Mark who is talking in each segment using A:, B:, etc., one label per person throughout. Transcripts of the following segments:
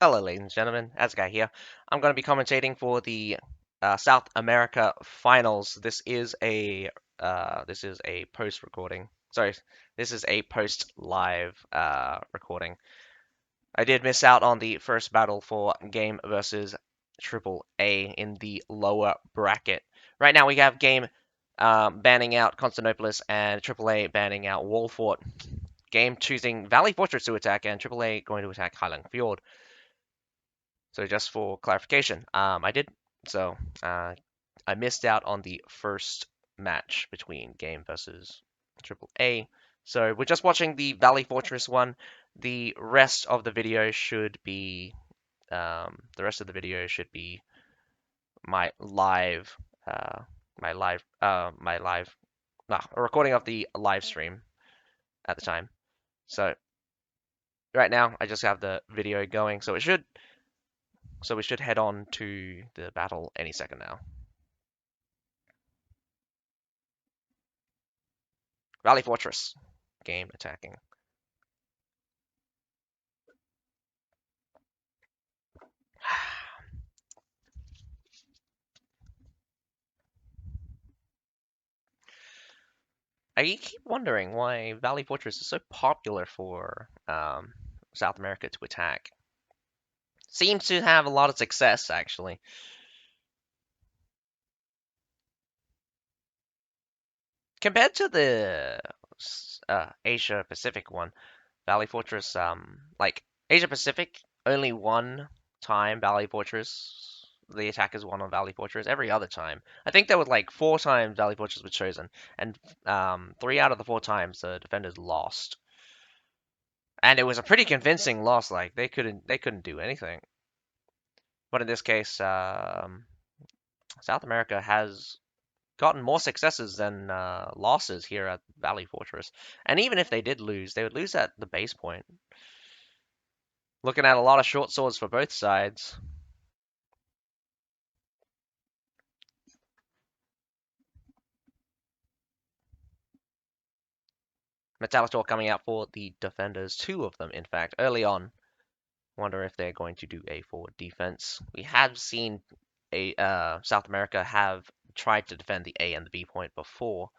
A: Hello, ladies and gentlemen. Asgai here. I'm going to be commentating for the South America Finals. This is a post recording. Sorry, this is a post live recording. I did miss out on the first battle for Game versus TripleA in the lower bracket. Right now we have Game banning out Constantinopolis and TripleA banning out Wallfort. Game choosing Valley Fortress to attack and TripleA going to attack Highland Fjord. So just for clarification, so uh, I missed out on the first match between Game versus AAA. So we're just watching the Valley Fortress one. The rest of the video should be my live uh, my live a recording of the live stream at the time. So right now I just have the video going, so we should head on to the battle any second now. Valley Fortress. Game attacking. I keep wondering why Valley Fortress is so popular for South America to attack. Seems to have a lot of success, actually. Compared to the Asia Pacific one, Valley Fortress, like Asia Pacific, only one time Valley Fortress, the attackers won on Valley Fortress. Every other time, I think there was like 4 times Valley Fortress was chosen, and 3 out of the 4 times the defenders lost, and it was a pretty convincing loss. Like they couldn't do anything. But in this case, South America has gotten more successes than losses here at Valley Fortress, and even if they did lose, they would lose at the base point. Looking at a lot of short swords for both sides. Metallitor coming out for the defenders, 2 of them in fact, early on. Wonder if they're going to do a forward defense. We have seen South America have tried to defend the A and the B point before.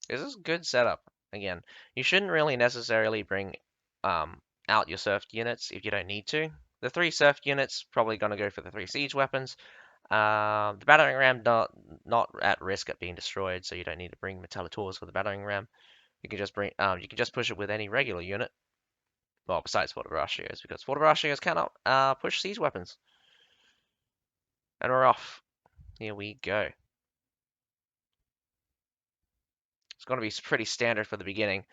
A: This is a good setup. Again, you shouldn't really necessarily bring out your surf units if you don't need to. The 3 surf units probably going to go for the 3 siege weapons. The battering ram not at risk at being destroyed, so you don't need to bring Metallitors for the battering ram. You can just push it with any regular unit. Well, besides Fortibraccios, because Fortibraccios cannot push siege weapons. And we're off. Here we go. It's going to be pretty standard for the beginning.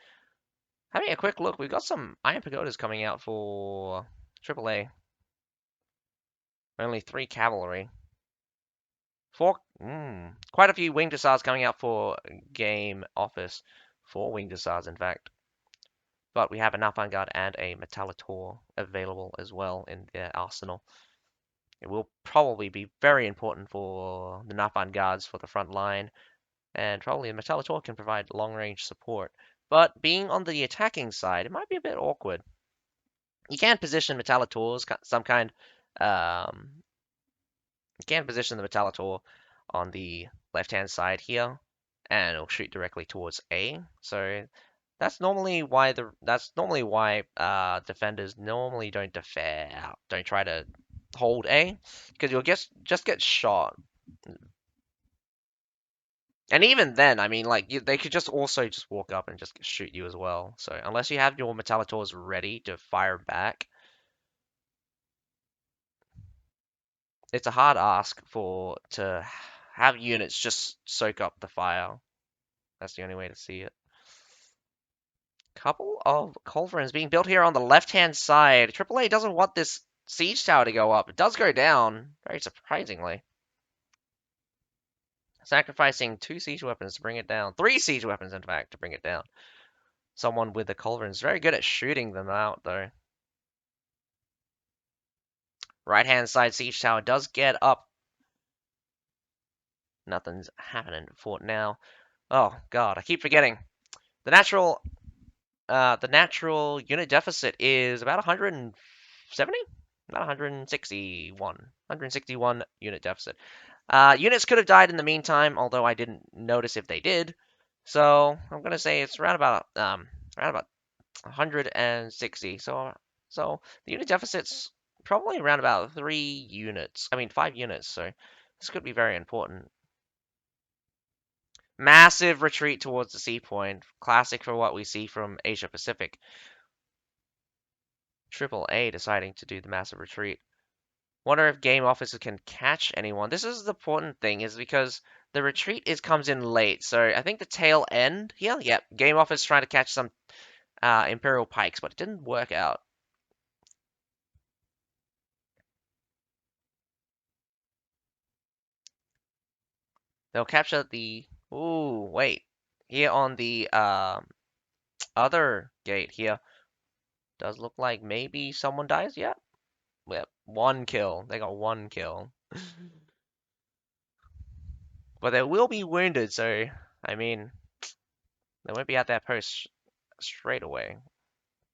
A: Having a quick look, we've got some Iron Pagodas coming out for AAA. Only 3 cavalry. Quite a few Winged Hussars coming out for GameOffice. 4 Winged Hussars, in fact. But we have an avant-garde and a Metallitor available as well in their arsenal. It will probably be very important for the avant-gardes for the front line, and probably the Metallitor can provide long-range support. But being on the attacking side, it might be a bit awkward. You can position Metallitors, some kind. You can position the Metallitor on the left-hand side here, and it'll shoot directly towards A. So that's normally why defenders normally don't defer out, don't try to hold A, because you'll just get shot. And even then, I mean, like they could just also just walk up and just shoot you as well. So unless you have your Metallitors ready to fire back, it's a hard ask to have units just soak up the fire. That's the only way to see it. Couple of culverins being built here on the left-hand side. AAA doesn't want this siege tower to go up. It does go down, very surprisingly. Sacrificing 2 siege weapons to bring it down. 3 siege weapons, in fact, to bring it down. Someone with the culverins very good at shooting them out, though. Right-hand side siege tower does get up. Nothing's happening for now. Oh, God, I keep forgetting. the natural unit deficit is about 170, about 161 unit deficit. Units could have died in the meantime, although I didn't notice if they did. So I'm gonna say it's around about 160. So the unit deficit's probably around about 3 units. I mean 5 units. So this could be very important. Massive retreat towards the sea point. Classic for what we see from Asia Pacific. AAA deciding to do the massive retreat. Wonder if GameOffice can catch anyone. This is the important thing, is because the retreat comes in late. So I think the tail end here, yep, GameOffice trying to catch some Imperial Pikes, but it didn't work out. They'll capture the. Ooh, wait. Here on the other gate here, does look like maybe someone dies. Yep. Yep. One kill. They got one kill. But they will be wounded, so I mean, they won't be at that post straight away. I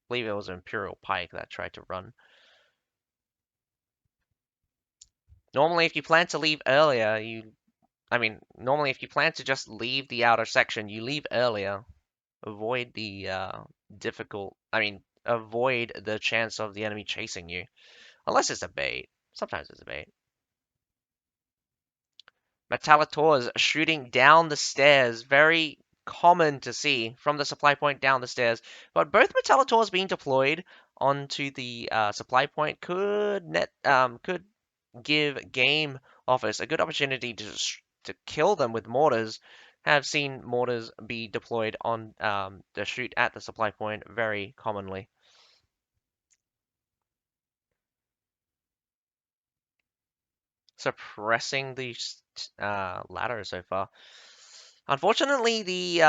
A: believe it was an Imperial Pike that tried to run. Normally, if you plan to leave earlier, normally if you plan to just leave the outer section, you leave earlier. Avoid the avoid the chance of the enemy chasing you. Unless it's a bait. Sometimes it's a bait. Metallators shooting down the stairs. Very common to see from the supply point down the stairs. But both Metallators being deployed onto the supply point could give Game Office a good opportunity to kill them with mortars. Have seen mortars be deployed on the shoot at the supply point very commonly. Suppressing the ladder so far. Unfortunately, the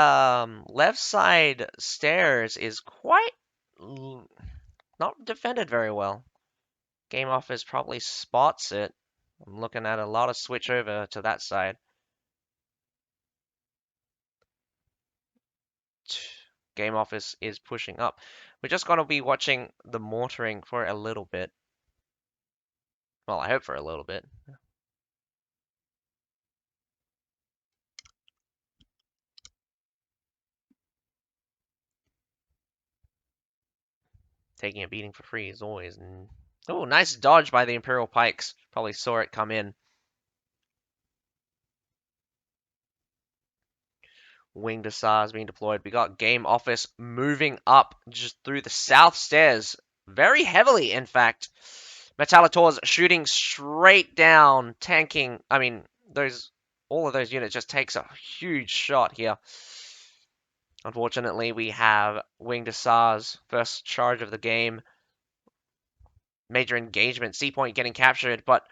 A: left side stairs is quite not defended very well. Game Office probably spots it. I'm looking at a lot of switch over to that side. Game Office is pushing up. We're just going to be watching the mortaring for a little bit. Well, I hope for a little bit. Taking a beating for free is always. Oh, nice dodge by the Imperial Pikes. Probably saw it come in. Winged Hussars being deployed. We got Game Office moving up just through the south stairs. Very heavily, in fact. Metallators shooting straight down, tanking. All of those units just takes a huge shot here. Unfortunately, we have Winged Hussars, first charge of the game. Major engagement, C point getting captured, but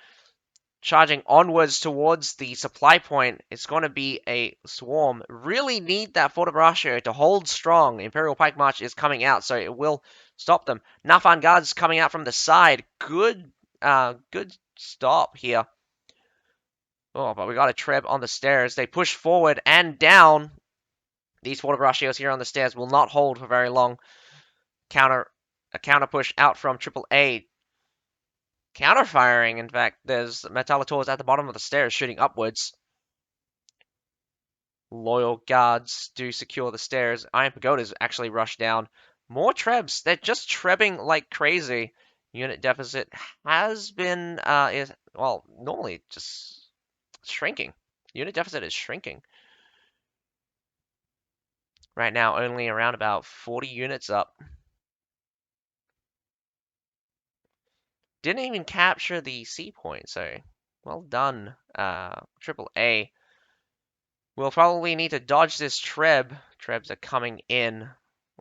A: charging onwards towards the supply point. It's going to be a swarm. Really need that Forte to hold strong. Imperial Pike March is coming out, so it will stop them. Nafan Guards coming out from the side. Good stop here. Oh, but we got a Treb on the stairs. They push forward and down. These Forte here on the stairs will not hold for very long. A counter push out from AAA. Counter-firing, in fact. There's Metallators at the bottom of the stairs shooting upwards. Loyal guards do secure the stairs. Iron Pagodas actually rush down. More Trebs. They're just trebbing like crazy. Unit deficit has been, normally just shrinking. Unit deficit is shrinking. Right now, only around about 40 units up. Didn't even capture the C point, so well done, AAA. We'll probably need to dodge this Treb. Trebs are coming in.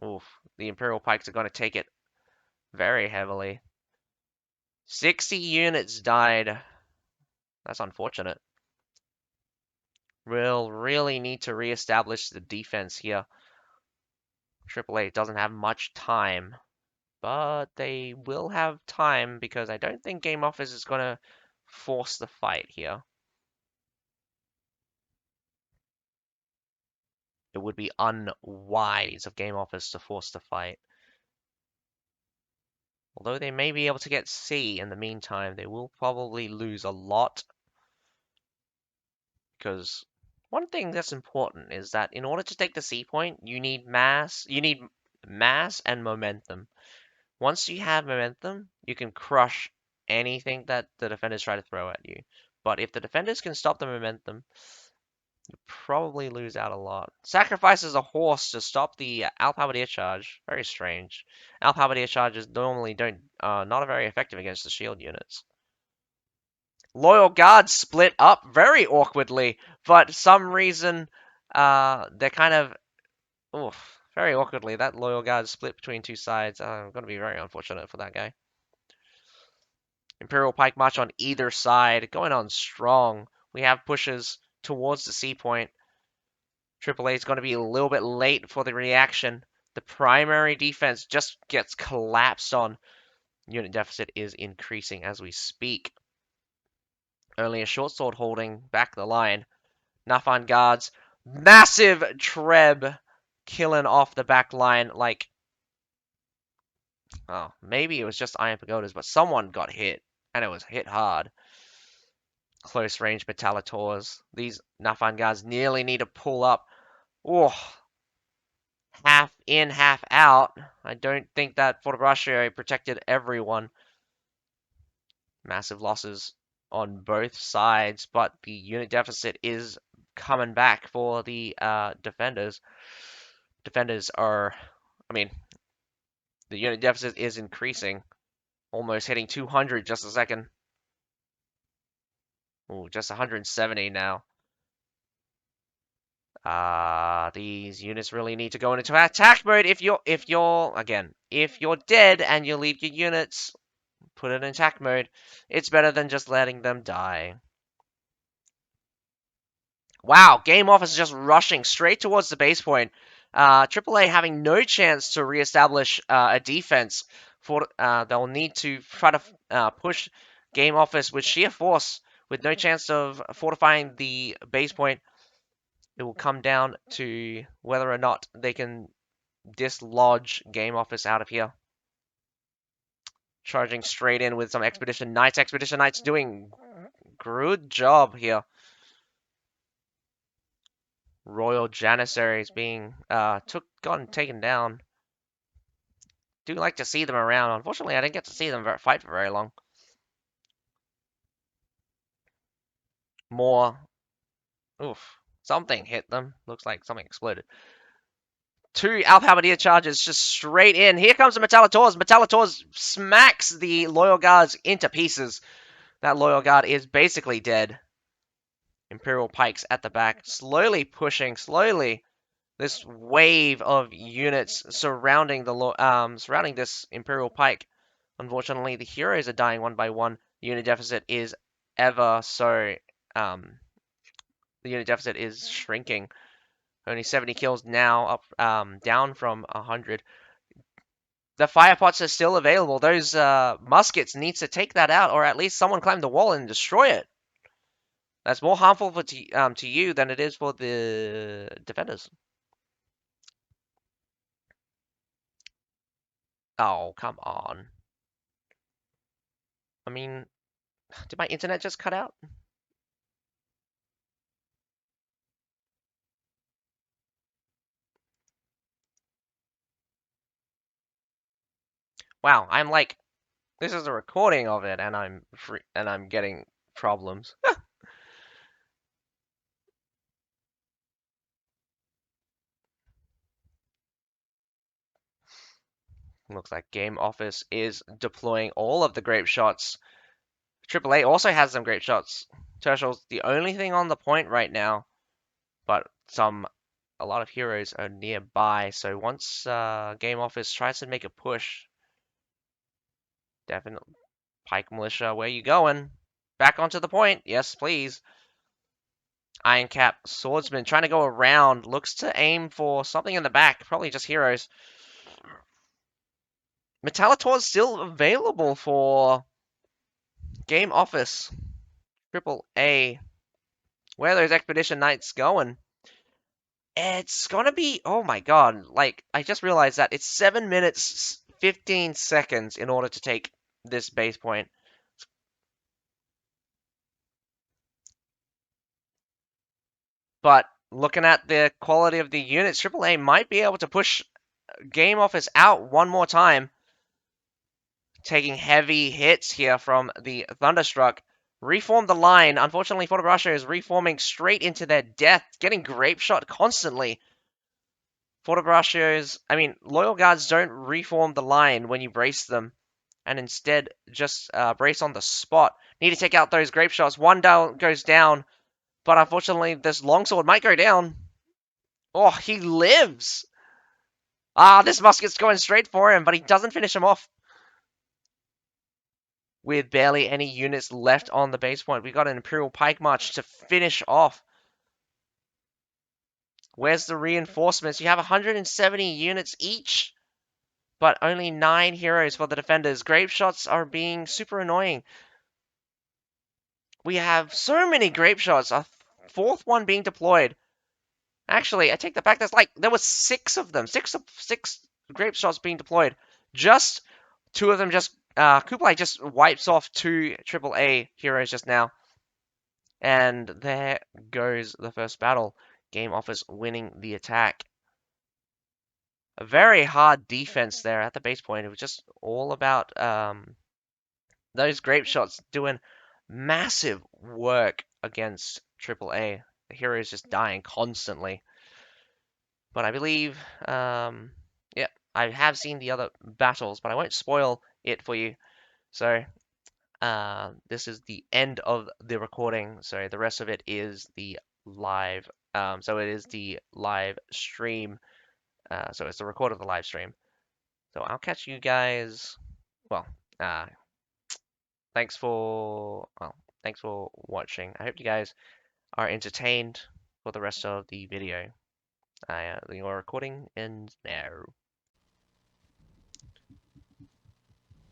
A: Oof, the Imperial Pikes are going to take it very heavily. 60 units died. That's unfortunate. We'll really need to reestablish the defense here. AAA doesn't have much time, but they will have time because I don't think Game Office is going to force the fight here. it would be unwise of GameOffice to force the fight. Although they may be able to get C in the meantime, they will probably lose a lot. Because one thing that's important is that in order to take the C point, you need mass and momentum. Once you have momentum, you can crush anything that the defenders try to throw at you. But if the defenders can stop the momentum, you probably lose out a lot. Sacrifices a horse to stop the Alphabet charge. Very strange. Alphabet charges normally don't not very effective against the shield units. Loyal guards split up very awkwardly, but some reason they're kind of very awkwardly. That loyal guard split between two sides. Going to be very unfortunate for that guy. Imperial Pike March on either side, going on strong. We have pushes towards the C point. TripleA is going to be a little bit late for the reaction. The primary defense just gets collapsed on. Unit deficit is increasing as we speak. Only a short sword holding back the line. Nafan guards. Massive Treb killing off the back line like... Oh, maybe it was just Iron Pagodas, but someone got hit. And it was hit hard. Close range Metallators. These Nafan guards nearly need to pull up. Oh, half in, half out. I don't think that Fortbraccio protected everyone. Massive losses on both sides, but the unit deficit is coming back for the defenders. Defenders are, I mean, the unit deficit is increasing, almost hitting 200 just a second. Ooh, just 170 now. These units really need to go into attack mode. If you're dead and you leave your units, put it in attack mode. It's better than just letting them die. Wow, GameOffice is just rushing straight towards the base point. TripleA having no chance to reestablish a defense. They'll need to try to push GameOffice with sheer force, with no chance of fortifying the base point. It will come down to whether or not they can dislodge GameOffice out of here. Charging straight in with some Expedition Knights. Expedition Knights doing good job here. Royal Janissaries being gotten taken down. Do like to see them around. Unfortunately, I didn't get to see them fight for very long. More. Oof. Something hit them. Looks like something exploded. Two Alphabet charges just straight in. Here comes the Metallators. Metallators smacks the Loyal Guards into pieces. That Loyal Guard is basically dead. Imperial Pikes at the back, slowly pushing, this wave of units surrounding surrounding this Imperial Pike. Unfortunately, the heroes are dying one by one. The unit deficit is ever so the unit deficit is shrinking. Only 70 kills now, up down from 100. The fire pots are still available. Those muskets needs to take that out, or at least someone climb the wall and destroy it. That's more harmful to you than it is for the defenders. Oh, come on. I mean, did my internet just cut out? Wow, I'm like, this is a recording of it, and I'm getting problems. Looks like GameOffice is deploying all of the grape shots. TripleA also has some grape shots. Tertial's the only thing on the point right now, but a lot of heroes are nearby. So once GameOffice tries to make a push, definitely Pike Militia, where you going? Back onto the point. Yes, please. Iron Cap Swordsman trying to go around. Looks to aim for something in the back. Probably just heroes. Metallitor's still available for GameOffice. Triple A. Where are those Expedition Knights going? It's gonna be, oh my god, like, I just realized that it's 7 minutes, 15 seconds in order to take this base point. But looking at the quality of the units, AAA might be able to push GameOffice out one more time, taking heavy hits here from the Thunderstruck. Reform the line. Unfortunately, Fortebraccio is reforming straight into their death, getting grape shot constantly. Loyal Guards don't reform the line when you brace them, and instead just brace on the spot. Need to take out those grape shots. One down goes down, but unfortunately, this longsword might go down. Oh, he lives! Ah, this musket's going straight for him, but he doesn't finish him off. With barely any units left on the base point, we got an Imperial Pike March to finish off. Where's the reinforcements? You have 170 units each, but only 9 heroes for the defenders. Grape shots are being super annoying. We have so many grape shots, a fourth one being deployed. Actually, I take that back. There was 6 of them, six grape shots being deployed. Just 2 of them just CBL just wipes off 2 AAA heroes just now. And there goes the first battle. GameOffice winning the attack. A very hard defense there at the base point. It was just all about those grape shots doing massive work against AAA. The hero is just dying constantly. But I believe, yeah, I have seen the other battles, but I won't spoil it for you. So, this is the end of the recording. So the rest of it is the live. So it is the live stream. So it's the record of the live stream. So I'll catch you guys. Well, uh, thanks for watching. I hope you guys are entertained for the rest of the video. Your recording ends now.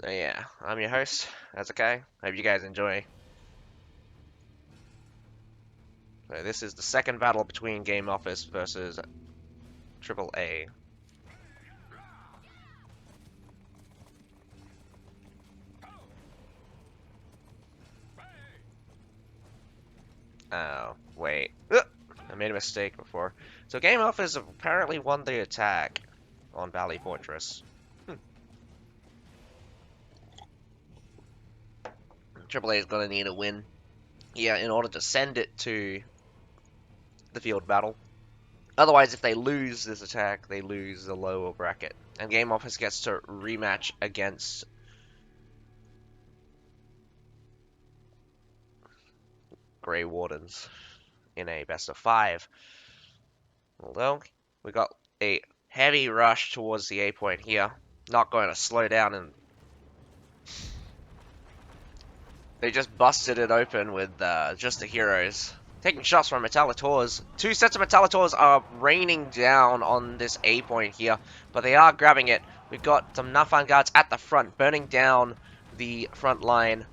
A: So yeah, I'm your host. That's okay. Hope you guys enjoy. So this is the second battle between GameOffice versus AAA. Oh, wait. I made a mistake before. So GameOffice apparently won the attack on Valley Fortress. AAA is going to need a win here in order to send it to the field battle. Otherwise, if they lose this attack, they lose the lower bracket. And GameOffice gets to rematch against Grey Wardens in a best of 5. Although, we got a heavy rush towards the A point here. Not going to slow down, and they just busted it open with just the heroes. Taking shots from Metallitors. 2 sets of Metallitors are raining down on this A point here, but they are grabbing it. We've got some Nafan guards at the front, burning down the front line.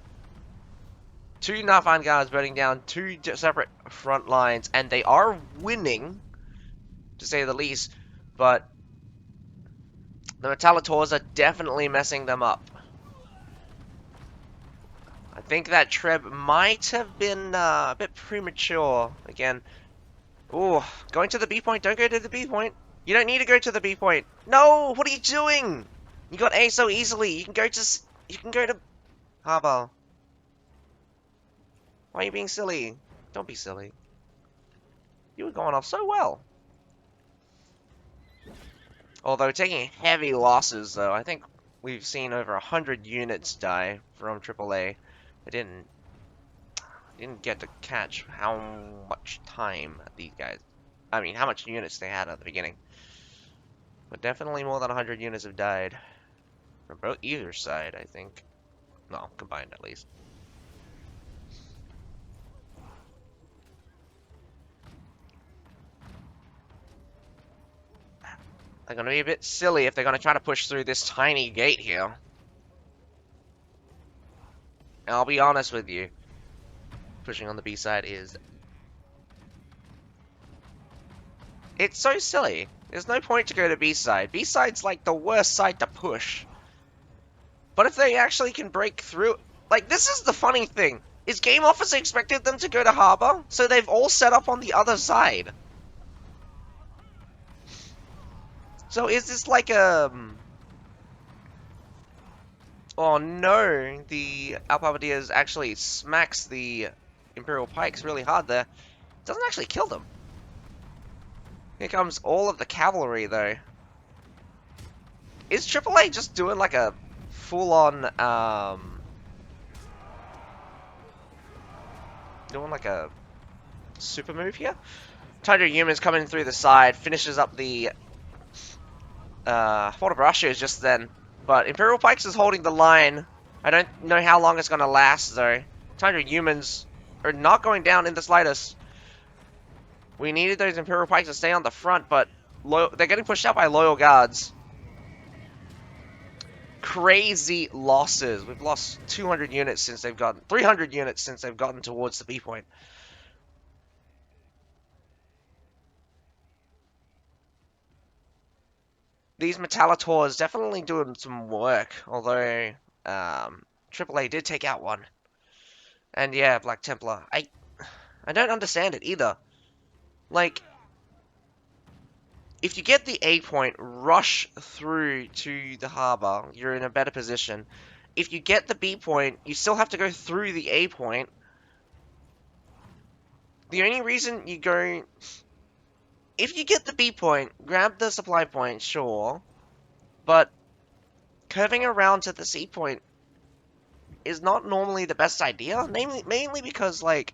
A: 2 Nafan guards burning down 2 separate front lines, and they are winning, to say the least, but the Metallitors are definitely messing them up. I think that Treb might have been a bit premature. Again, ooh, going to the B point. Don't go to the B point. You don't need to go to the B point. No, what are you doing? You got A so easily. You can go to Harbor. Why are you being silly? Don't be silly. You were going off so well. Although taking heavy losses, though, I think we've seen over 100 units die from AAA. I didn't get to catch how much time these guys, how much units they had at the beginning. But definitely more than 100 units have died. From both either side, I think. Well, combined at least. They're going to be a bit silly if they're going to try to push through this tiny gate here. And I'll be honest with you. Pushing on the B side is It's so silly. There's no point to go to B-side. B-side's like the worst side to push. But if they actually can break through... Like, this is the funny thing. Is GameOffice expected them to go to Harbor? So they've all set up on the other side. So is this like a... Oh no, the Alphabetiers actually smacks the Imperial Pikes really hard there. Doesn't actually kill them. Here comes all of the cavalry though. Is AAA just doing like a full-on, doing like a super move here? Tundra Humans coming through the side, finishes up the Forte just then. But Imperial Pikes is holding the line. I don't know how long it's going to last though. Tundra Humans are not going down in the slightest. We needed those Imperial Pikes to stay on the front, but they're getting pushed out by Loyal Guards. Crazy losses. We've lost 200 units since they've gotten... 300 units since they've gotten towards the B point. These Metallators definitely doing some work, although TripleA did take out one. And yeah, Black Templar. I don't understand it either. Like, if you get the A point, rush through to the harbor, you're in a better position. If you get the B point, you still have to go through the A point. The only reason you go... If you get the B point, grab the supply point, sure. But curving around to the C point is not normally the best idea. Mainly because, like,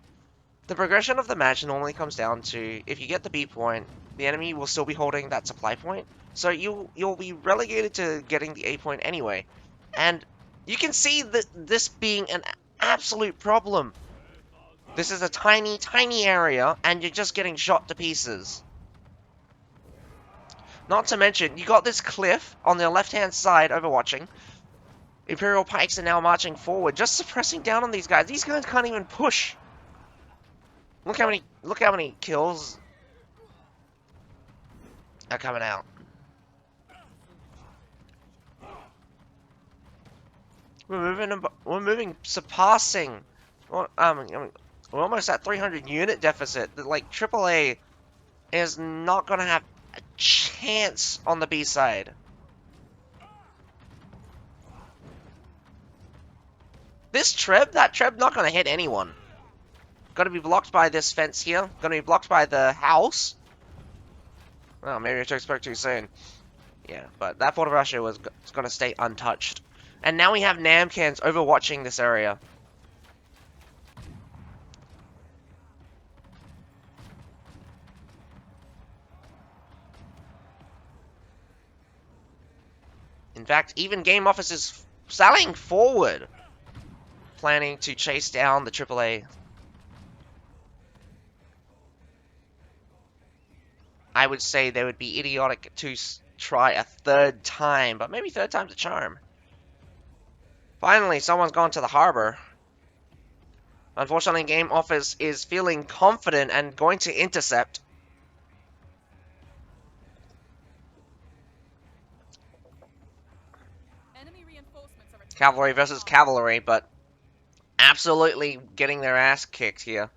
A: the progression of the match normally comes down to, if you get the B point, the enemy will still be holding that supply point. So you'll be relegated to getting the A point anyway. And you can see that this being an absolute problem. This is a tiny, tiny area, and you're just getting shot to pieces. Not to mention, you got this cliff on the left-hand side overwatching. Imperial Pikes are now marching forward, just suppressing down on these guys. These guys can't even push. Look how many kills are coming out. We're moving, surpassing. Well, we're almost at 300 unit deficit. Like, AAA is not gonna have a chance on the B side. That Treb not gonna hit anyone. Gonna be blocked by this fence here. Gonna be blocked by the house. Well, maybe I spoke too soon. Yeah, but that Fort of Russia was gonna stay untouched. And now we have Namcans overwatching this area. In fact, even GameOffice is sallying forward, planning to chase down the AAA. I would say they would be idiotic to try a third time, but maybe third time's a charm. Finally, someone's gone to the harbor. Unfortunately, GameOffice is feeling confident and going to intercept. Cavalry versus cavalry, but absolutely getting their ass kicked here.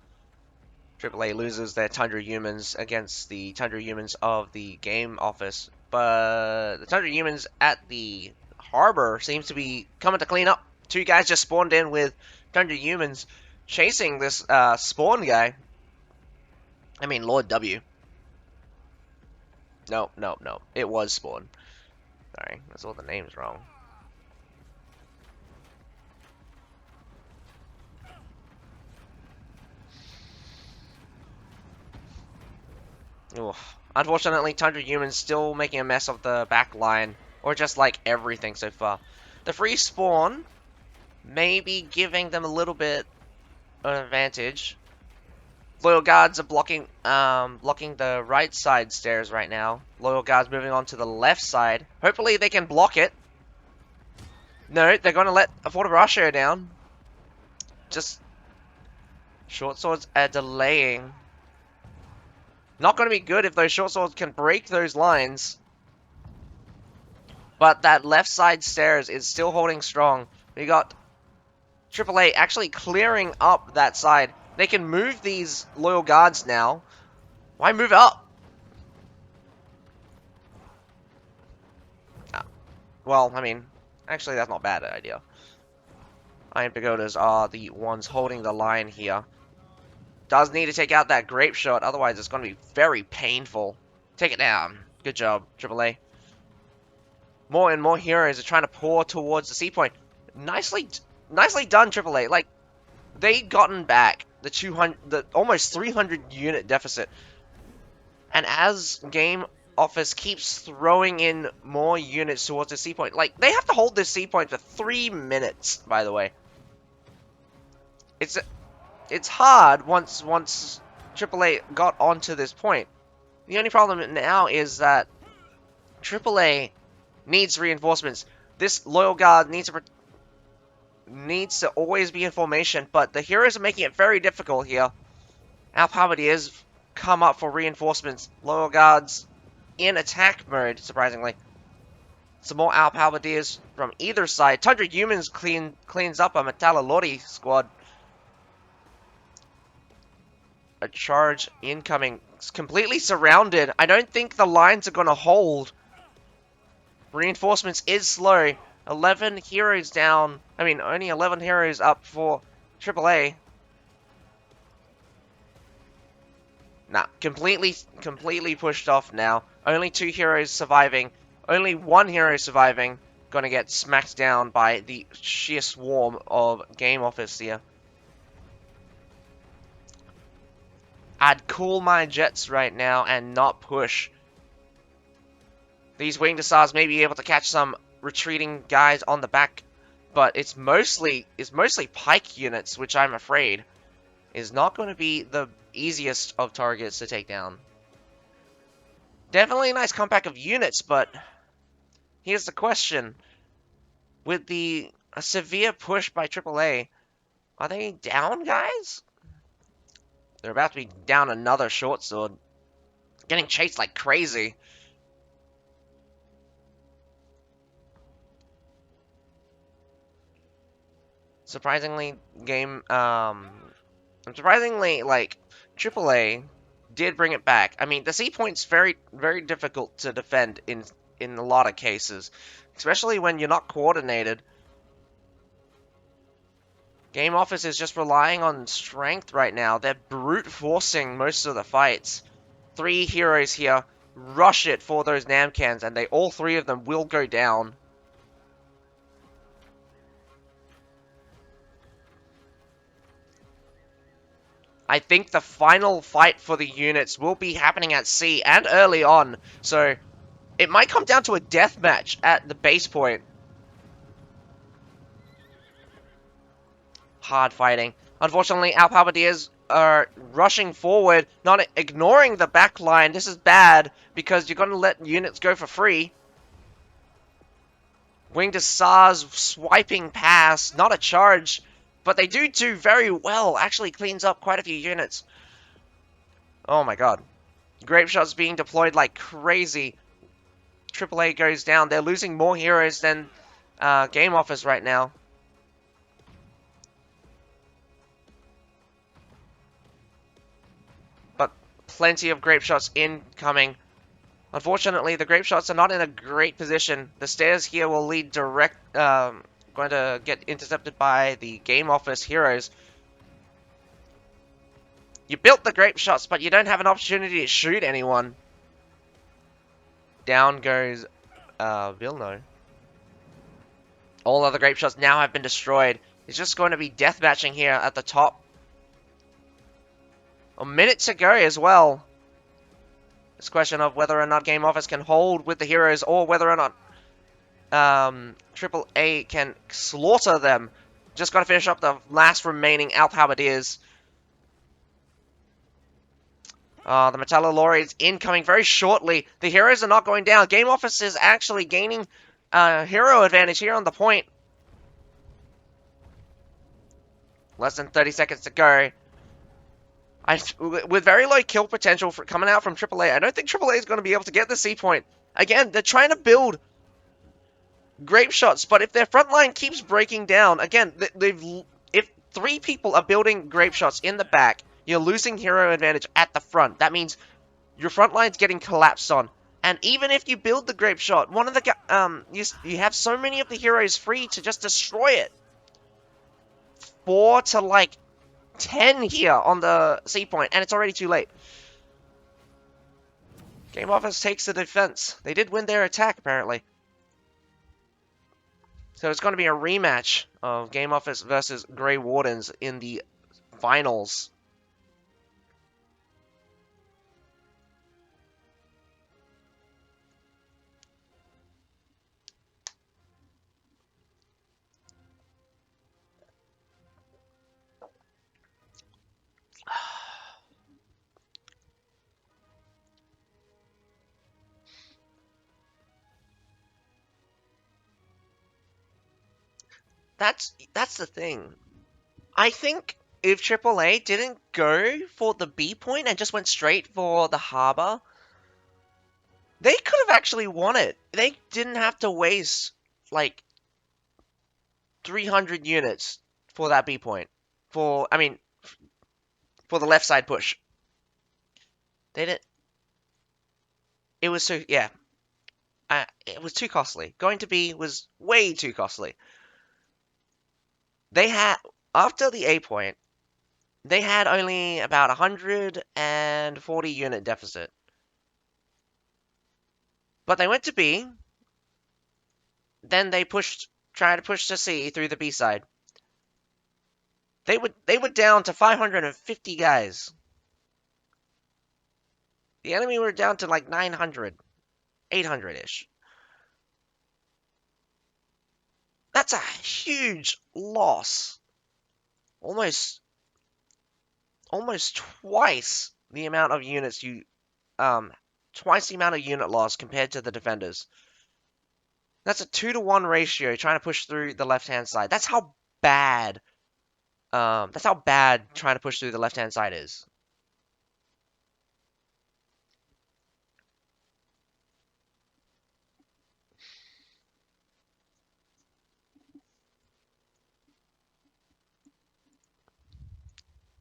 A: AAA loses their Tundra Humans against the Tundra Humans of the GameOffice, but the Tundra Humans at the harbor seems to be coming to clean up. Two guys just spawned in with Tundra Humans chasing this spawn guy. I mean, Lord W. No. It was Spawn. Sorry, that's all the names wrong. Oof. Unfortunately, Tundra Humans still making a mess of the back line, or just like everything so far. The free spawn may be giving them a little bit of an advantage. Loyal Guards are blocking the right side stairs right now. Loyal Guards moving on to the left side. Hopefully they can block it. No, they're going to let a Fort of Russia down. Just short swords are delaying. Not going to be good if those short swords can break those lines. But that left side stairs is still holding strong. We got TripleA actually clearing up that side. They can move these loyal guards now. Why move up? Well, I mean, actually that's not a bad idea. Iron Pagodas are the ones holding the line here. Does need to take out that grape shot, otherwise it's going to be very painful. Take it down. Good job, AAA. More and more heroes are trying to pour towards the C point. Nicely done, AAA. Like, they gotten back the almost 300 unit deficit. And as GameOffice keeps throwing in more units towards the C point, like, they have to hold this C point for 3 minutes, by the way. It's hard once AAA got onto this point. The only problem now is that AAA needs reinforcements. This loyal guard needs to always be in formation, but the heroes are making it very difficult here. Our Palmadiers come up for reinforcements. Loyal guards in attack mode, surprisingly. Some more Al Palmadiers from either side. Tundra Humans cleans up a Metallolori squad. A charge incoming. It's completely surrounded. I don't think the lines are going to hold. Reinforcements is slow. 11 heroes down. I mean, only 11 heroes up for AAA. Nah, completely pushed off now. Only 2 heroes surviving. Only 1 hero surviving. Gonna get smacked down by the sheer swarm of GameOffice here. I'd cool my jets right now and not push. These winged assaults may be able to catch some retreating guys on the back, but it's mostly pike units, which I'm afraid is not going to be the easiest of targets to take down. Definitely a nice comeback of units, but here's the question. With a severe push by AAA, are they down, guys? They're about to be down another short sword. Getting chased like crazy. Surprisingly, like, AAA did bring it back. I mean, the C point's very difficult to defend in a lot of cases, especially when you're not coordinated. GameOffice is just relying on strength right now. They're brute forcing most of the fights. 3 heroes here rush it for those Namcans, and all 3 of them will go down. I think the final fight for the units will be happening at C and early on, so it might come down to a death match at the base point. Hard fighting. Unfortunately, our Palmadiers are rushing forward, not ignoring the back line. This is bad, because you're going to let units go for free. Winged Hussars swiping past, not a charge, but they do very well. Actually cleans up quite a few units. Oh my god. Grape shots being deployed like crazy. AAA goes down. They're losing more heroes than GameOffice right now. But plenty of grape shots incoming. Unfortunately, the grape shots are not in a great position. The stairs here will lead direct, going to get intercepted by the GameOffice heroes. You built the grape shots, but you don't have an opportunity to shoot anyone. Down goes Vilno. All other grape shots now have been destroyed. It's just going to be deathmatching here at the top. A minute to go as well. It's a question of whether or not GameOffice can hold with the heroes, or whether or not TripleA can slaughter them. Just got to finish up the last remaining Al Palmadiers. The Metallolori is incoming very shortly. The heroes are not going down. GameOffice is actually gaining hero advantage here on the point. Less than 30 seconds to go. With very low kill potential for coming out from TripleA, I don't think TripleA is going to be able to get the C point. Again, they're trying to build grape shots, but if their front line keeps breaking down, again, if three people are building grape shots in the back, you're losing hero advantage at the front. That means your front line's getting collapsed on. And even if you build the grape shot, one of the you have so many of the heroes free to just destroy it. 4 to like 10 here on the C point, and it's already too late. GameOffice takes the defense. They did win their attack, apparently. So it's going to be a rematch of GameOffice versus Grey Wardens in the finals. That's the thing. I think if TripleA didn't go for the B point and just went straight for the harbor, they could have actually won it. They didn't have to waste like 300 units for that B point. I mean, for the left side push. They didn't. It was so yeah. It was too costly. Going to B was way too costly. They had after the A point, they had only about 140 unit deficit. But they went to B, then they tried to push to C through the B side. They were down to 550 guys. The enemy were down to like 900, 800-ish. That's a huge loss. Almost twice the amount of units twice the amount of unit loss compared to the defenders. That's a 2-to-1 ratio trying to push through the left-hand side. That's how bad trying to push through the left-hand side is.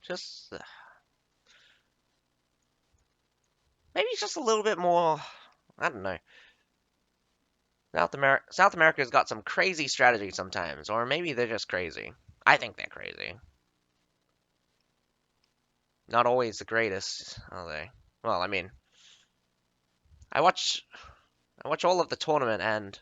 A: Just maybe just a little bit more. I don't know. South America's got some crazy strategy sometimes, or maybe they're just crazy. I think they're crazy. Not always the greatest, are they? Well, I mean, I watch all of the tournament, and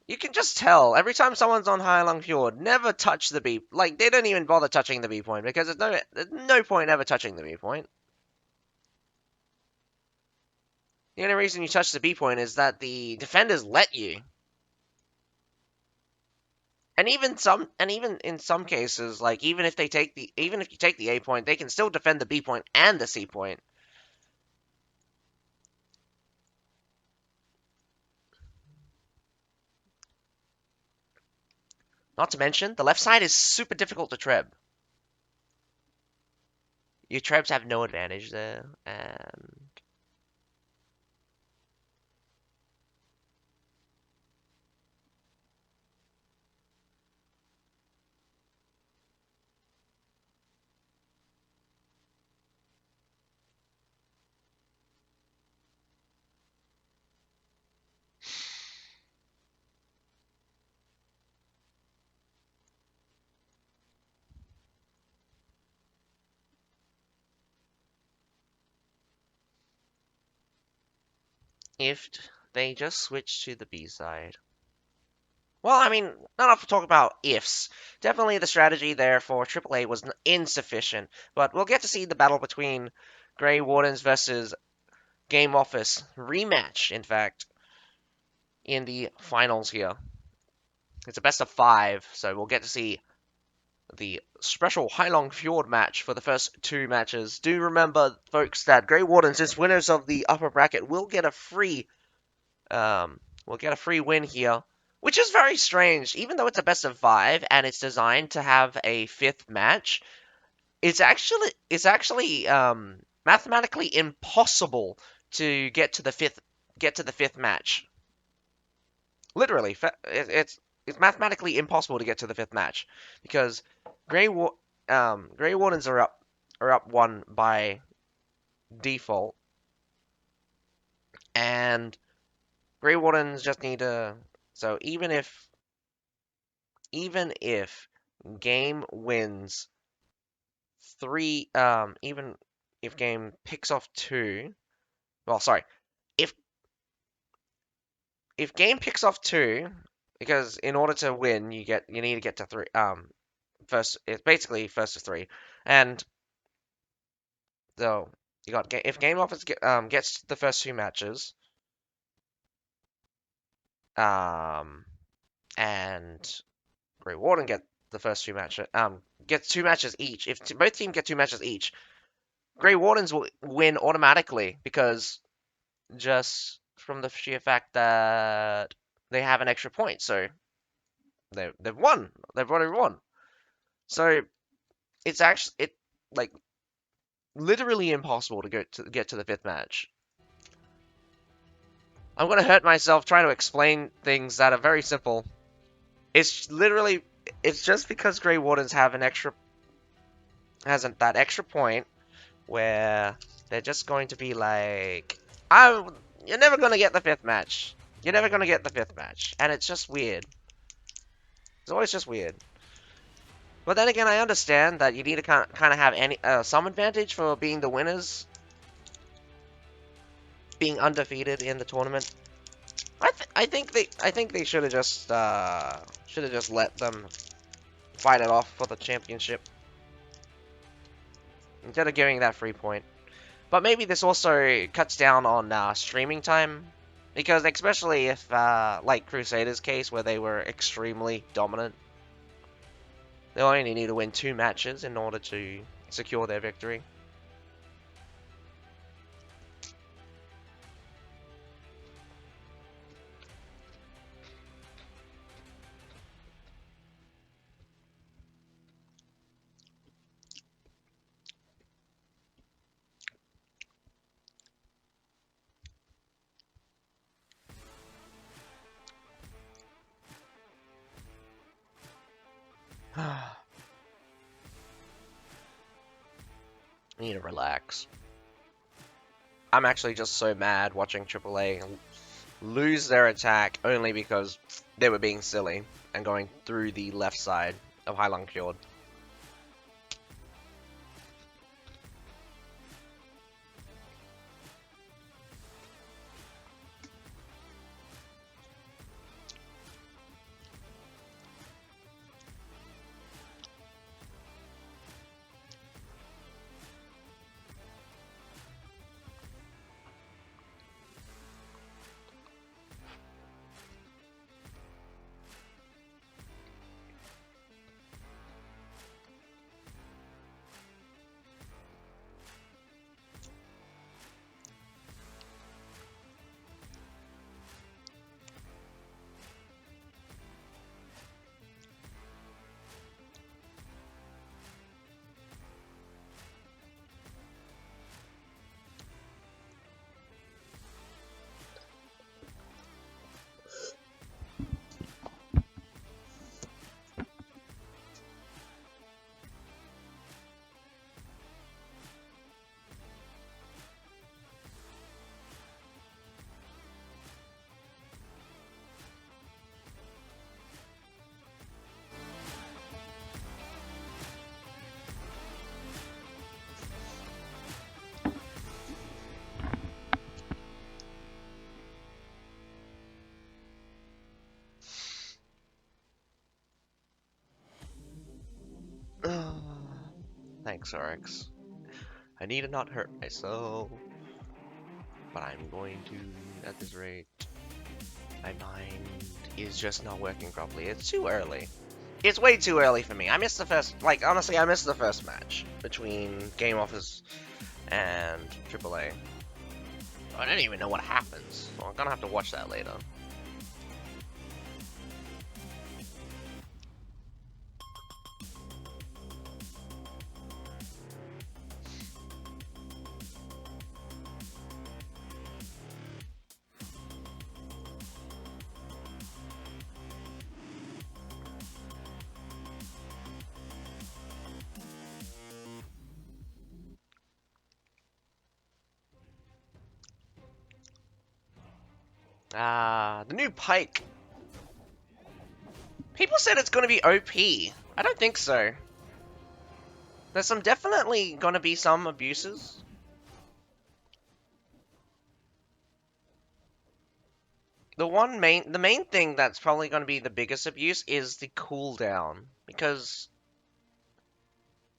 A: you can just tell every time someone's on Heilong Fjord, never touch the B. Like they don't even bother touching the B point because there's no point ever touching the B point. The only reason you touch the B point is that the defenders let you. And even in some cases, like even if you take the A point, they can still defend the B point and the C point. Not to mention, the left side is super difficult to treb. Your trebs have no advantage there, and if they just switch to the B side. Well, I mean, not enough to talk about ifs. Definitely the strategy there for AAA was insufficient, but we'll get to see the battle between Grey Wardens versus GameOffice rematch, in fact, in the finals here. It's a best of 5, so we'll get to see the special Heilong Fjord match for the first 2 matches. Do remember, folks, that Grey Wardens, as winners of the upper bracket, will get a free win here, which is very strange. Even though it's a best of 5 and it's designed to have a 5th match, it's actually mathematically impossible to get to the fifth match. Literally, it's mathematically impossible to get to the fifth match because Grey Wa- Grey Wardens are up one by default, and Grey Wardens just need to. So even if game wins three, even if game picks off two, well, sorry, if if game picks off two, because in order to win, you need to get to three. First, it's basically first to three, and so you got if GameOffice gets the first two matches, um, and Grey Warden get the first two matches, gets two matches each. If both teams get two matches each, Grey Wardens will win automatically because just from the sheer fact that they have an extra point, so they've won. They've already won. So it's actually like literally impossible to get to the fifth match. I'm gonna hurt myself trying to explain things that are very simple. It's literally it's just because Grey Wardens have an extra hasn't that extra point where they're just going to be like, "I, you're never gonna get the fifth match. You're never gonna get the fifth match," and it's just weird. It's always just weird. But then again, I understand that you need to kind of have some advantage for being the winners, being undefeated in the tournament. I think they should have just let them fight it off for the championship instead of giving that free point. But maybe this also cuts down on streaming time, because especially if like Crusaders' case where they were extremely dominant, they only need to win two matches in order to secure their victory. I need to relax. I'm actually just so mad watching TripleA lose their attack only because they were being silly and going through the left side of Heilong Fjord. Thanks, RX. I need to not hurt myself, but I'm going to at this rate. My mind is just not working properly. It's too early. It's way too early for me. I missed the first, like, honestly, I missed the first match between GameOffice and TripleA. I don't even know what happens, so I'm gonna have to watch that later. The new pike. People said it's gonna be OP. I don't think so. There's definitely gonna be some abuses. The main thing that's probably gonna be the biggest abuse is the cooldown. Because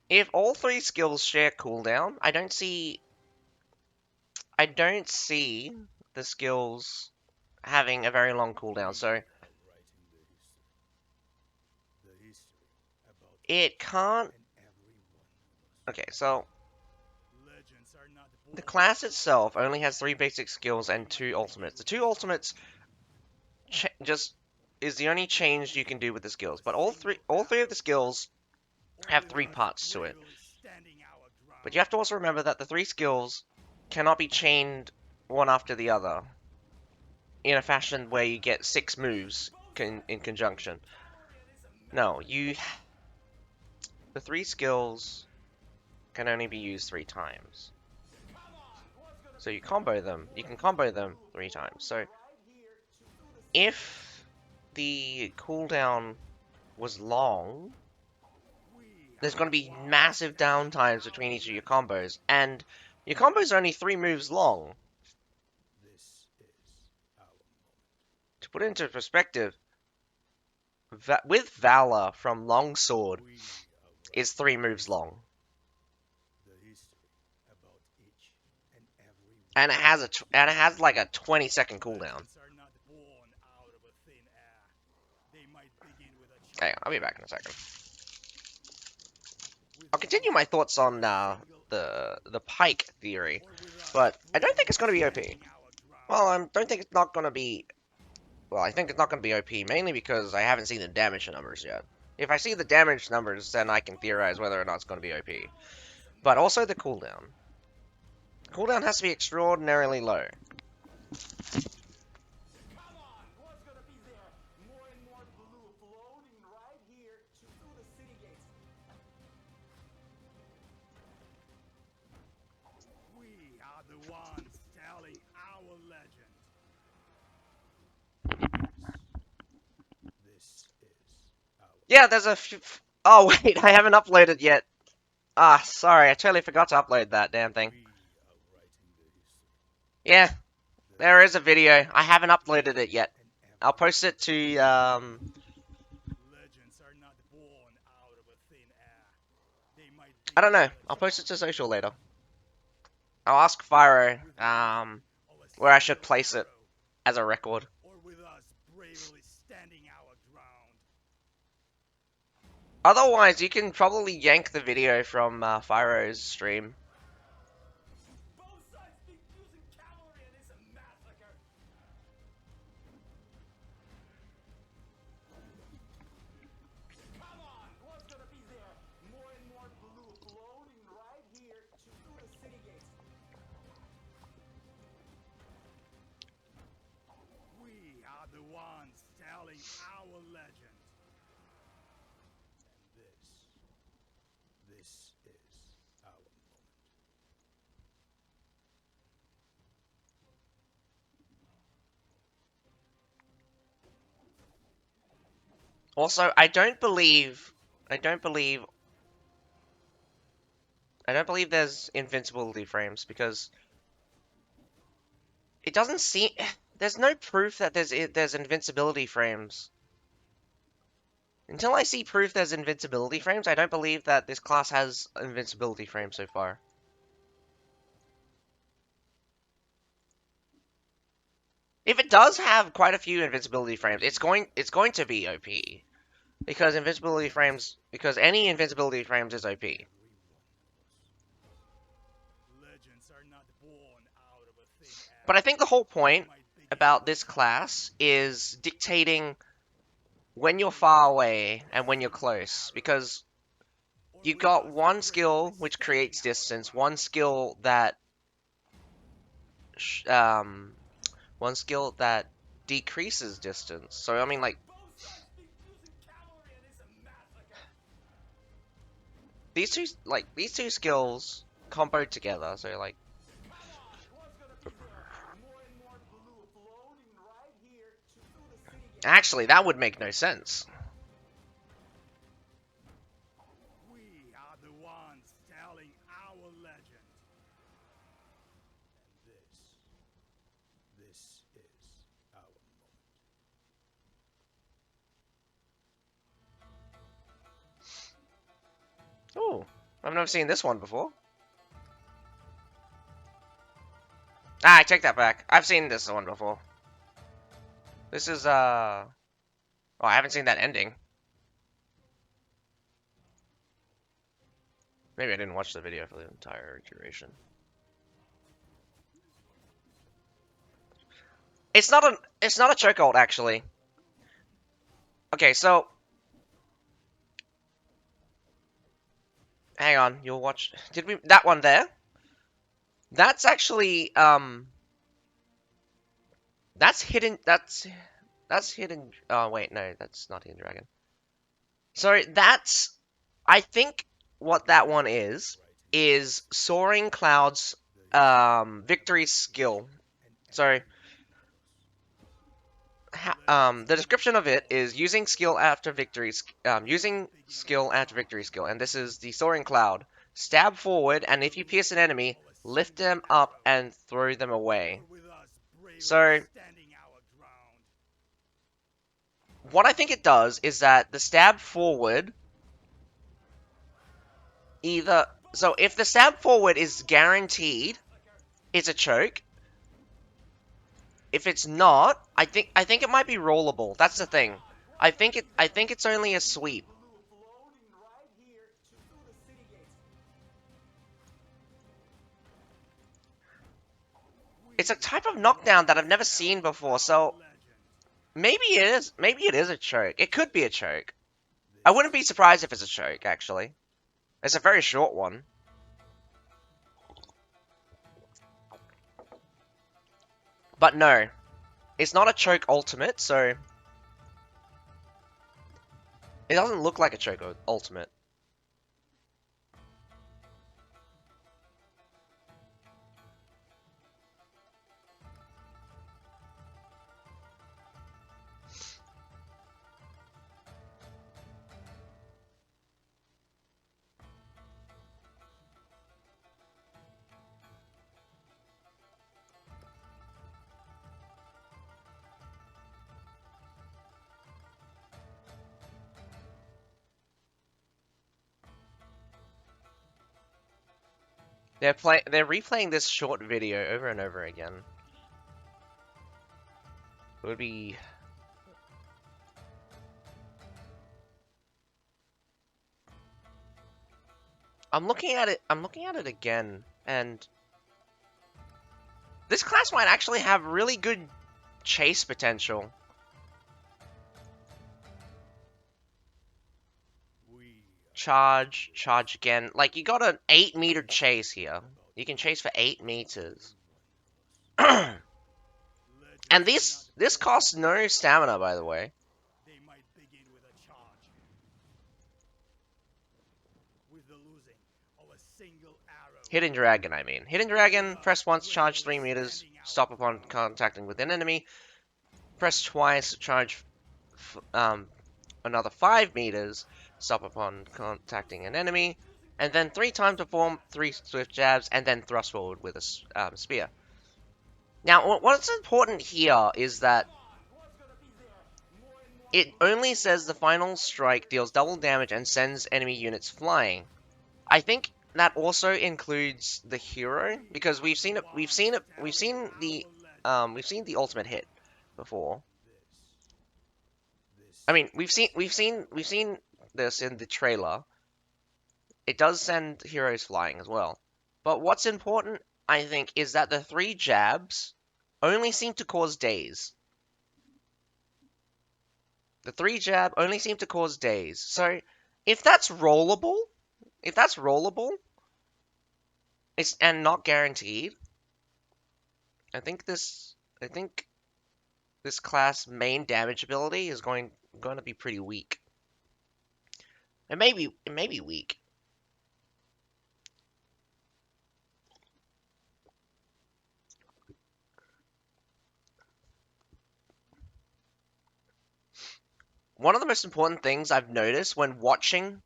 A: if all three skills share cooldown, I don't see the skills having a very long cooldown. So it can't. Okay, so the class itself only has 3 basic skills and 2 ultimates. The 2 ultimates just is the only change you can do with the skills. But all three of the skills have 3 parts to it. But you have to also remember that the 3 skills cannot be chained one after the other in a fashion where you get 6 moves in conjunction. No, the 3 skills can only be used 3 times. So you can combo them 3 times. So if the cooldown was long, there's going to be massive downtimes between each of your combos, and your combos are only 3 moves long. To put it into perspective, with Valor from Longsword is 3 moves long. And it has like a 20-second cooldown. Okay, I'll be back in a second. I'll continue my thoughts on the pike theory, but I don't think it's going to be OP. Well, I don't think it's not going to be. Well, I think it's not going to be OP mainly because I haven't seen the damage numbers yet. If I see the damage numbers, then I can theorize whether or not it's going to be OP. But also the cooldown. Cooldown has to be extraordinarily low. Yeah, there's a few. Oh, wait, I haven't uploaded yet. Ah, sorry, I totally forgot to upload that damn thing. Yeah, there is a video. I haven't uploaded it yet. I'll post it to, I don't know. I'll post it to social later. I'll ask Fyro, where I should place it as a record. Otherwise, you can probably yank the video from Fyro's stream. Also, I don't believe there's invincibility frames because it doesn't seem. There's no proof that there's invincibility frames. Until I see proof there's invincibility frames, I don't believe that this class has invincibility frames so far. If it does have quite a few invincibility frames, it's going to be OP. Because any invincibility frames is OP. But I think the whole point about this class is dictating when you're far away and when you're close, because you've got one skill which creates distance, one skill that decreases distance. So I mean, like, these two skills comboed together. So like, Actually, that would make no sense.
B: We are the ones telling our legend. And this is our moment.
A: Ooh, I've never seen this one before. Ah, I take that back. I've seen this one before. This is, oh, I haven't seen that ending. Maybe I didn't watch the video for the entire duration. It's not a chokehold, actually. Okay, so, hang on, you'll watch, did we, that one there? That's actually, that's hidden, oh, wait, no, that's not hidden dragon. So, that's, I think what that one is Soaring Cloud's, victory skill. So, the description of it is using skill after victory, and this is the Soaring Cloud. Stab forward, and if you pierce an enemy, lift them up and throw them away. So, what I think it does is that the stab forward either. So, if the stab forward is guaranteed, it's a choke. If it's not, I think it might be rollable. That's the thing. I think it's only a sweep. It's a type of knockdown that I've never seen before, so maybe it is a choke. It could be a choke. I wouldn't be surprised if it's a choke, actually. It's a very short one. But no, it's not a choke ultimate, so it doesn't look like a choke ultimate. They're replaying this short video over and over again. It would be I'm looking at it again, and this class might actually have really good chase potential. Charge again. Like, you got an 8-meter chase here. You can chase for 8 meters. And this costs no stamina, by the way.
B: They might begin with a charge. With the losing of a single arrow.
A: Hidden Dragon, I mean. Hidden Dragon, press once, charge 3 meters, stop upon contacting with an enemy. Press twice, charge another 5 meters, stop upon contacting an enemy. And then 3 times perform 3 swift jabs, and then thrust forward with a spear. Now, what's important here is that it only says the final strike deals double damage and sends enemy units flying. I think that also includes the hero, because we've seen the ultimate hit before. I mean, we've seen this in the trailer. It does send heroes flying as well. But what's important, I think, is that the 3 jabs only seem to cause daze. The 3 jab only seem to cause daze. So, if that's rollable, it's and not guaranteed, I think this class main damage ability is going to be pretty weak. It may be weak. one of the most important things I've noticed when watching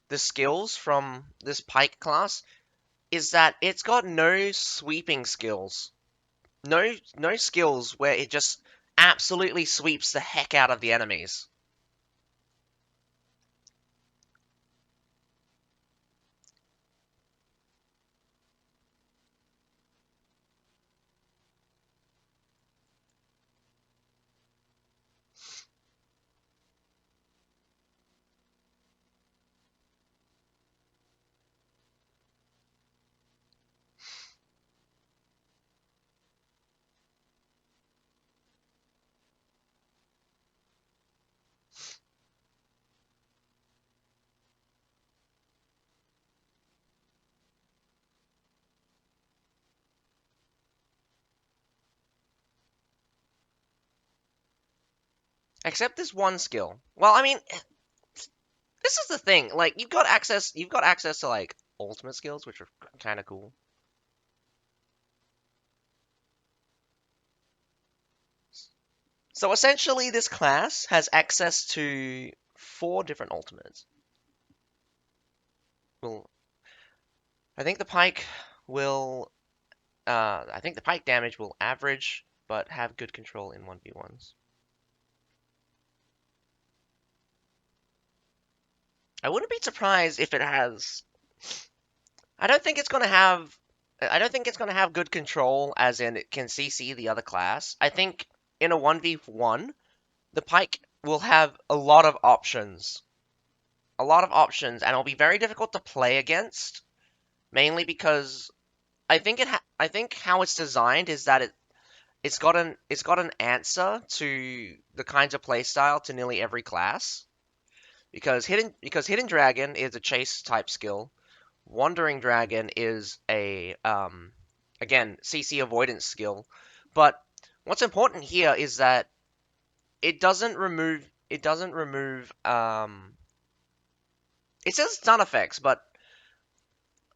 A: the skills from this Pike class is that it's got no sweeping skills. No skills where it just absolutely sweeps the heck out of the enemies. Except this one skill. Well, I mean, this is the thing. Like, you've got access to like ultimate skills, which are kind of cool. So essentially, this class has access to 4 different ultimates. Well, I think the pike will. I think the pike damage will average, but have good control in 1v1s. I wouldn't be surprised if it has. I don't think it's gonna have. I don't think it's gonna have good control, as in it can CC the other class. I think in a 1v1, the pike will have a lot of options. A lot of options, and it'll be very difficult to play against. Mainly because I think how it's designed is that it's got an answer to the kinds of playstyle to nearly every class. Because hidden dragon is a chase type skill. Wandering dragon is a again CC avoidance skill. But what's important here is that it doesn't remove it says stun effects, but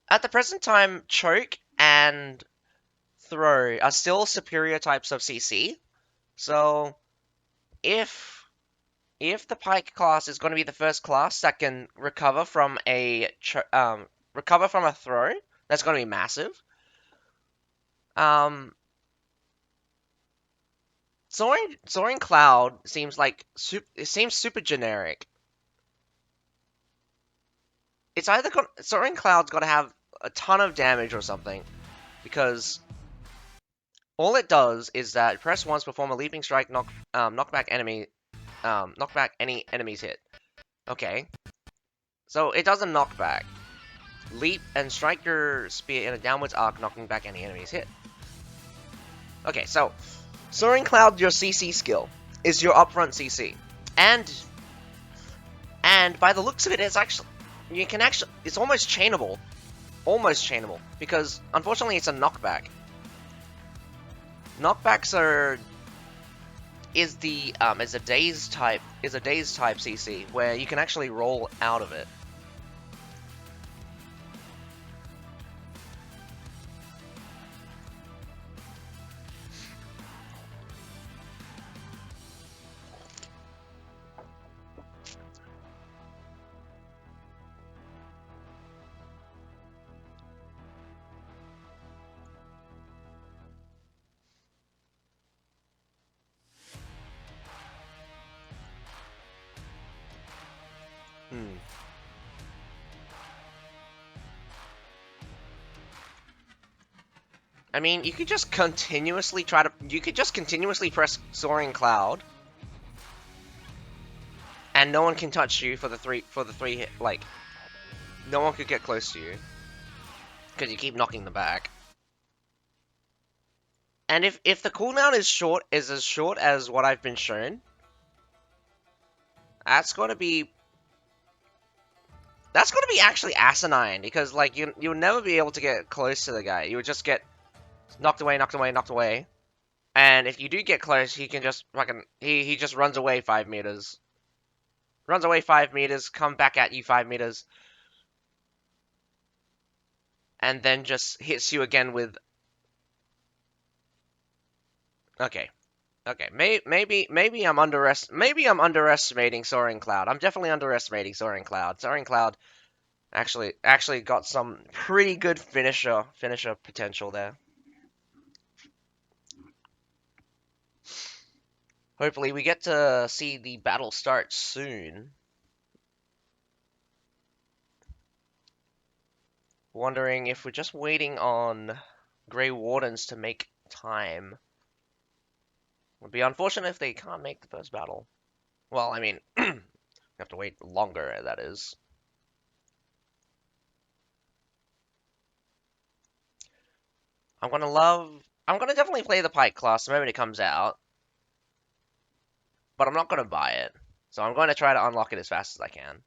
A: at the present time choke and throw are still superior types of CC. So if if the pike class is going to be the first class that can recover from a throw, that's going to be massive. Um, Soaring Cloud it seems super generic. Soaring Cloud's got to have a ton of damage or something, because all it does is that press once, perform a leaping strike, knock back any enemy's hit. Okay, so it does a knockback. Leap and strike your spear in a downwards arc, knocking back any enemy's hit. Okay, so Soaring Cloud, your CC skill, is your upfront CC, and by the looks of it, it's almost chainable, because unfortunately it's a knockback. Knockbacks is a daze type CC where you can actually roll out of it. Hmm. I mean, you could just continuously press Soaring Cloud, and no one can touch you for the three hit. Like, no one could get close to you because you keep knocking them back. And if the cooldown is as short as what I've been shown, that's going to be actually asinine, because like you'll never be able to get close to the guy. You would just get knocked away, knocked away, knocked away. And if you do get close, he can just he just runs away 5 meters. Runs away 5 meters, come back at you 5 meters, and then just hits you again with. Okay. Okay, maybe I'm underestimating Soaring Cloud. I'm definitely underestimating Soaring Cloud. Soaring Cloud actually got some pretty good finisher potential there. Hopefully we get to see the battle start soon. Wondering if we're just waiting on Grey Wardens to make time. Would be unfortunate if they can't make the first battle. Well, I mean, we have to wait longer, that is. I'm gonna definitely play the Pike class the moment it comes out, but I'm not gonna buy it. So I'm going to try to unlock it as fast as I can.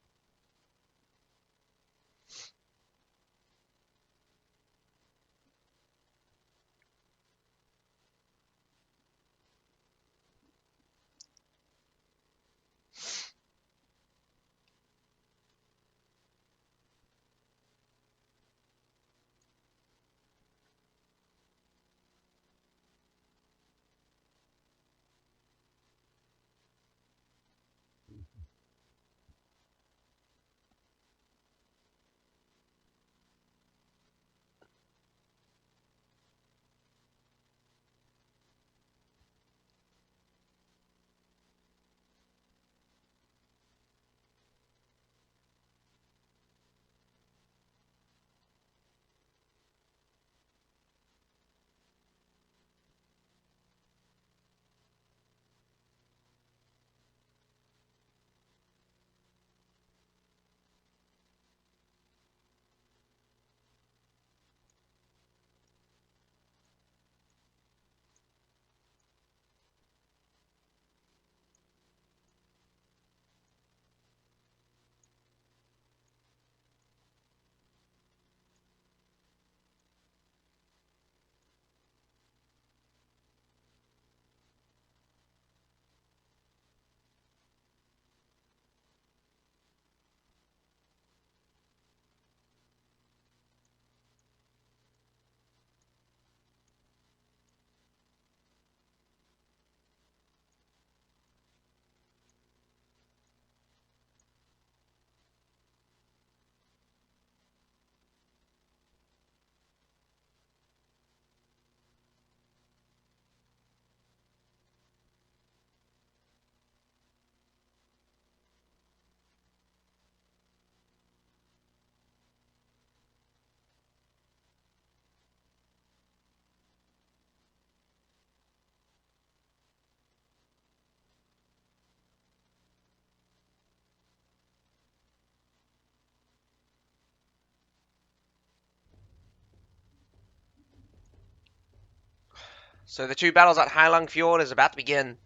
A: So the two battles at Heilung Fjord is about to begin.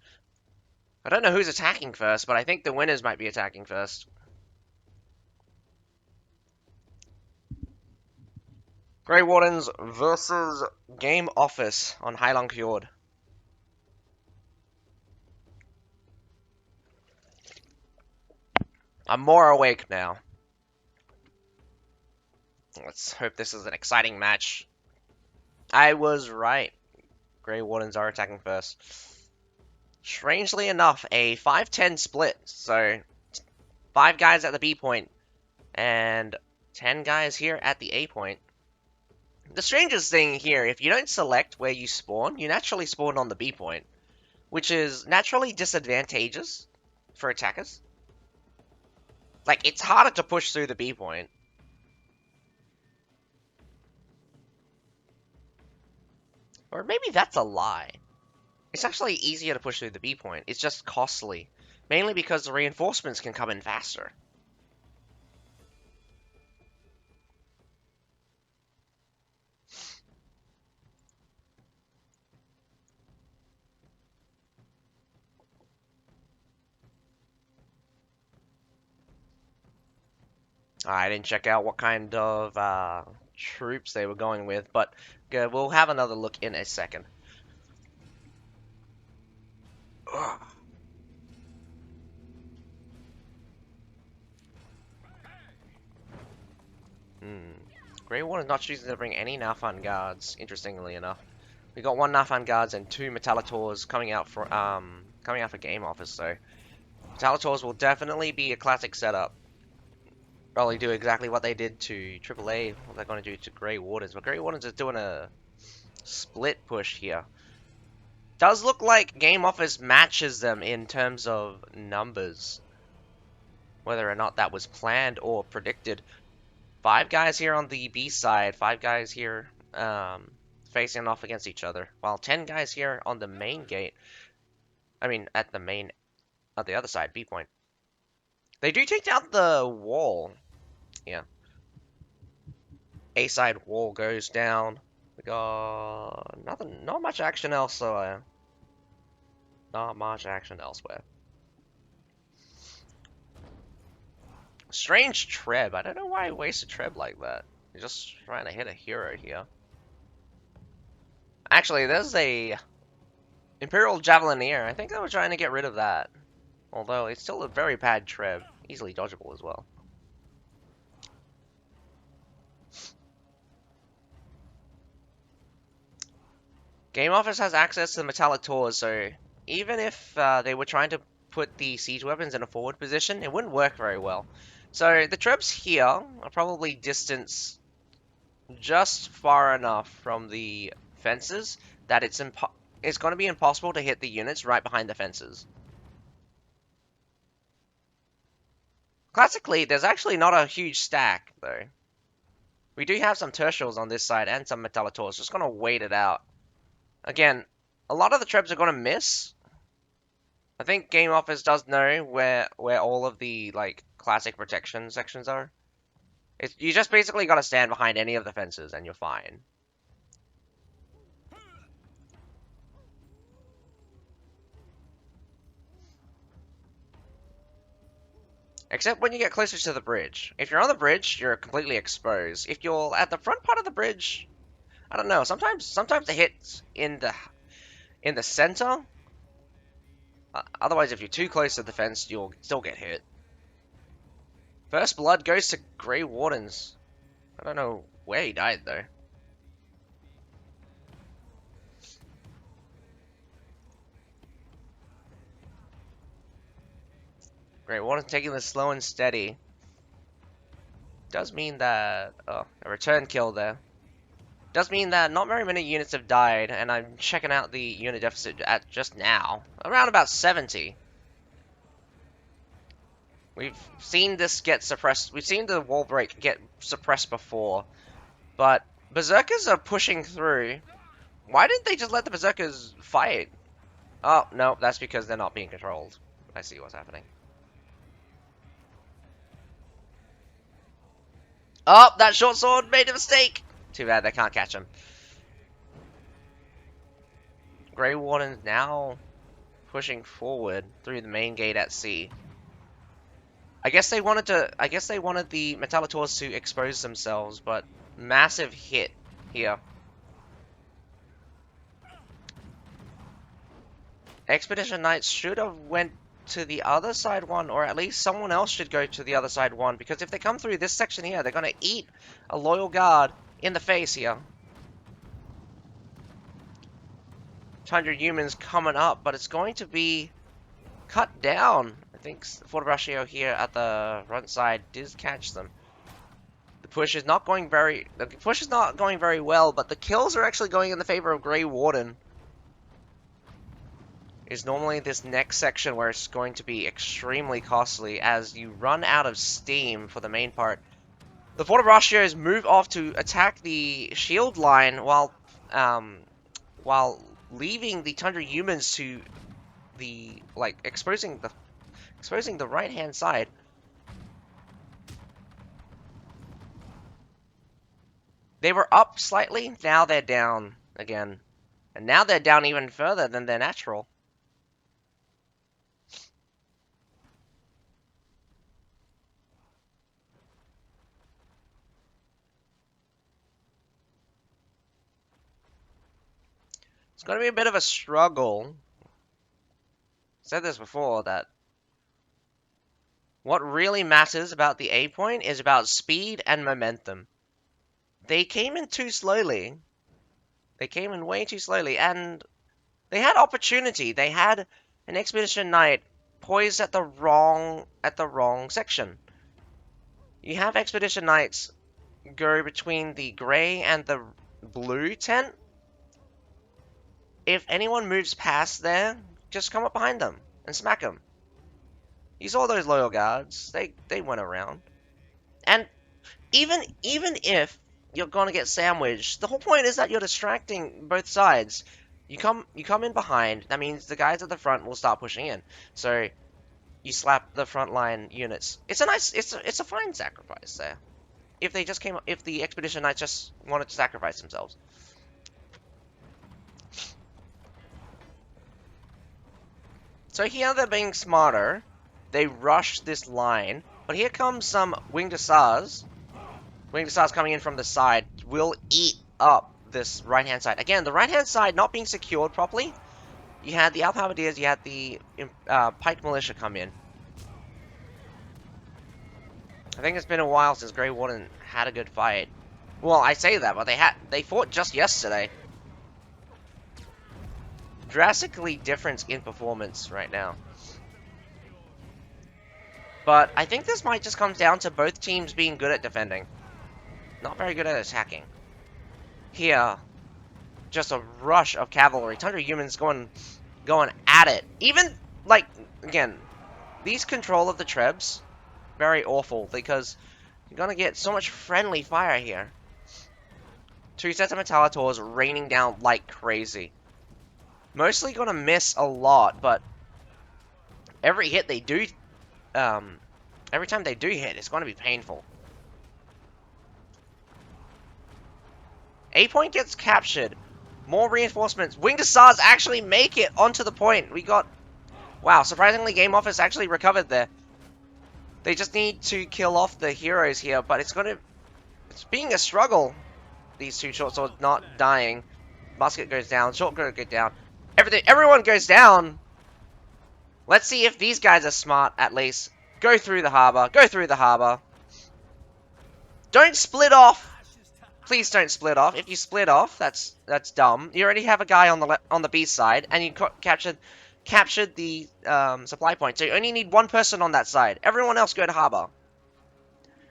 A: I don't know who's attacking first, but I think the winners might be attacking first. Grey Wardens versus GameOffice on Heilung Fjord. I'm more awake now. Let's hope this is an exciting match. I was right. Grey Wardens are attacking first. Strangely enough, a 5-10 split. So 5 guys at the B point and 10 guys here at the A point. The strangest thing here, if you don't select where you spawn, you naturally spawn on the B point, which is naturally disadvantageous for attackers. Like, it's harder to push through the B point. Or maybe that's a lie. It's actually easier to push through the B point. It's just costly. Mainly because the reinforcements can come in faster. I didn't check out what kind of troops they were going with, but good, we'll have another look in a second. Ugh. Hmm. Grey One is not choosing to bring any Nalfan guards, interestingly enough. We got one Nafan guards and two Metallators coming out for GameOffice. So Metallators will definitely be a classic setup. Probably do exactly what they did to TripleA. What they're going to do to Grey Wardens, but Grey Wardens is doing a split push here. Does look like GameOffice matches them in terms of numbers. Whether or not that was planned or predicted. 5 guys here on the B side, 5 guys here facing off against each other, while 10 guys here on the main gate. I mean, at the other side, B point. They do take down the wall. Yeah. A side wall goes down. We got nothing, not much action elsewhere. Not much action elsewhere. Strange Treb. I don't know why he wasted Treb like that. He's just trying to hit a hero here. Actually, there's a Imperial Javelineer. I think they were trying to get rid of that. Although it's still a very bad Treb. Easily dodgeable as well. GameOffice has access to the Metallators, so even if they were trying to put the siege weapons in a forward position, it wouldn't work very well. So the Trebs here are probably distanced just far enough from the fences that it's going to be impossible to hit the units right behind the fences. Classically, there's actually not a huge stack, though. We do have some Tertials on this side and some Metallators, just going to wait it out. Again, a lot of the Trebs are going to miss. I think GameOffice does know where all of the, like, classic protection sections are. You just basically got to stand behind any of the fences and you're fine. Except when you get closer to the bridge. If you're on the bridge, you're completely exposed. If you're at the front part of the bridge, I don't know. Sometimes the hits in the center. Otherwise, if you're too close to the fence, you'll still get hit. First blood goes to Grey Wardens. I don't know where he died though. Grey Wardens taking this slow and steady. Does mean that a return kill there. Does mean that not very many units have died, and I'm checking out the unit deficit at just now. Around about 70. We've seen this get suppressed. We've seen the wall break get suppressed before. But Berserkers are pushing through. Why didn't they just let the Berserkers fight? Oh, no, that's because they're not being controlled. I see what's happening. Oh, that short sword made a mistake! Too bad they can't catch him. Grey Warden now pushing forward through the main gate at C. I guess they wanted the Metallators to expose themselves, but massive hit here. Expedition Knights should have went to the other side one, or at least someone else should go to the other side one, because if they come through this section here, they're going to eat a loyal guard in the face here. 100 humans coming up, but it's going to be cut down. I think Forte here at the front side did catch them. The push is not going very well, but the kills are actually going in the favor of Grey Warden. Is normally this next section where it's going to be extremely costly as you run out of steam for the main part. The Forte move off to attack the shield line while leaving the Tundra humans to the exposing the right hand side. They were up slightly, now they're down again. And now they're down even further than their natural. It's going to be a bit of a struggle. I said this before, that what really matters about the A point is about speed and momentum. They came in too slowly. They came in way too slowly, and they had opportunity. They had an Expedition Knight poised at the wrong section. You have Expedition Knights go between the grey and the blue tent. If anyone moves past there, just come up behind them and smack them. You saw those loyal guards. They went around. And even if you're gonna get sandwiched, the whole point is that you're distracting both sides. You come in behind. That means the guys at the front will start pushing in. So you slap the front line units. It's a fine sacrifice there. If the Expedition Knights just wanted to sacrifice themselves. So here they're being smarter. They rush this line, but here comes some Winged Hussars. Winged Hussars coming in from the side will eat up this right-hand side. Again, the right-hand side not being secured properly. You had the Alpha Halberdiers, you had the Pike Militia come in. I think it's been a while since Grey Warden had a good fight. Well, I say that, but they fought just yesterday. Drastically different in performance right now. But I think this might just come down to both teams being good at defending. Not very good at attacking. Here, just a rush of cavalry. Tundra humans going at it. Even, like, again, these control of the Trebs, very awful, because you're gonna get so much friendly fire here. 2 sets of Metallators raining down like crazy. Mostly gonna miss a lot, but every hit they do, every time they do hit, it's gonna be painful. A point gets captured. More reinforcements. Winged Hussars actually make it onto the point. We got... Wow, surprisingly, GameOffice actually recovered there. They just need to kill off the heroes here, but it's being a struggle. These 2 short swords not dying. Musket goes down. Short sword goes down. Everyone goes down. Let's see if these guys are smart, at least. Go through the harbor. Go through the harbor. Don't split off. Please don't split off. If you split off, that's dumb. You already have a guy on the B side, and you captured the supply point. So you only need 1 person on that side. Everyone else go to harbor.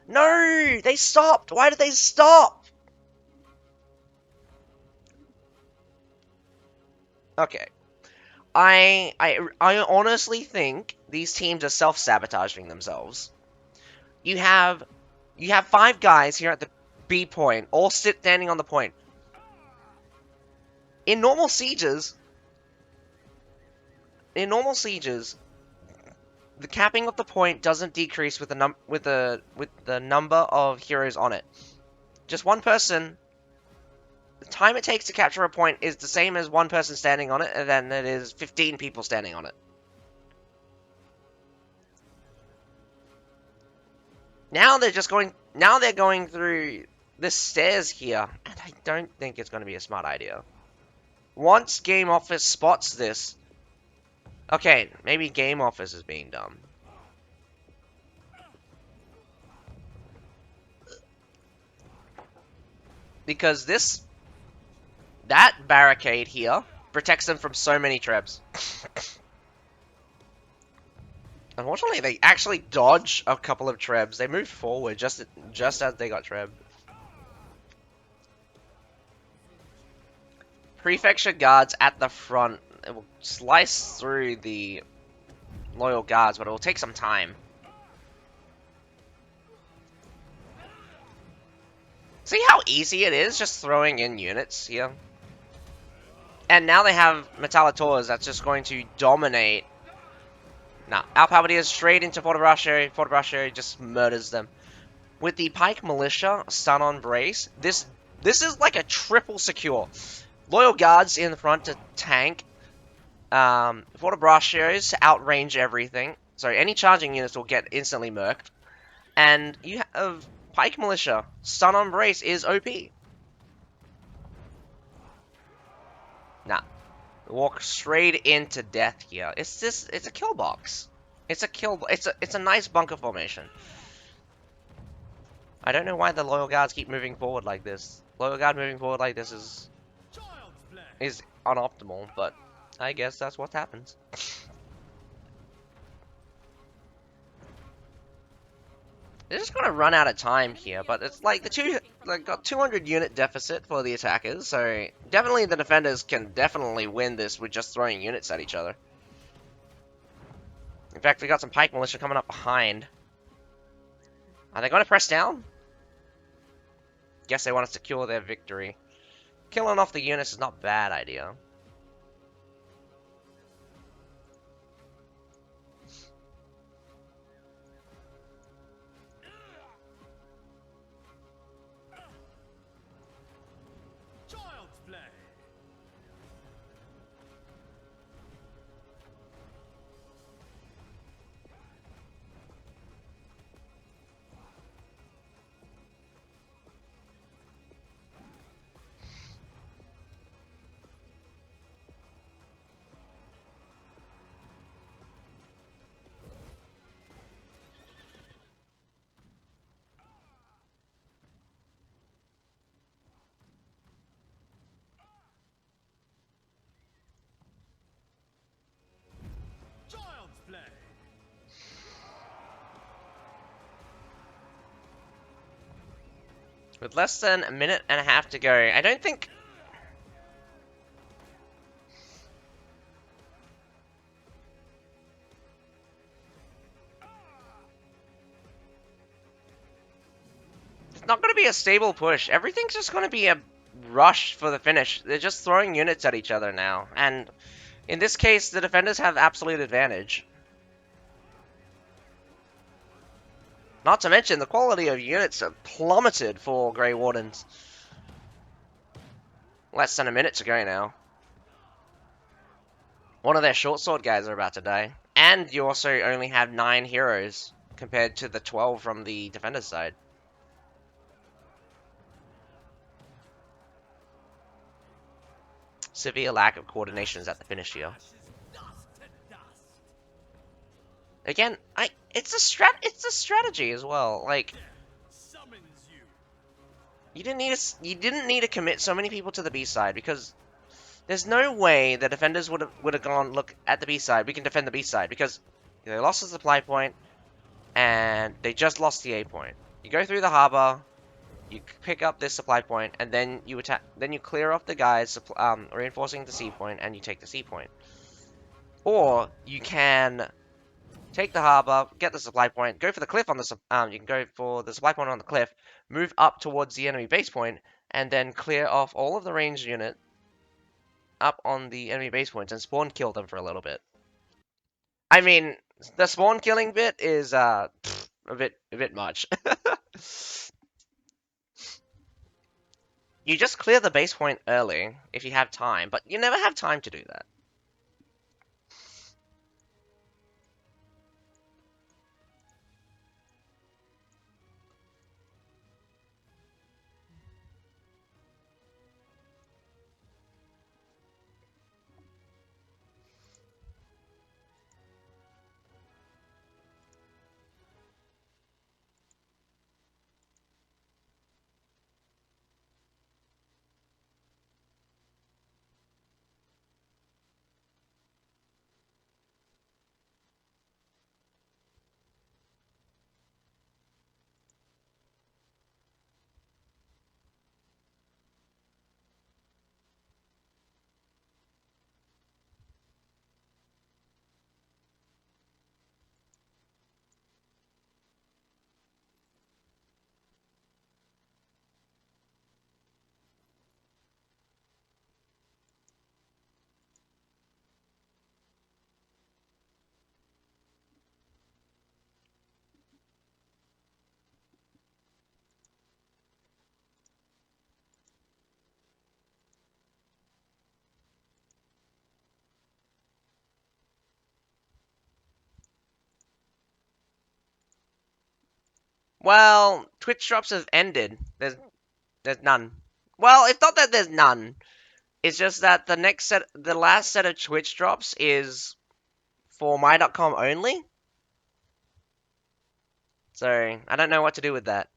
A: No, they stopped. Why did they stop? Okay. I honestly think these teams are self-sabotaging themselves. You have 5 guys here at the B point, all standing on the point. In normal sieges, the capping of the point doesn't decrease with the number of heroes on it. Just 1 person. The time it takes to capture a point is the same as 1 person standing on it, and then it is 15 people standing on it. Now they're going through the stairs here, and I don't think it's going to be a smart idea. Once GameOffice spots this, okay, maybe GameOffice is being dumb. Because that barricade here protects them from so many Trebs. Unfortunately, they actually dodge a couple of Trebs. They moved forward just as they got Treb. Prefecture guards at the front. It will slice through the loyal guards, but it will take some time. See how easy it is just throwing in units here? And now they have Metallators that's just going to dominate. Nah, Alpha Halberdiers straight into Fort Brasherie. Fort Brasherie just murders them. With the Pike Militia, stun on brace, this is like a triple secure. Loyal guards in the front to tank. Fort Brasheries to outrange everything. So any charging units will get instantly murked. And you have Pike Militia. Stun on brace is OP. Nah. Walk straight into death here. It's a kill box. It's a nice bunker formation. I don't know why the loyal guards keep moving forward like this. Loyal guard moving forward like this is is unoptimal, but I guess that's what happens. They're just gonna run out of time here, but it's like got 200 unit deficit for the attackers, so definitely the defenders can definitely win this with just throwing units at each other. In fact, we got some pike militia coming up behind. Are they gonna press down? Guess they want to secure their victory. Killing off the units is not a bad idea.
B: Child's play. Child's play.
A: With less than a minute and a half to go, I don't think... It's not going to be a stable push. Everything's just going to be a rush for the finish. They're just throwing units at each other now. And in this case, the defenders have absolute advantage. Not to mention, the quality of units have plummeted for Grey Wardens. Less than a minute to go now. One of their short sword guys are about to die. And you also only have 9 heroes compared to the 12 from the defender's side. Severe lack of coordination is at the finish here. Again, it's a strategy as well. Like, you didn't need to commit so many people to the B side, because there's no way the defenders would have gone, look at the B side, we can defend the B side, because they lost the supply point and they just lost the A point. You go through the harbor, you pick up this supply point, and then you attack. Then you clear off the guys reinforcing the C point, and you take the C point. Or you can take the harbor, get the supply point, go for the cliff on the you can go for the supply point on the cliff, move up towards the enemy base point, and then clear off all of the ranged unit up on the enemy base points and spawn kill them for a little bit. I mean, the spawn killing bit is a bit much. You just clear the base point early if you have time, but you never have time to do that. Well, Twitch drops have ended. There's none. Well, it's not that there's none. It's just that the last set of Twitch drops is for my.com only. So I don't know what to do with that.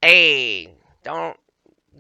A: Hey, don't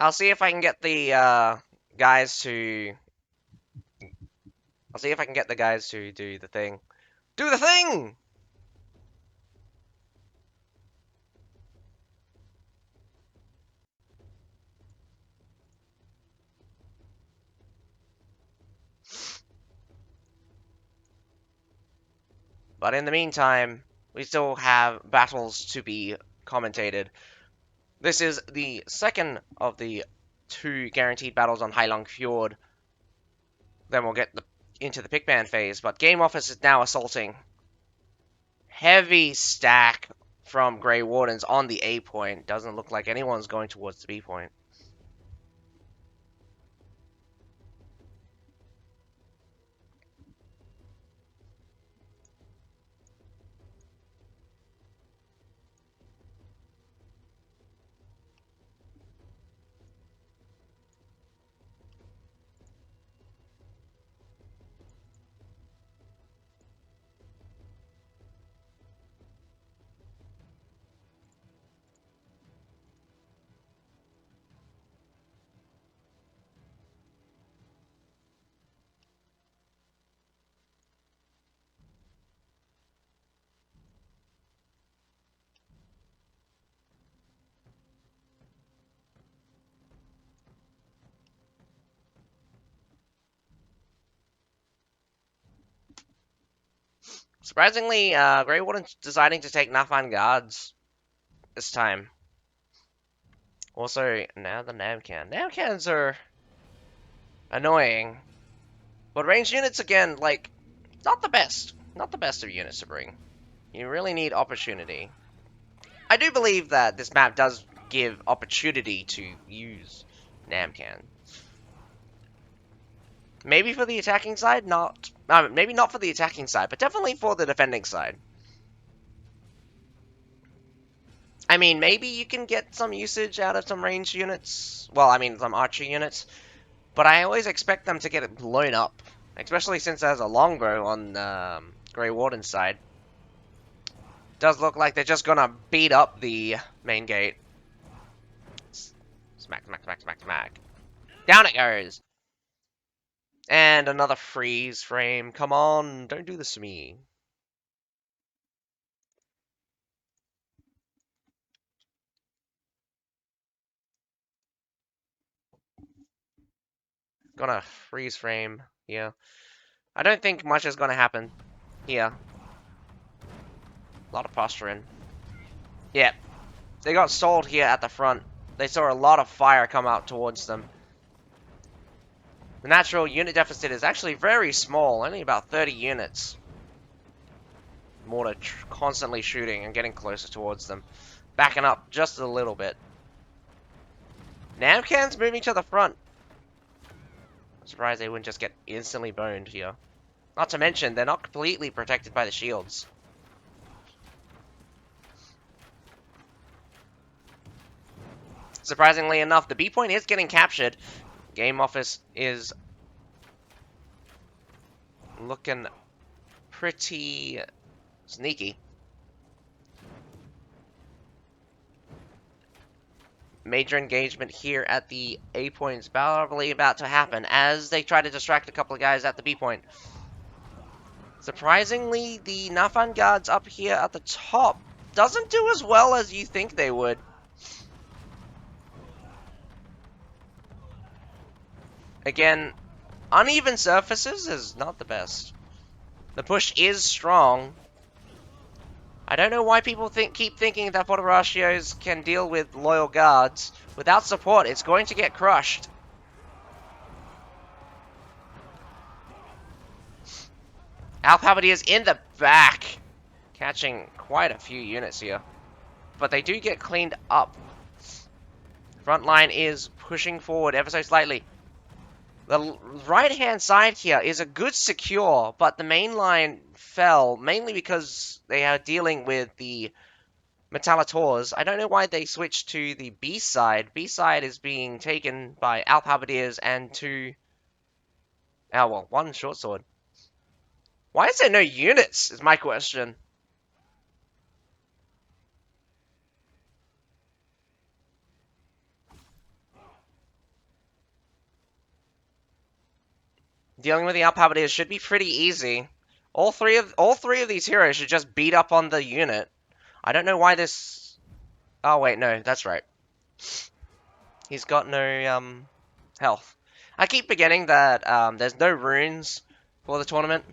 A: I'll see if I can get the guys to. I'll see if I can get the guys to do the thing. Do the thing! But in the meantime, we still have battles to be commentated. This is the second of the 2 guaranteed battles on Heilong Fjord. Then we'll get into the pickman phase, but GameOffice is now assaulting. Heavy stack from Grey Wardens on the A point. Doesn't look like anyone's going towards the B point. Surprisingly, Grey Warden's deciding to take Nafan guards this time. Also, now the Namcan. Namcans are annoying. But ranged units, again, like, not the best. Not the best of units to bring. You really need opportunity. I do believe that this map does give opportunity to use Namcan. Maybe for the attacking side, not... maybe not for the attacking side, but definitely for the defending side. I mean, maybe you can get some usage out of some ranged units. Well, I mean, some archer units. But I always expect them to get blown up. Especially since there's a longbow on Grey Warden's side. Does look like they're just gonna beat up the main gate. Smack, smack, smack, smack, smack. Down it goes! And another freeze frame. Come on, don't do this to me. Gonna freeze frame here. I don't think much is gonna happen here. A lot of posturing. Yeah, they got stalled here at the front. They saw a lot of fire come out towards them. The natural unit deficit is actually very small, only about 30 units. Mortar constantly shooting and getting closer towards them. Backing up just a little bit. Namcan's moving to the front. I'm surprised they wouldn't just get instantly boned here. Not to mention, they're not completely protected by the shields. Surprisingly enough, the B point is getting captured. GameOffice is looking pretty sneaky. Major engagement here at the A point is probably about to happen as they try to distract a couple of guys at the B point. Surprisingly, the Nafan guards up here at the top doesn't do as well as you think they would. Again, uneven surfaces is not the best. The push is strong. I don't know why people keep thinking that Portaracios can deal with loyal guards. Without support, it's going to get crushed. Alphabetiers in the back, catching quite a few units here. But they do get cleaned up. Front line is pushing forward ever so slightly. The right-hand side here is a good secure, but the main line fell, mainly because they are dealing with the Metallators. I don't know why they switched to the B side. B side is being taken by Alp Halberdiers and two... Oh, well, one short sword. Why is there no units, is my question. Dealing with the Alphabetiers should be pretty easy. All three of these heroes should just beat up on the unit. I don't know why this. Oh wait, no, that's right. He's got no health. I keep forgetting that there's no runes for the tournament.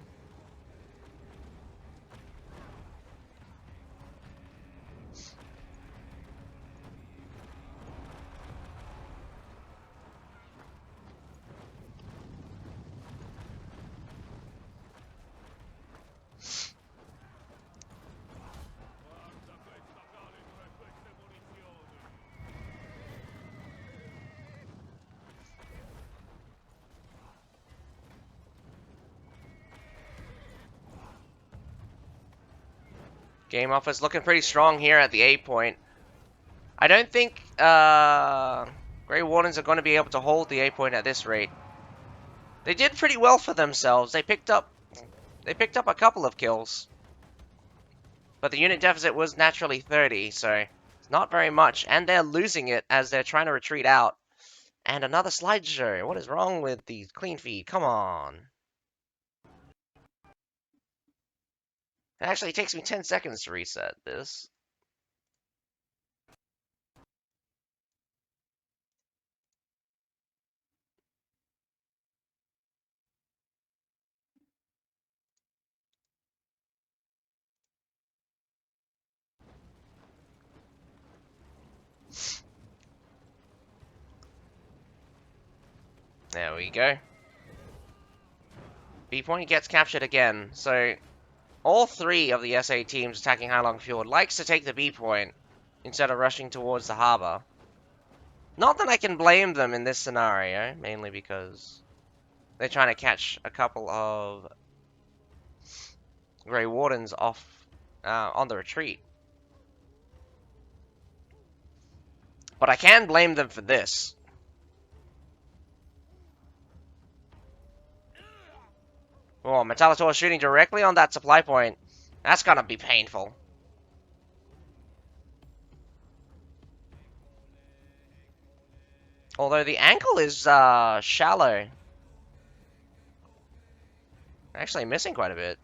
A: GameOffice looking pretty strong here at the A point. I don't think Grey Wardens are going to be able to hold the A point at this rate. They did pretty well for themselves. They picked up a couple of kills. But the unit deficit was naturally 30, so it's not very much. And they're losing it as they're trying to retreat out. And another slideshow. What is wrong with the clean feed? Come on. It actually takes me 10 seconds to reset this. There we go. B point gets captured again. So all three of the SA teams attacking Halong Fjord likes to take the B point instead of rushing towards the harbor. Not that I can blame them in this scenario, mainly because they're trying to catch a couple of Grey Wardens off on the retreat. But I can blame them for this. Oh, Metallitor shooting directly on that supply point. That's gonna be painful. Although the ankle is shallow. Actually missing quite a bit.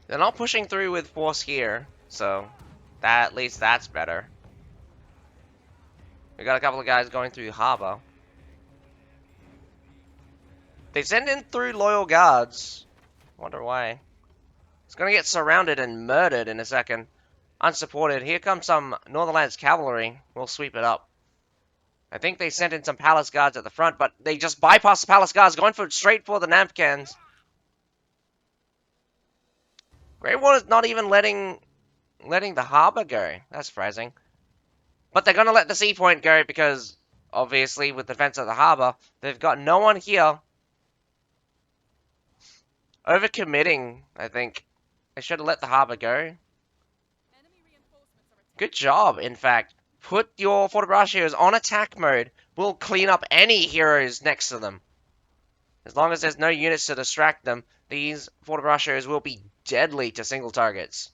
A: They're not pushing through with force here, so that at least that's better. We got a couple of guys going through the harbor. They send in through loyal guards. Wonder why. It's gonna get surrounded and murdered in a second. Unsupported. Here comes some Northernlands cavalry. We'll sweep it up. I think they sent in some palace guards at the front, but they just bypassed the palace guards, going straight for the Nampkins. Grey One is not even letting the harbor go. That's surprising. But they're gonna let the sea point go because, obviously, with the defense of the harbor, they've got no one here. Overcommitting, I think. They should have let the harbor go. Good job, in fact. Put your Fortibras heroes on attack mode. We'll clean up any heroes next to them. As long as there's no units to distract them, these Fortibras heroes will be deadly to single targets.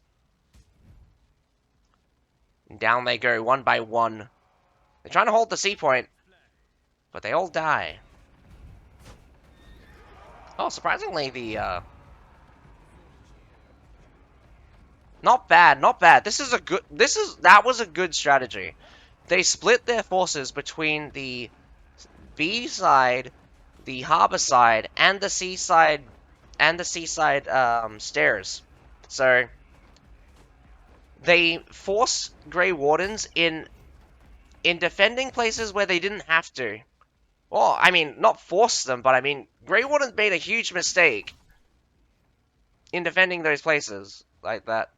A: And down they go, one by one. They're trying to hold the sea point, but they all die. Oh, surprisingly, not bad, not bad. That was a good strategy. They split their forces between the B side, the harbor side, and the seaside, stairs. So they force Grey Wardens in in defending places where they didn't have to. Well, I mean, not force them, but I mean, Grey Wardens made a huge mistake in defending those places like that.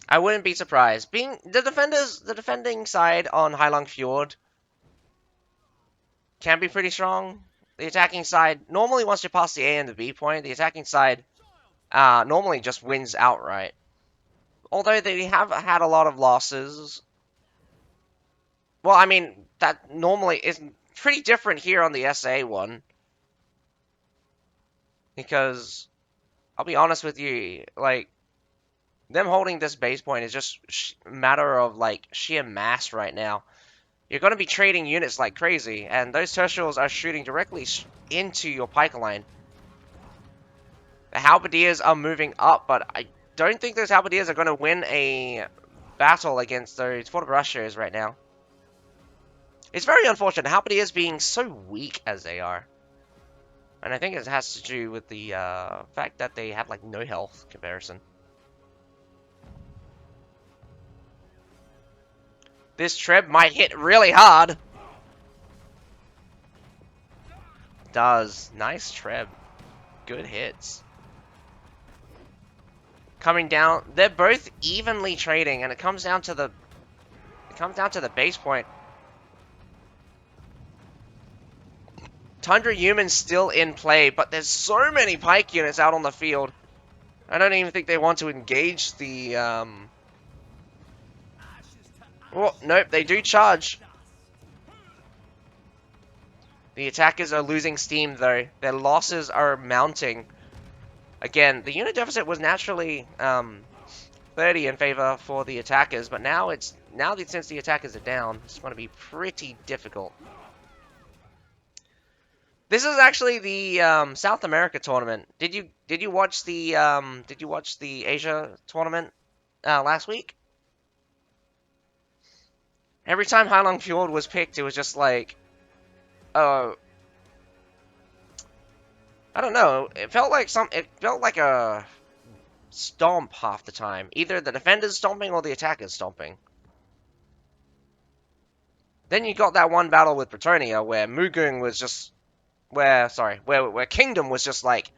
A: I wouldn't be surprised. Being the defending side on Heilong Fjord can be pretty strong. The attacking side, normally once you pass the A and the B point, the attacking side normally just wins outright. Although they have had a lot of losses. Well, I mean, that normally is pretty different here on the SA one. Because, I'll be honest with you, like, them holding this base point is just a matter of, like, sheer mass right now. You're going to be trading units like crazy, and those tertials are shooting directly into your pike line. The halberdiers are moving up, but I don't think those halberdiers are going to win a battle against those fortrushers right now. It's very unfortunate, halberdiers being so weak as they are. And I think it has to do with the fact that they have like no health comparison. This treb might hit really hard. Does. Nice treb. Good hits. Coming down, they're both evenly trading, and it comes down to the base point. Tundra humans still in play, but there's so many pike units out on the field. I don't even think they want to engage the Oh, nope, they do charge. The attackers are losing steam though. Their losses are mounting. Again, the unit deficit was naturally 30 in favor for the attackers, but now since the attackers are down, it's going to be pretty difficult. This is actually the South America tournament. Did you watch the Asia tournament last week? Every time Heilong Fjord was picked, it was just like, oh, I don't know. It felt like a stomp half the time. Either the defenders stomping or the attackers stomping. Then you got that one battle with Bretonia where Mugung was just where Kingdom was just like,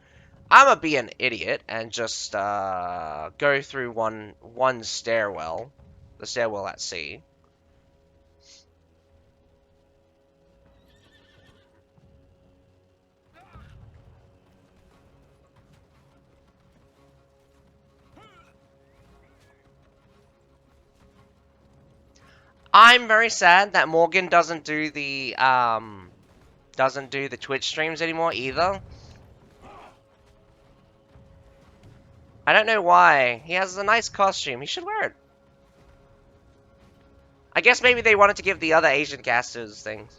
A: I'ma be an idiot and just go through one stairwell, the stairwell at sea. I'm very sad that Morgan doesn't do the Twitch streams anymore either. I don't know why. He has a nice costume. He should wear it. I guess maybe they wanted to give the other Asian casters things.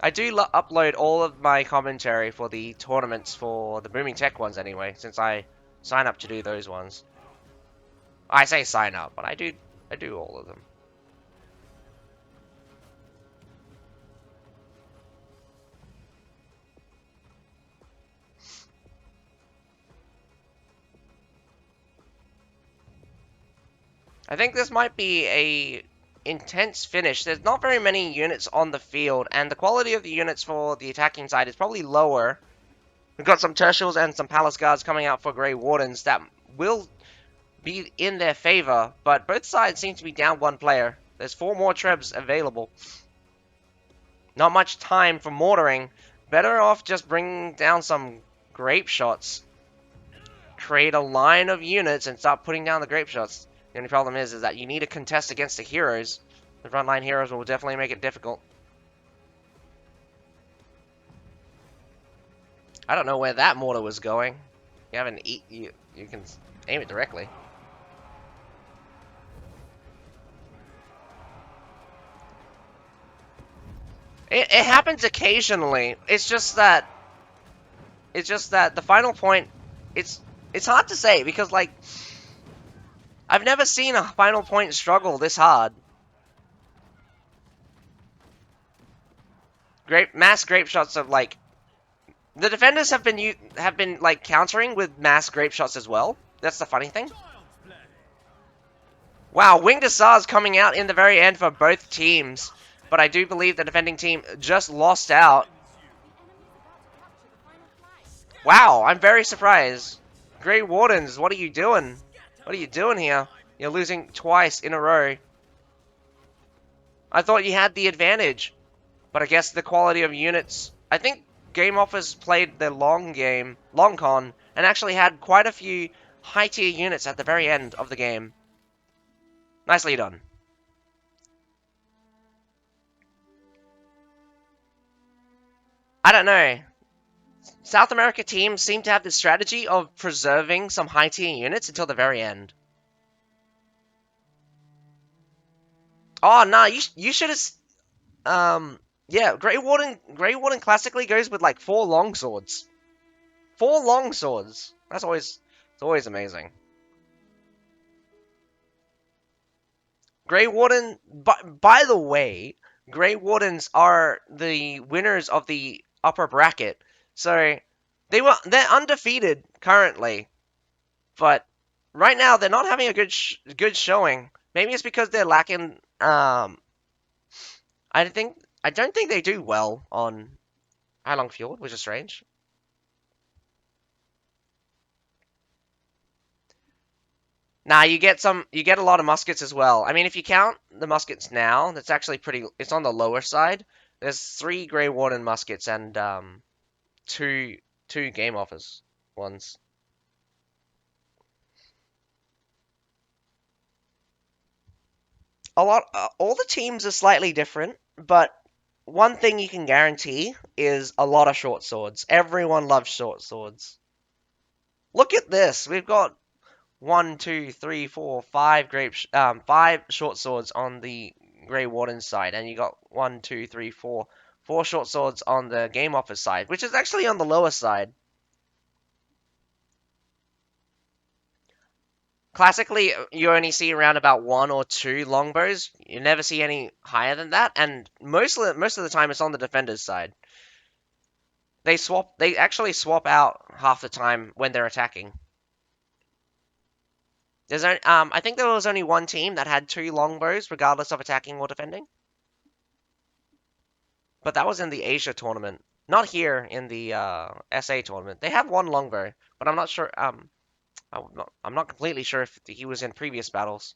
A: I do upload all of my commentary for the tournaments for the Booming Tech ones anyway, since I sign up to do those ones. I say sign up, but I do all of them. I think this might be a intense finish. There's not very many units on the field, and the quality of the units for the attacking side is probably lower. We've got some Tertials and some Palace Guards coming out for Grey Wardens that will be in their favor, but both sides seem to be down one player. There's 4 more Trebs available. Not much time for mortaring. Better off just bringing down some grape shots. Create a line of units and start putting down the grape shots. The only problem is that you need a contest against the heroes. The frontline heroes will definitely make it difficult. I don't know where that mortar was going. You haven't you can aim it directly. It happens occasionally. It's just that the final point. It's hard to say because like I've never seen a final point struggle this hard. Grape shots of like the defenders have been like countering with mass grape shots as well. That's the funny thing. Wow, Winged Hussars coming out in the very end for both teams, but I do believe the defending team just lost out. Wow, I'm very surprised. Grey Wardens, what are you doing? What are you doing here? You're losing twice in a row. I thought you had the advantage, but I guess the quality of units. I think GameOffice played the long con, and actually had quite a few high tier units at the very end of the game. Nicely done. I don't know. South America teams seem to have the strategy of preserving some high tier units until the very end. Oh no, you should have. Yeah, Grey Warden classically goes with like 4 longswords. 4 longswords. It's always amazing. Grey Warden. By the way, Grey Wardens are the winners of the upper bracket, so they're undefeated currently, but right now they're not having a good showing. Maybe it's because they're lacking. I don't think they do well on Heilong Fjord, which is strange. Nah, you get a lot of muskets as well. I mean, if you count the muskets now, that's actually it's on the lower side. There's 3 Grey Warden muskets and two GameOffice ones. All the teams are slightly different, but one thing you can guarantee is a lot of short swords. Everyone loves short swords. Look at this. We've got 5 short swords on the Grey Warden side, and you got 4 short swords on the GameOffice side, which is actually on the lower side. Classically, you only see around about 1 or 2 longbows. You never see any higher than that, and most of the time it's on the defender's side. They actually swap out half the time when they're attacking. I think there was only one team that had 2 longbows, regardless of attacking or defending. But that was in the Asia tournament, not here in the SA tournament. They have 1 longbow, but I'm not sure. I'm not completely sure if he was in previous battles.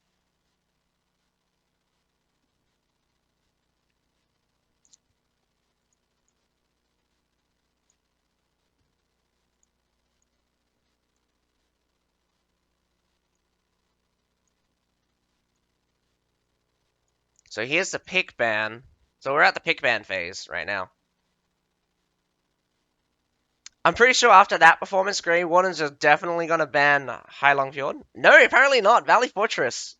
A: So here's the pick ban. So we're at the pick ban phase right now. I'm pretty sure after that performance, Grey Wardens are definitely going to ban Heilong Fjord. No, apparently not. Valley Fortress.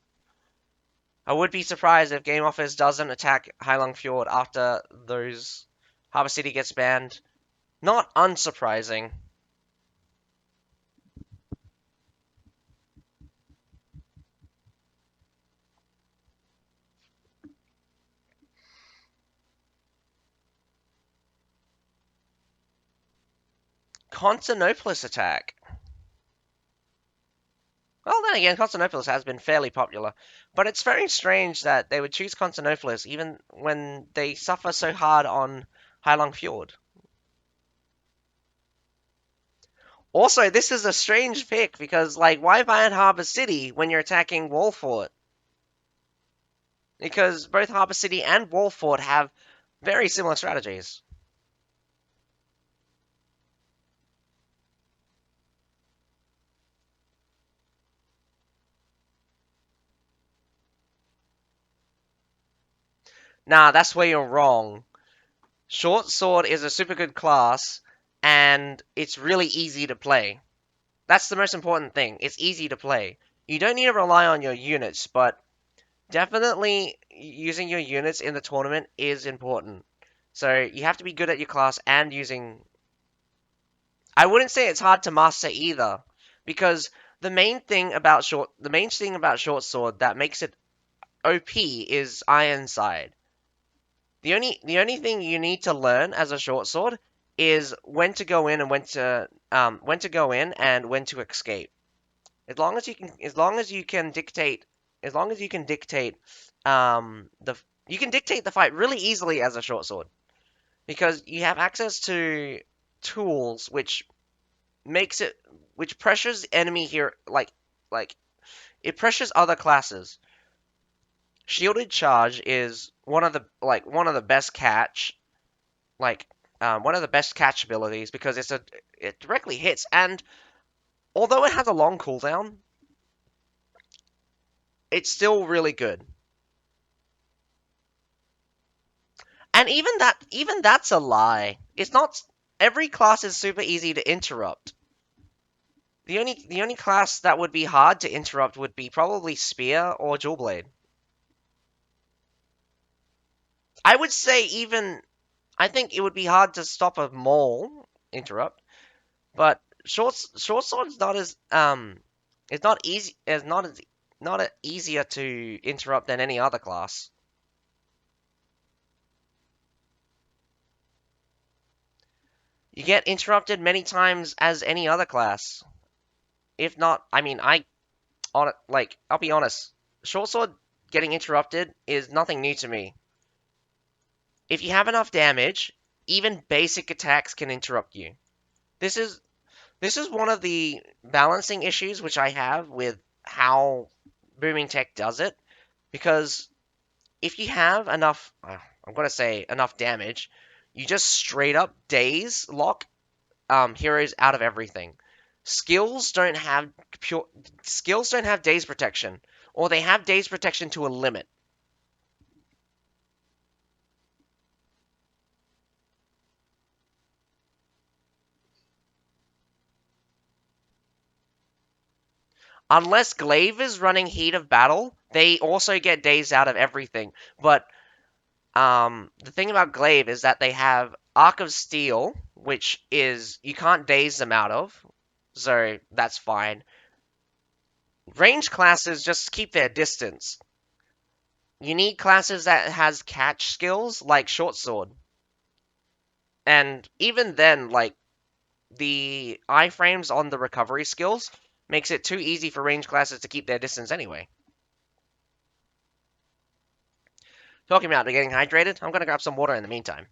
A: I would be surprised if GameOffice doesn't attack Heilong Fjord after those Harbour City gets banned. Not unsurprising. Constantinopolis attack. Well, then again, Constantinopolis has been fairly popular, but it's very strange that they would choose Constantinopolis even when they suffer so hard on Heilong Fjord. Also, this is a strange pick because, like, why ban Harbour City when you're attacking Walfort? Because both Harbour City and Walfort have very similar strategies. Nah, that's where you're wrong. Short Sword is a super good class, and it's really easy to play. That's the most important thing. It's easy to play. You don't need to rely on your units, but definitely using your units in the tournament is important. So you have to be good at your class and using... I wouldn't say it's hard to master either, because the main thing about short sword that makes it OP is Ironside. The only thing you need to learn as a short sword is when to go in and when to go in and when to escape. As long as you can dictate the you can dictate the fight really easily as a short sword because you have access to tools makes it which pressures enemy here like it pressures other classes. Shielded charge is one of the best one of the best catch abilities because it directly hits, and although it has a long cooldown, it's still really good. And even that's a lie. It's not every class is super easy to interrupt. The only class that would be hard to interrupt would be probably Spear or Dual Blade. I would say even I think it would be hard to stop a Maul interrupt, but short sword's not as it's not easy as not easier to interrupt than any other class. You get interrupted many times as any other class. If not, I mean, I'll be honest, short sword getting interrupted is nothing new to me. If you have enough damage, even basic attacks can interrupt you. This is this is one of the balancing issues which I have with how booming tech does it because if you have enough, I'm gonna say enough damage, you just straight up daze lock heroes out of everything. Skills don't have pure skills don't have daze protection, or they have daze protection to a limit. Unless Glaive is running Heat of Battle, they also get dazed out of everything. But the thing about Glaive is that they have Arc of Steel, which is you can't daze them out of, so that's fine. Range classes just keep their distance. You need classes that has catch skills like Short Sword, and even then, like the iframes on the recovery skills makes it too easy for range classes to keep their distance anyway. Talking about getting hydrated, I'm gonna grab some water in the meantime.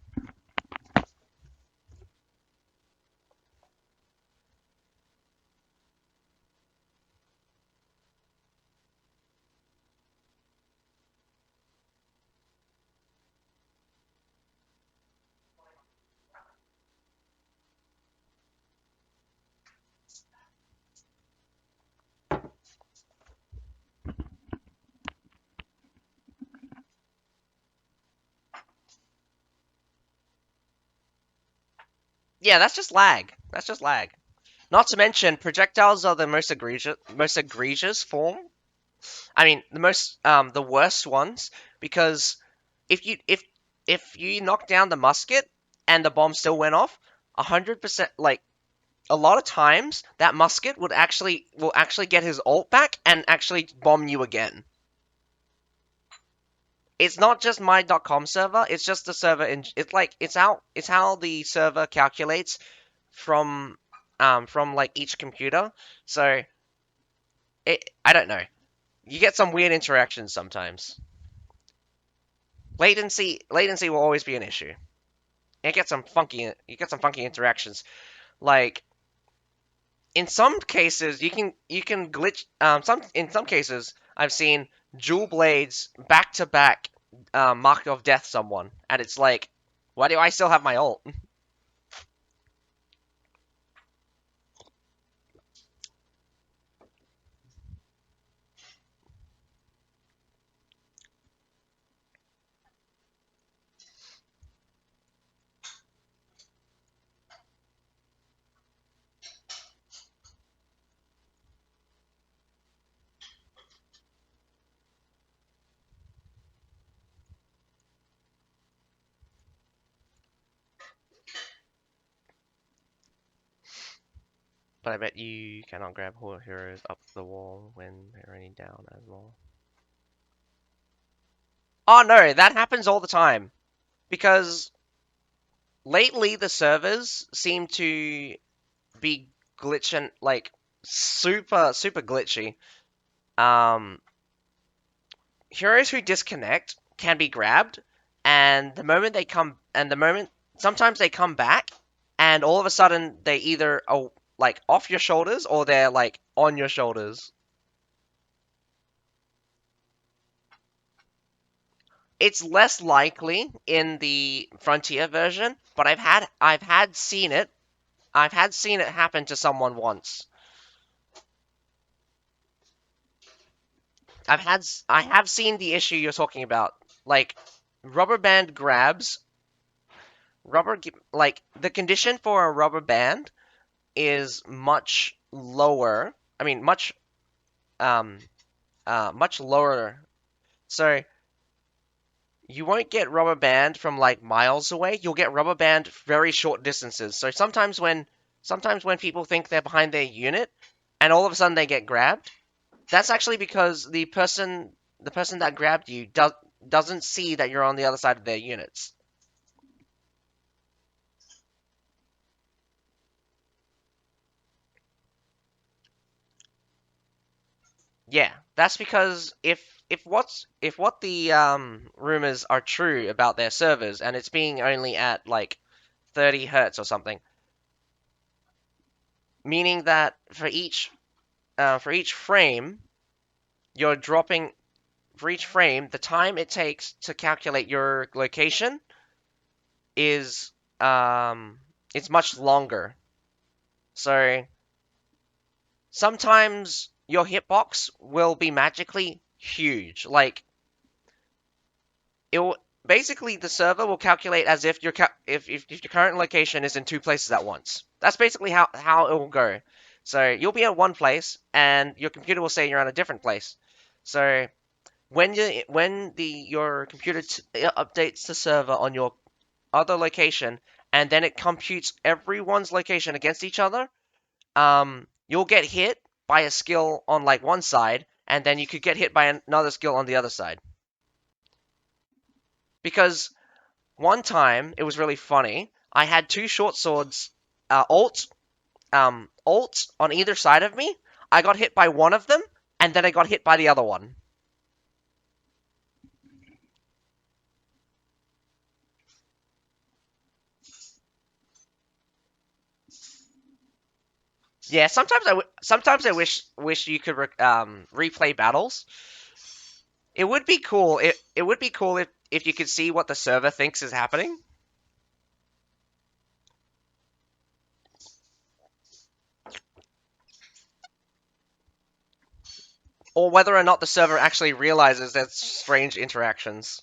A: Yeah, that's just lag. That's just lag. Not to mention, projectiles are the most egregious form. I mean, the worst ones because if you knock down the musket and the bomb still went off, 100% like a lot of times that musket will actually get his ult back and actually bomb you again. It's not just my.com server, it's just the server in it's how the server calculates from like each computer. So I don't know. You get some weird interactions sometimes. Latency will always be an issue. You get some funky interactions. Like in some cases you can glitch some in some cases I've seen dual blades back to back mark of death someone and it's like why do I still have my ult? But I bet you cannot grab heroes up the wall when they're running down as well. Oh no, that happens all the time. Because lately the servers seem to be glitching, like, super glitchy. Um, Heroes who disconnect can be grabbed, and the moment sometimes they come back, and all of a sudden they either are like off your shoulders or they're like on your shoulders. It's less likely in the Frontier version, but I've had seen it happen to someone once. I have seen the issue you're talking about. Like rubber band grabs, like the condition for a rubber band is much lower. I mean, um much lower. So you won't get rubber band from like miles away. You'll get rubber band very short distances. So sometimes when people think they're behind their unit and all of a sudden they get grabbed, that's actually because the person that grabbed you doesn't see that you're on the other side of their units. Yeah, that's because if what the rumors are true about their servers and it's being only at like 30 hertz or something, meaning that for each frame you're dropping for each frame the time it takes to calculate your location is it's much longer. So sometimes your hitbox will be magically huge. Like it will basically the server will calculate as if if your current location is in two places at once. That's basically how it will go. So you'll be at one place and your computer will say you're at a different place. So when the your computer updates the server on your other location and then it computes everyone's location against each other, you'll get hit by a skill on like one side, and then you could get hit by another skill on the other side. Because one time it was really funny. I had two short swords, alt on either side of me. I got hit by one of them, and then I got hit by the other one. Yeah, sometimes I wish you could replay battles. It would be cool. It would be cool if you could see what the server thinks is happening, or whether or not the server actually realizes there's strange interactions.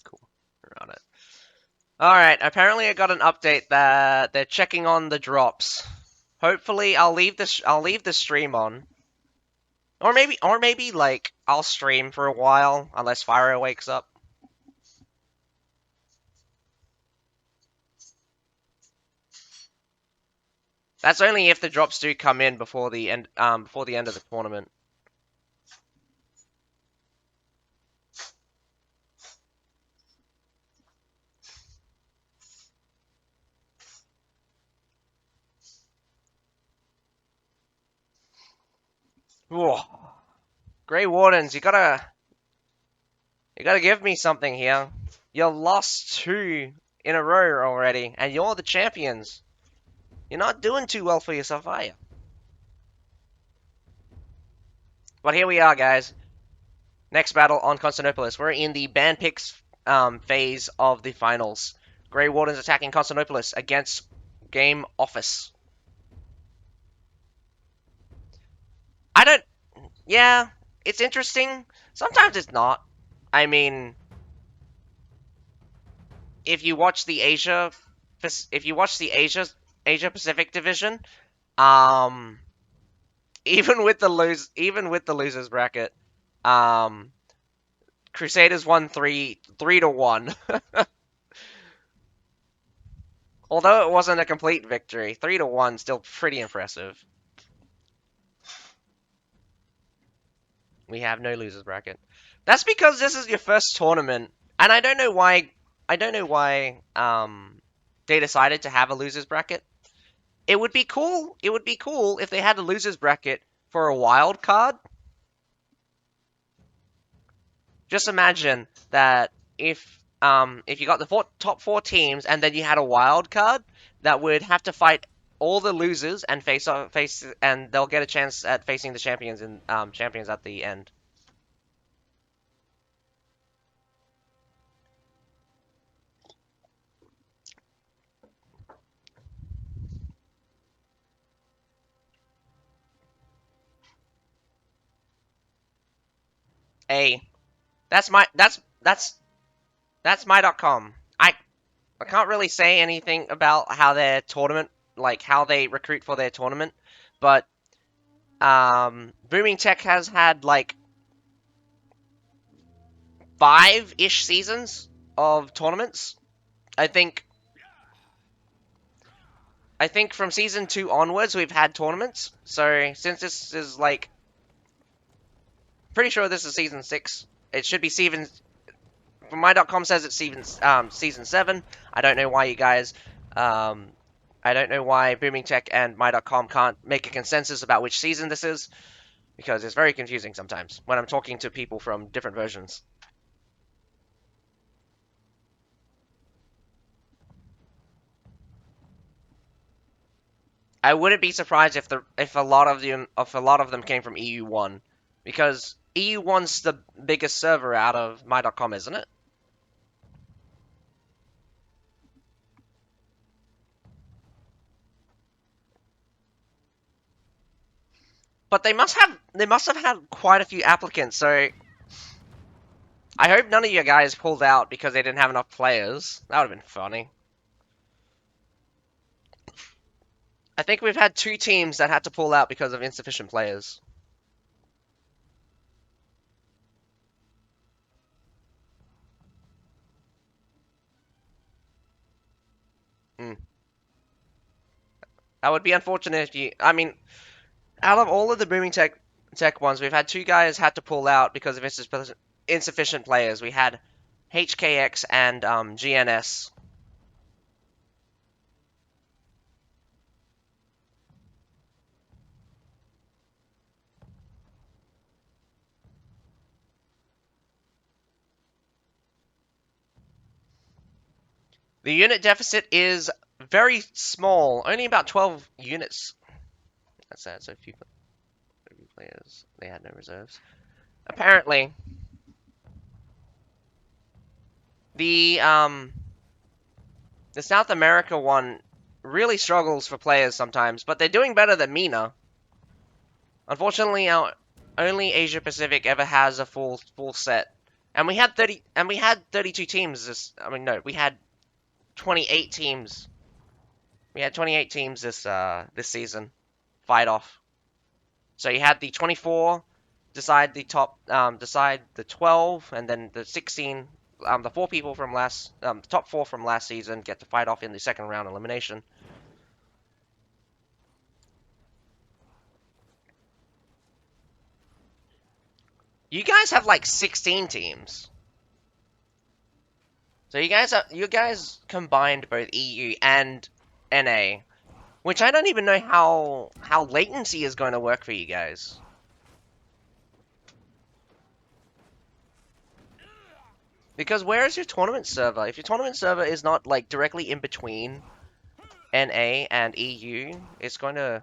A: Cool. We're on it. All right. Apparently, I got an update that they're checking on the drops. Hopefully, I'll leave the stream on, or maybe like I'll stream for a while unless Fyro wakes up. That's only if the drops do come in before the end of the tournament. Whoa. Grey Wardens, you gotta give me something here. You lost two in a row already, and you're the champions. You're not doing too well for yourself, are you? But here we are, guys. Next battle on Constantinopolis. We're in the band picks phase of the finals. Grey Wardens attacking Constantinopolis against GameOffice. I don't. Yeah, it's interesting. Sometimes it's not. I mean, if you watch the if you watch the Asia Pacific division, um, even with the losers bracket, um, Crusaders won 3-1. Although it wasn't a complete victory, 3-1 still pretty impressive. We have no losers bracket. That's because this is your first tournament, and I don't know why. I don't know why. They decided to have a losers bracket. It would be cool. It would be cool if they had a losers bracket for a wild card. Just imagine that if you got the top four teams and then you had a wild card that would have to fight all the losers and face and they'll get a chance at facing the champions and champions at the end. A that's my.com. I can't really say anything about how their tournament, like how they recruit for their tournament, but Booming Tech has had like 5-ish seasons of tournaments. I think I think from season 2 onwards we've had tournaments. So since this is like pretty sure this is season 6. It should be season my.com says it's season 7. I don't know why you guys I don't know why Booming Tech and my.com can't make a consensus about which season this is because it's very confusing sometimes when I'm talking to people from different versions. I wouldn't be surprised if a lot of them came from EU1 because EU1's the biggest server out of my.com, isn't it? But they must have had quite a few applicants, so I hope none of you guys pulled out because they didn't have enough players. That would have been funny. I think we've had 2 teams that had to pull out because of insufficient players. Hmm. That would be unfortunate if you. I mean, out of all of the booming tech ones, we've had 2 guys had to pull out because of insufficient players. We had HKX and GNS. The unit deficit is very small, only about 12 units. That's sad. So few players. They had no reserves. Apparently, the the South America one really struggles for players sometimes, but they're doing better than MENA. Unfortunately, our only Asia Pacific ever has a full set, and we had 32 teams. I mean, no, we had 28 teams. We had 28 teams this season fight off. So you had the 24 decide decide the 12, and then the 16. The 4 people from the top 4 from last season get to fight off in the second round elimination. You guys have like 16 teams. So you guys combined both EU and NA, which I don't even know how latency is going to work for you guys. Because where is your tournament server? If your tournament server is not like directly in between NA and EU, there's going to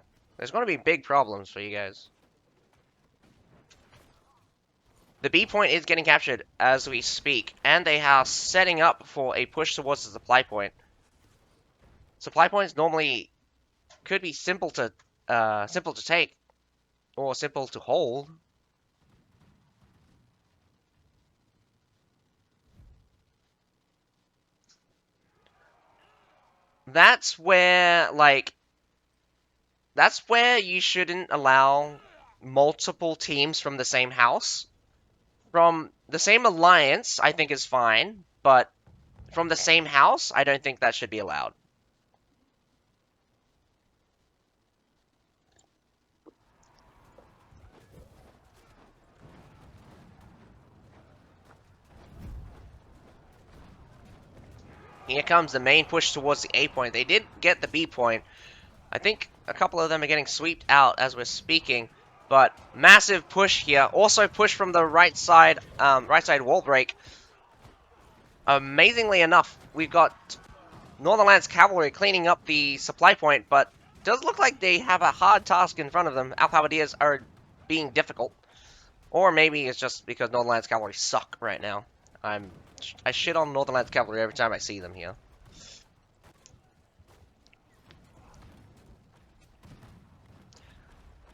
A: be big problems for you guys. The B point is getting captured as we speak, and they are setting up for a push towards the supply point. Supply points normally could be simple to take or simple to hold. That's where you shouldn't allow multiple teams from the same house. From the same alliance, I think is fine, but from the same house, I don't think that should be allowed. Here comes the main push towards the A point. They did get the B point. I think a couple of them are getting sweeped out as we're speaking, but massive push here. Also push from the right side wall break. Amazingly enough, we've got Northernland's cavalry cleaning up the supply point, but it does look like they have a hard task in front of them. Our halberdiers are being difficult. Or maybe it's just because Northernland's cavalry suck right now. I shit on Northernland's cavalry every time I see them here.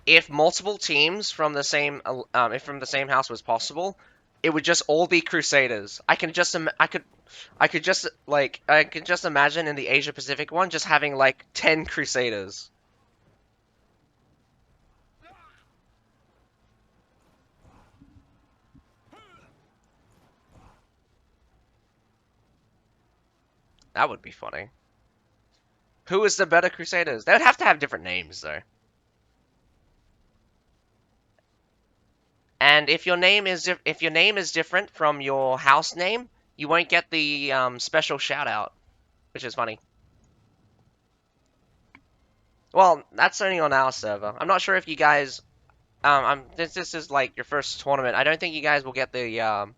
A: If multiple teams from the same if from the same house was possible, it would just all be Crusaders. I could just imagine in the Asia Pacific one just having like 10 Crusaders. That would be funny. Who is the better Crusaders? They would have to have different names though. And if your name is different from your house name, you won't get the special shout out, which is funny. Well, that's only on our server. I'm not sure if you guys this is like your first tournament. I don't think you guys will get the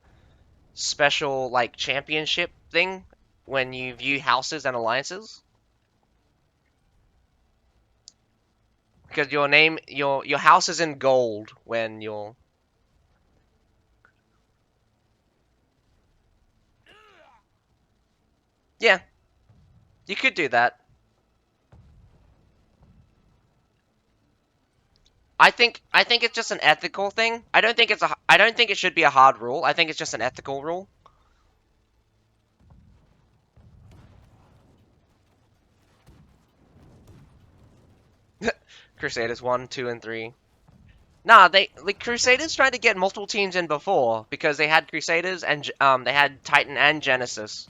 A: special like championship thing when you view houses and alliances. Because your house is in gold when you're. Yeah, you could do that. I think it's just an ethical thing. I don't think it should be a hard rule. I think it's just an ethical rule. Crusaders 1, 2, and 3. Nah, Crusaders tried to get multiple teams in before because they had Crusaders and they had Titan and Genesis.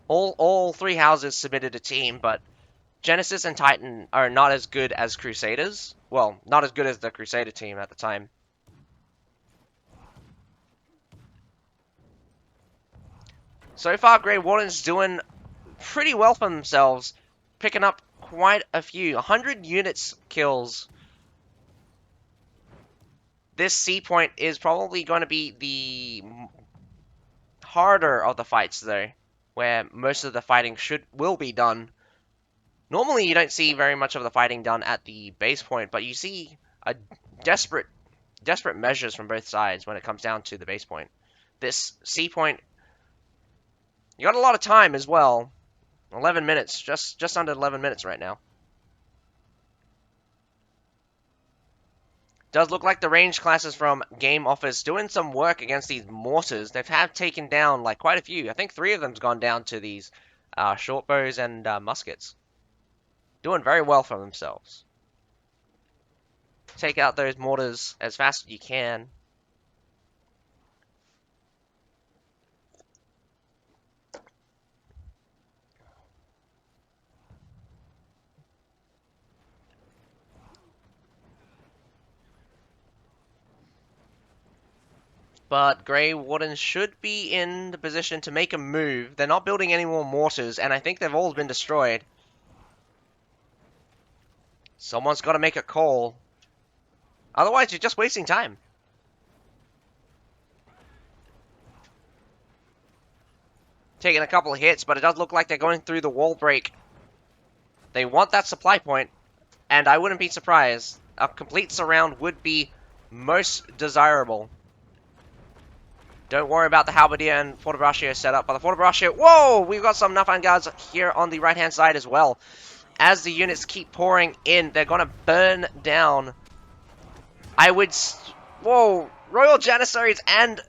A: All three houses submitted a team, but Genesis and Titan are not as good as Crusaders. Well, not as good as the Crusader team at the time. So far, Grey Wardens doing pretty well for themselves, picking up quite a few. 100 units kills. This C point is probably going to be the harder of the fights, though, where most of the fighting will be done. Normally, you don't see very much of the fighting done at the base point, but you see a desperate measures from both sides when it comes down to the base point. This C point, you got a lot of time as well. 11 minutes, just under 11 minutes right now. Does look like the range classes from GameOffice doing some work against these mortars. They have taken down like quite a few. I think 3 of them's gone down to these short bows and muskets. Doing very well for themselves. Take out those mortars as fast as you can. But Grey Wardens should be in the position to make a move. They're not building any more mortars, and I think they've all been destroyed. Someone's got to make a call. Otherwise, you're just wasting time. Taking a couple of hits, but it does look like they're going through the wall break. They want that supply point, and I wouldn't be surprised. A complete surround would be most desirable. Don't worry about the Halberdier and Fortebraccio setup, but the Fortebraccio... Whoa! We've got some Nafan guards here on the right-hand side as well. As the units keep pouring in, they're going to burn down. Whoa! Royal Janissaries and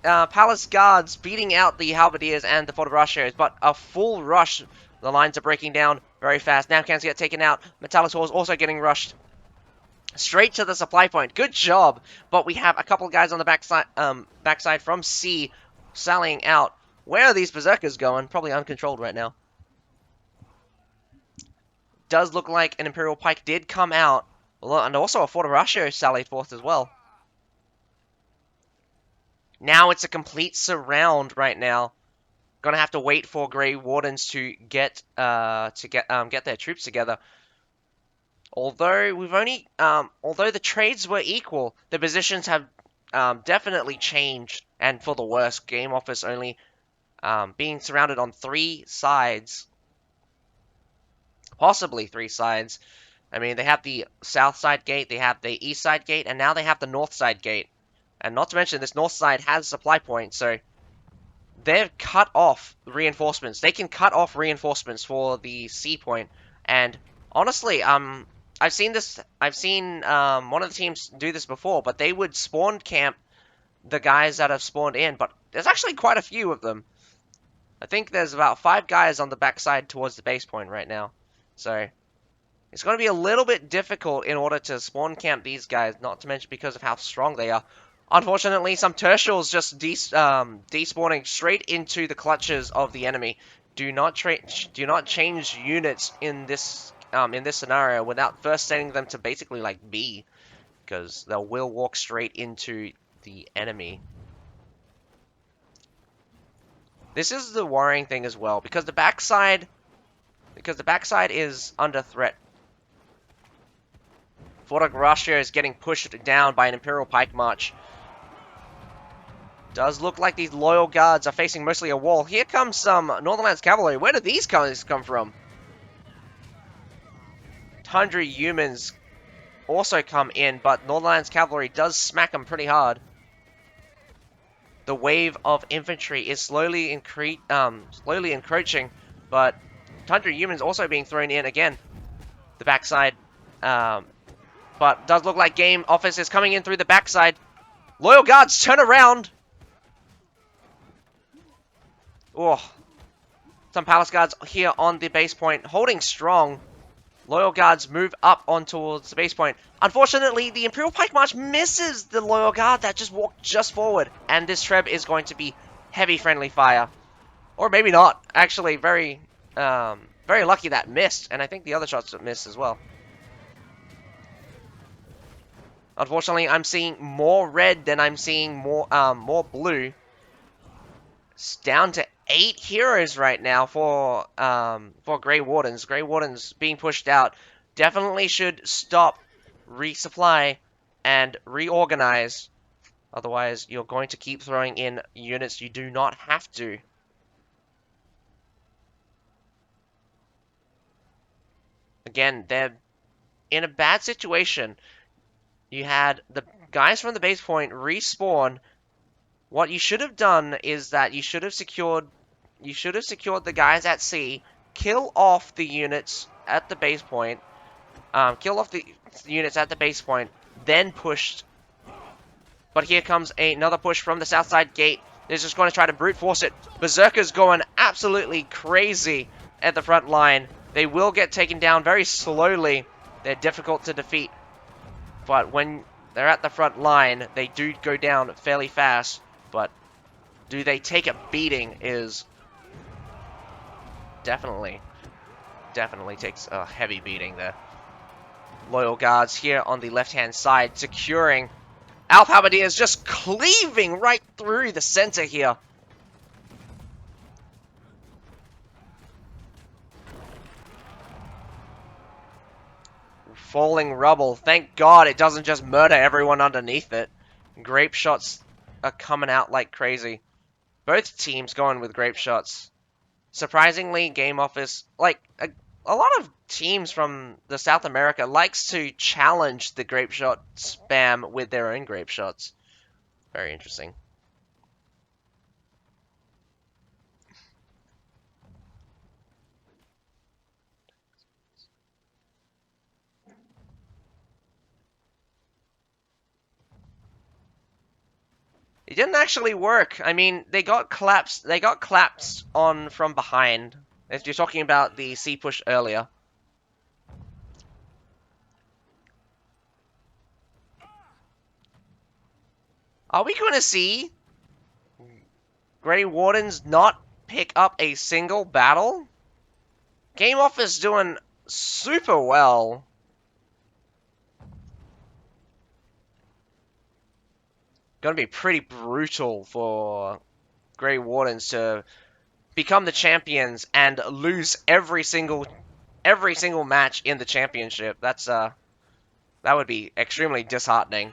A: Palace Guards beating out the Halberdiers and the Fortebraccios, but a full rush. The lines are breaking down very fast. Navcans get taken out. Metallisaurs also getting rushed. Straight to the supply point. Good job. But we have a couple of guys on the backside from C sallying out. Where are these berserkers going? Probably uncontrolled right now. Does look like an Imperial Pike did come out. And also a Fort Horatio sallied forth as well. Now it's a complete surround right now. Gonna have to wait for Grey Wardens to get their troops together. Although although the trades were equal, the positions have definitely changed, and for the worse. GameOffice only being surrounded on 3 sides, possibly 3 sides. I mean, they have the south side gate, they have the east side gate, and now they have the north side gate. And not to mention, this north side has supply points, so they've cut off reinforcements. They can cut off reinforcements for the C point. And honestly, I've seen this. I've seen one of the teams do this before, but they would spawn camp the guys that have spawned in. But there's actually quite a few of them. I think there's about 5 guys on the backside towards the base point right now. So it's going to be a little bit difficult in order to spawn camp these guys, not to mention because of how strong they are. Unfortunately, some tertials just despawning straight into the clutches of the enemy. Do not change units in this scenario without first sending them to basically like B, because they will walk straight into the enemy. This is the worrying thing as well, because the backside is under threat. Fort Horatio is getting pushed down by an Imperial Pike March. Does look like these loyal guards are facing mostly a wall. Here comes some Northernlands Cavalry. Where did these guys come from? 100 humans also come in, but Northernlands Cavalry does smack them pretty hard. The wave of infantry is slowly encroaching, but 100 humans also being thrown in again. The backside, but does look like GameOffice is coming in through the backside. Loyal guards, turn around! Oh, some palace guards here on the base point, holding strong. Loyal guards move up on towards the base point. Unfortunately, the Imperial Pike March misses the loyal guard that just walked just forward, and this Treb is going to be heavy friendly fire, or maybe not. Actually, very lucky that missed, and I think the other shots missed as well. Unfortunately, I'm seeing more red than I'm seeing more blue. It's down to 8 heroes right now for Grey Wardens. Grey Wardens being pushed out. Definitely should stop, resupply, and reorganize. Otherwise, you're going to keep throwing in units you do not have to. Again, they're in a bad situation. You had the guys from the base point respawn. What you should have done is that you should have secured the guys at C, kill off the units at the base point, then pushed. But here comes another push from the south side gate. They're just going to try to brute force it. Berserkers going absolutely crazy at the front line. They will get taken down very slowly. They're difficult to defeat. But when they're at the front line, they do go down fairly fast. But do they take a beating is definitely takes a heavy beating there. Loyal guards here on the left-hand side securing. Alf Halberdier is just cleaving right through the center here. Falling rubble. Thank God it doesn't just murder everyone underneath it. Grape shots are coming out like crazy. Both teams going with grape shots. Surprisingly, GameOffice, like a lot of teams from the South America likes to challenge the grape shot spam with their own grape shots. Very interesting. It didn't actually work. I mean, they got collapsed. They got collapsed on from behind. If you're talking about the C push earlier. Are we going to see Grey Wardens not pick up a single battle? GameOffice doing super well. Gonna be pretty brutal for Grey Wardens to become the champions and lose every single match in the championship. That would be extremely disheartening.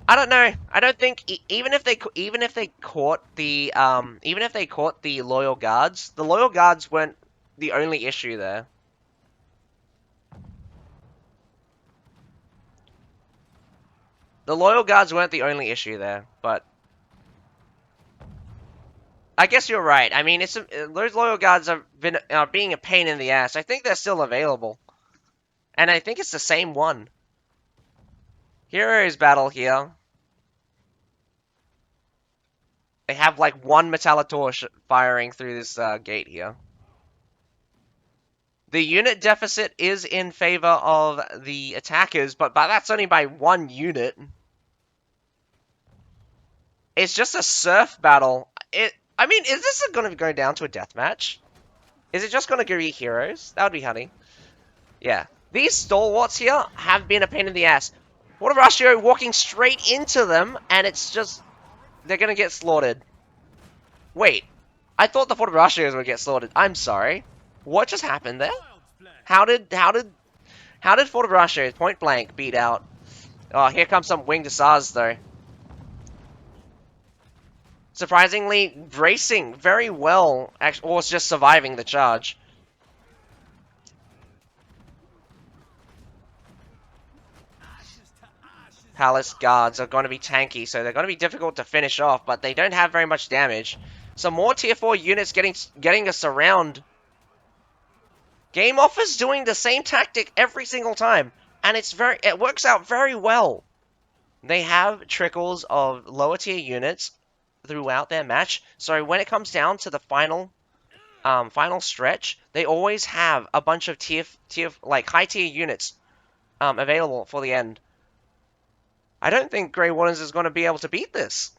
A: I don't know. I don't think even if they caught the loyal guards, the loyal guards weren't the only issue there. The loyal guards weren't the only issue there, but I guess you're right. I mean, those loyal guards have been being a pain in the ass. I think they're still available, and I think it's the same one. Heroes battle here. They have like one Metallitor firing through this gate here. The unit deficit is in favor of the attackers, but that's only by one unit. It's just a surf battle. I mean, is this going to go down to a death match? Is it just going to be heroes? That would be honey. Yeah. These stalwarts here have been a pain in the ass. What Ratio walking straight into them, and it's just... They're going to get slaughtered. Wait. I thought the Fortibratios would get slaughtered. I'm sorry. What just happened there? How did Fortibratios point blank beat out? Oh, here comes some winged Asars, though. Surprisingly, bracing very well, or just surviving the charge. Palace guards are going to be tanky, so they're going to be difficult to finish off, but they don't have very much damage. Some more tier 4 units getting us around. GameOffice doing the same tactic every single time, and it works out very well. They have trickles of lower tier units throughout their match, so when it comes down to the final stretch, they always have a bunch of like high tier units available for the end. I don't think Grey Wardens is going to be able to beat this.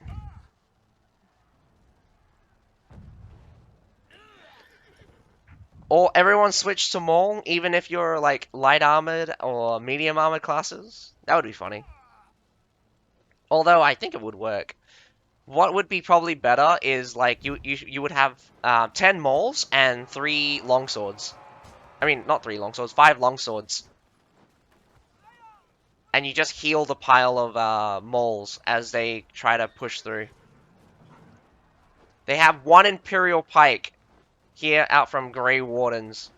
A: Or everyone switch to Maul, even if you're like light armored or medium armored classes. That would be funny. Although I think it would work. What would be probably better is like you would have 10 Mauls and 3 longswords. I mean, not 3 longswords, 5 longswords. And you just heal the pile of Mauls as they try to push through. They have 1 Imperial Pike here out from Grey Wardens.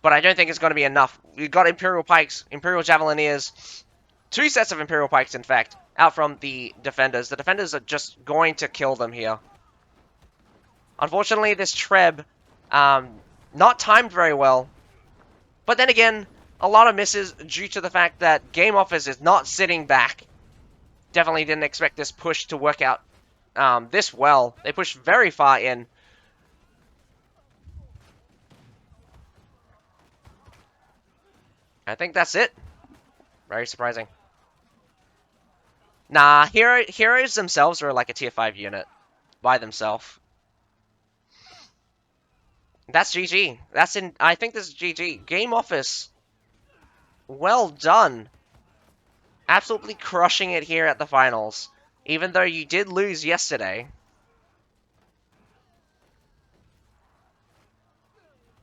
A: But I don't think it's going to be enough. We've got Imperial Pikes, Imperial Javelineers, 2 sets of Imperial Pikes, in fact, out from the Defenders. The Defenders are just going to kill them here. Unfortunately, this Treb, not timed very well. But then again, a lot of misses due to the fact that GameOffice is not sitting back. Definitely didn't expect this push to work out this well. They pushed very far in. I think that's it. Very surprising. Nah, heroes themselves are like a tier 5 unit by themselves. That's GG. I think this is GG. GameOffice. Well done. Absolutely crushing it here at the finals. Even though you did lose yesterday.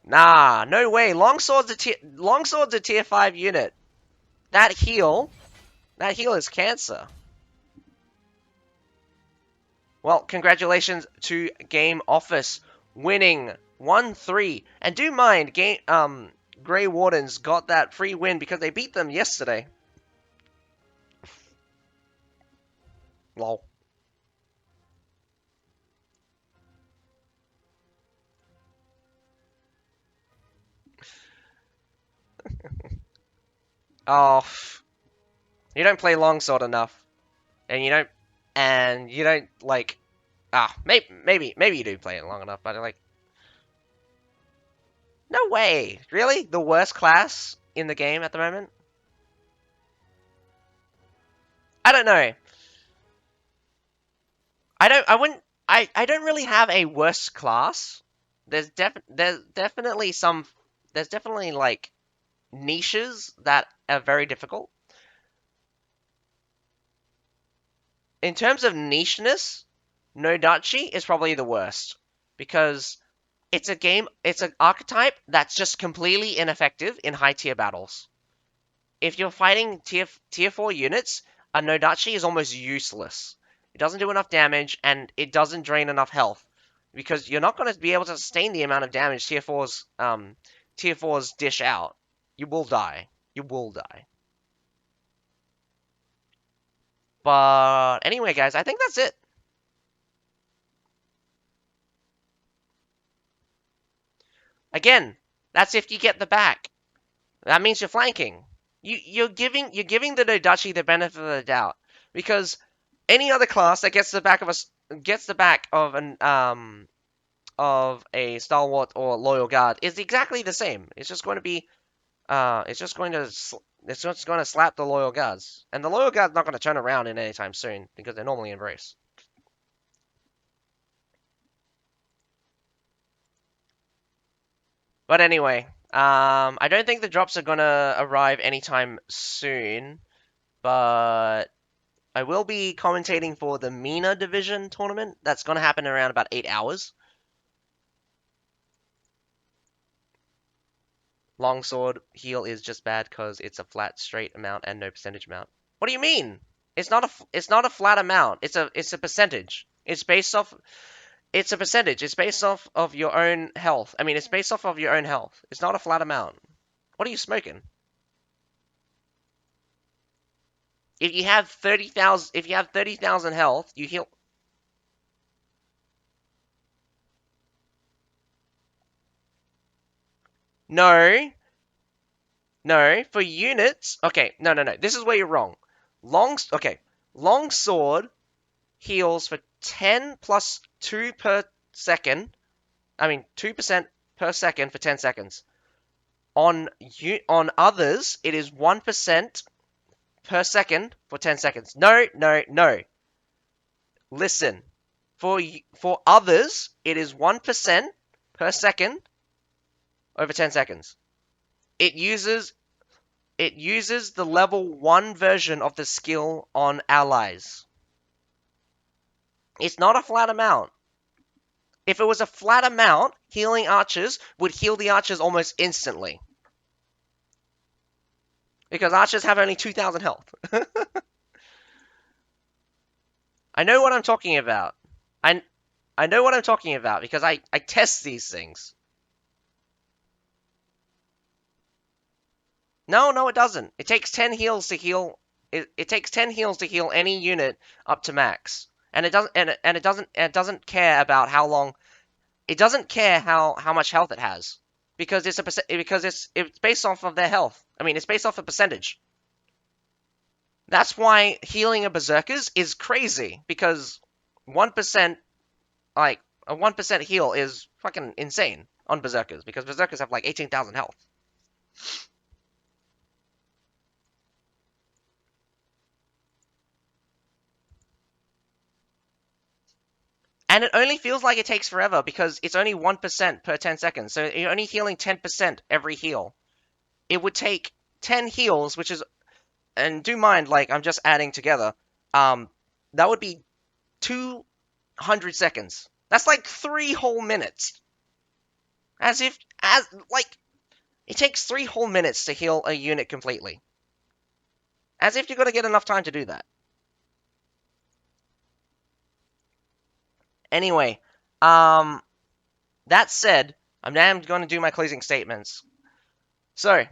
A: Nah, no way. Longsword's a tier 5 unit. That heal is cancer. Well, congratulations to GameOffice winning 1-3. And do mind, Grey Wardens got that free win because they beat them yesterday. Lol. Oh, you don't play longsword enough, and you don't like. Maybe you do play it long enough, but like, No way. Really? The worst class in the game at the moment? I don't know. I wouldn't I don't really have a worst class. There's definitely some there's definitely like niches that are very difficult. In terms of nicheness, Nodachi is probably the worst because it's an archetype that's just completely ineffective in high tier battles. If you're fighting tier 4 units, a Nodachi is almost useless. It doesn't do enough damage and it doesn't drain enough health because you're not going to be able to sustain the amount of damage tier 4s dish out. You will die. You will die. But anyway, guys, I think that's it. Again, that's if you get the back. That means you're flanking. You're giving the Nodachi the benefit of the doubt because any other class that gets the back of a stalwart or loyal guard is exactly the same. It's just going to be it's just going to slap the loyal guards, and the loyal guard's not going to turn around in any time soon because they're normally in brace. But anyway, I don't think the drops are gonna arrive anytime soon, but I will be commentating for the MENA division tournament. That's gonna happen in around about 8 hours. Longsword heal is just bad because it's a flat straight amount and no percentage amount. What do you mean? It's not a flat amount. It's a percentage. It's a percentage. It's based off of your own health. I mean, it's based off of your own health. It's not a flat amount. What are you smoking? If you have 30,000 health, you heal. No, no, for units. Okay, no, no, no. This is where you're wrong. Okay. Longsword heals for 10 plus 2 per second. I mean, 2% per second for 10 seconds. On others, it is 1% per second for 10 seconds. No, no, no. Listen. For others, it is 1% per second over 10 seconds. It uses the level 1 version of the skill on allies. It's not a flat amount. If it was a flat amount, healing archers would heal the archers almost instantly. Because archers have only 2,000 health. I know what I'm talking about. I, I know what I'm talking about because I test these things. No, no, it doesn't. It takes 10 heals to heal. It takes 10 heals to heal any unit up to max, and it doesn't care about how long. It doesn't care how much health it has because it's based off of their health. I mean, it's based off a percentage. That's why healing a berserkers is crazy because 1% like a 1% heal is fucking insane on berserkers because berserkers have like 18,000 health. And it only feels like it takes forever because it's only 1% per 10 seconds. So you're only healing 10% every heal. It would take 10 heals, which is, and do mind, like, I'm just adding together. That would be 200 seconds. That's like 3 whole minutes. Like, it takes 3 whole minutes to heal a unit completely. As if you're gonna get enough time to do that. Anyway, that said, I'm now going to do my closing statements. So,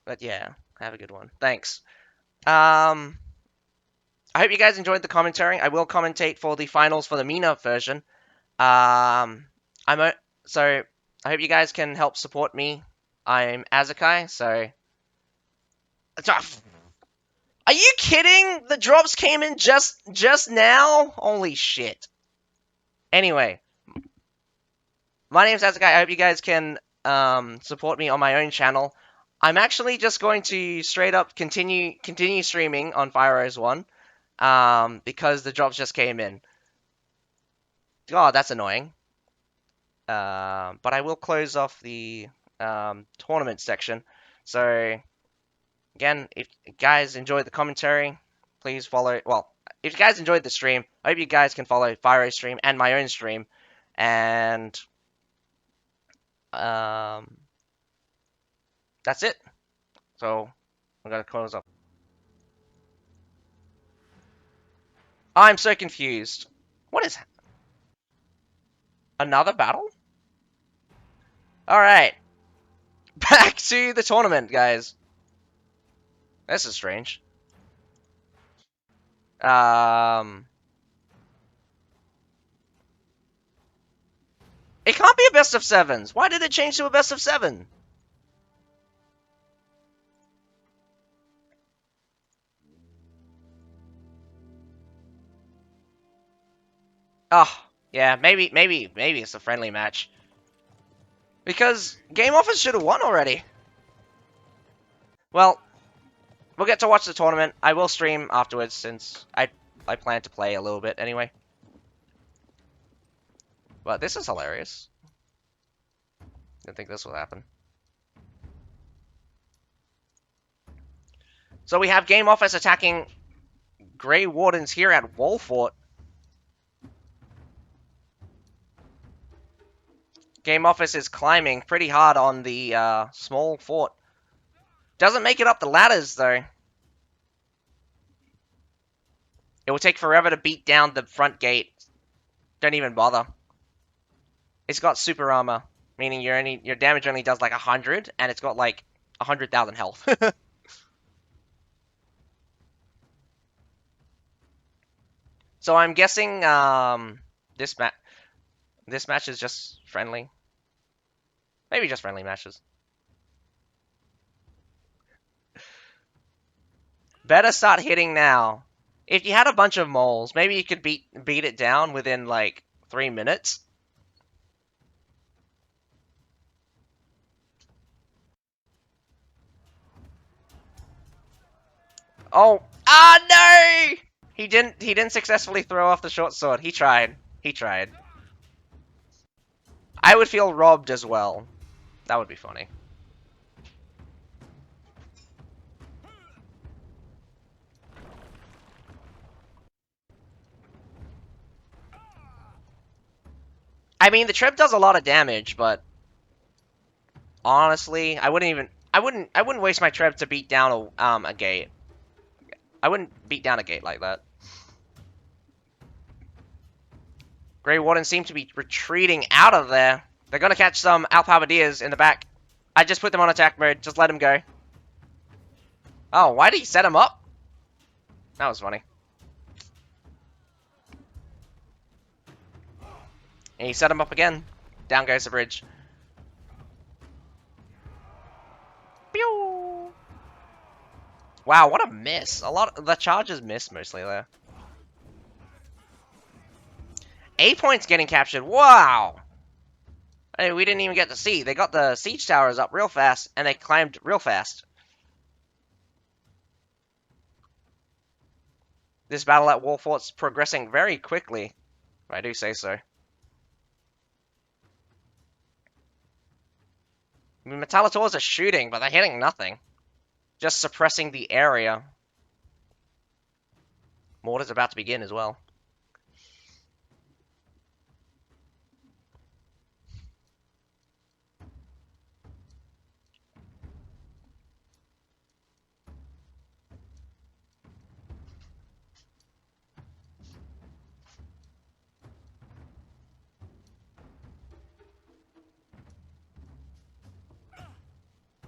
A: but yeah, have a good one. Thanks. I hope you guys enjoyed the commentary. I will commentate for the finals for the MENA version. I'm so I hope you guys can help support me. I'm Azakai, so Are you kidding? The drops came in just now? Holy shit. Anyway, my name's Azakai. I hope you guys can support me on my own channel. I'm actually just going to straight up continue streaming on Fire 1 because the drops just came in. God, that's annoying. But I will close off the tournament section. So again, if you guys enjoyed the commentary, please follow. Well, if you guys enjoyed the stream, I hope you guys can follow Fire's stream and my own stream. And that's it. So I'm gonna close up. I'm so confused. What is another battle? All right, back to the tournament, guys. This is strange. It can't be a best of sevens. Why did it change to a best of seven? Oh, yeah, maybe it's a friendly match. Because GameOffice should have won already. Well, we'll get to watch the tournament. I will stream afterwards since I plan to play a little bit anyway. But this is hilarious. Didn't think this would happen. So we have GameOffice attacking Grey Wardens here at Wallfort. GameOffice is climbing pretty hard on the small fort. Doesn't make it up the ladders, though. It will take forever to beat down the front gate. Don't even bother. It's got super armor, meaning your damage only does like 100, and it's got like 100,000 health. So I'm guessing this match is just friendly. Maybe just friendly matches. Better start hitting now. If you had a bunch of moles, maybe you could beat it down within like 3 minutes. Oh, no! He didn't successfully throw off the short sword. He tried. He tried. I would feel robbed as well. That would be funny. I mean, the trip does a lot of damage, but honestly, I wouldn't waste my trip to beat down a gate. I wouldn't beat down a gate like that. Grey Wardens seem to be retreating out of there. They're gonna catch some Alphabadias in the back. I just put them on attack mode. Just let them go. Oh, why did he set him up? That was funny. And he set him up again. Down goes the bridge. Pew! Wow, what a miss. The charges missed mostly there. A point's getting captured. Wow! Hey, we didn't even get to see. They got the siege towers up real fast, and they climbed real fast. This battle at Wallfort's progressing very quickly, if I do say so. I mean, Metallators are shooting, but they're hitting nothing. Just suppressing the area. Mortar's about to begin as well.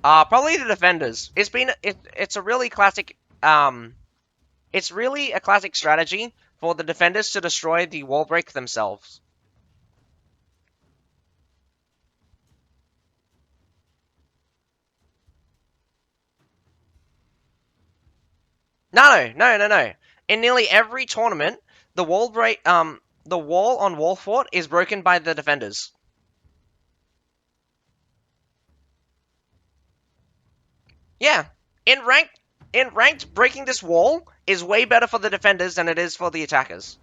A: Probably the defenders. It's a really classic it's really a classic strategy for the defenders to destroy the wall break themselves. No. In nearly every tournament, the wall on wall fort is broken by the defenders. Yeah, in ranked, breaking this wall is way better for the defenders than it is for the attackers.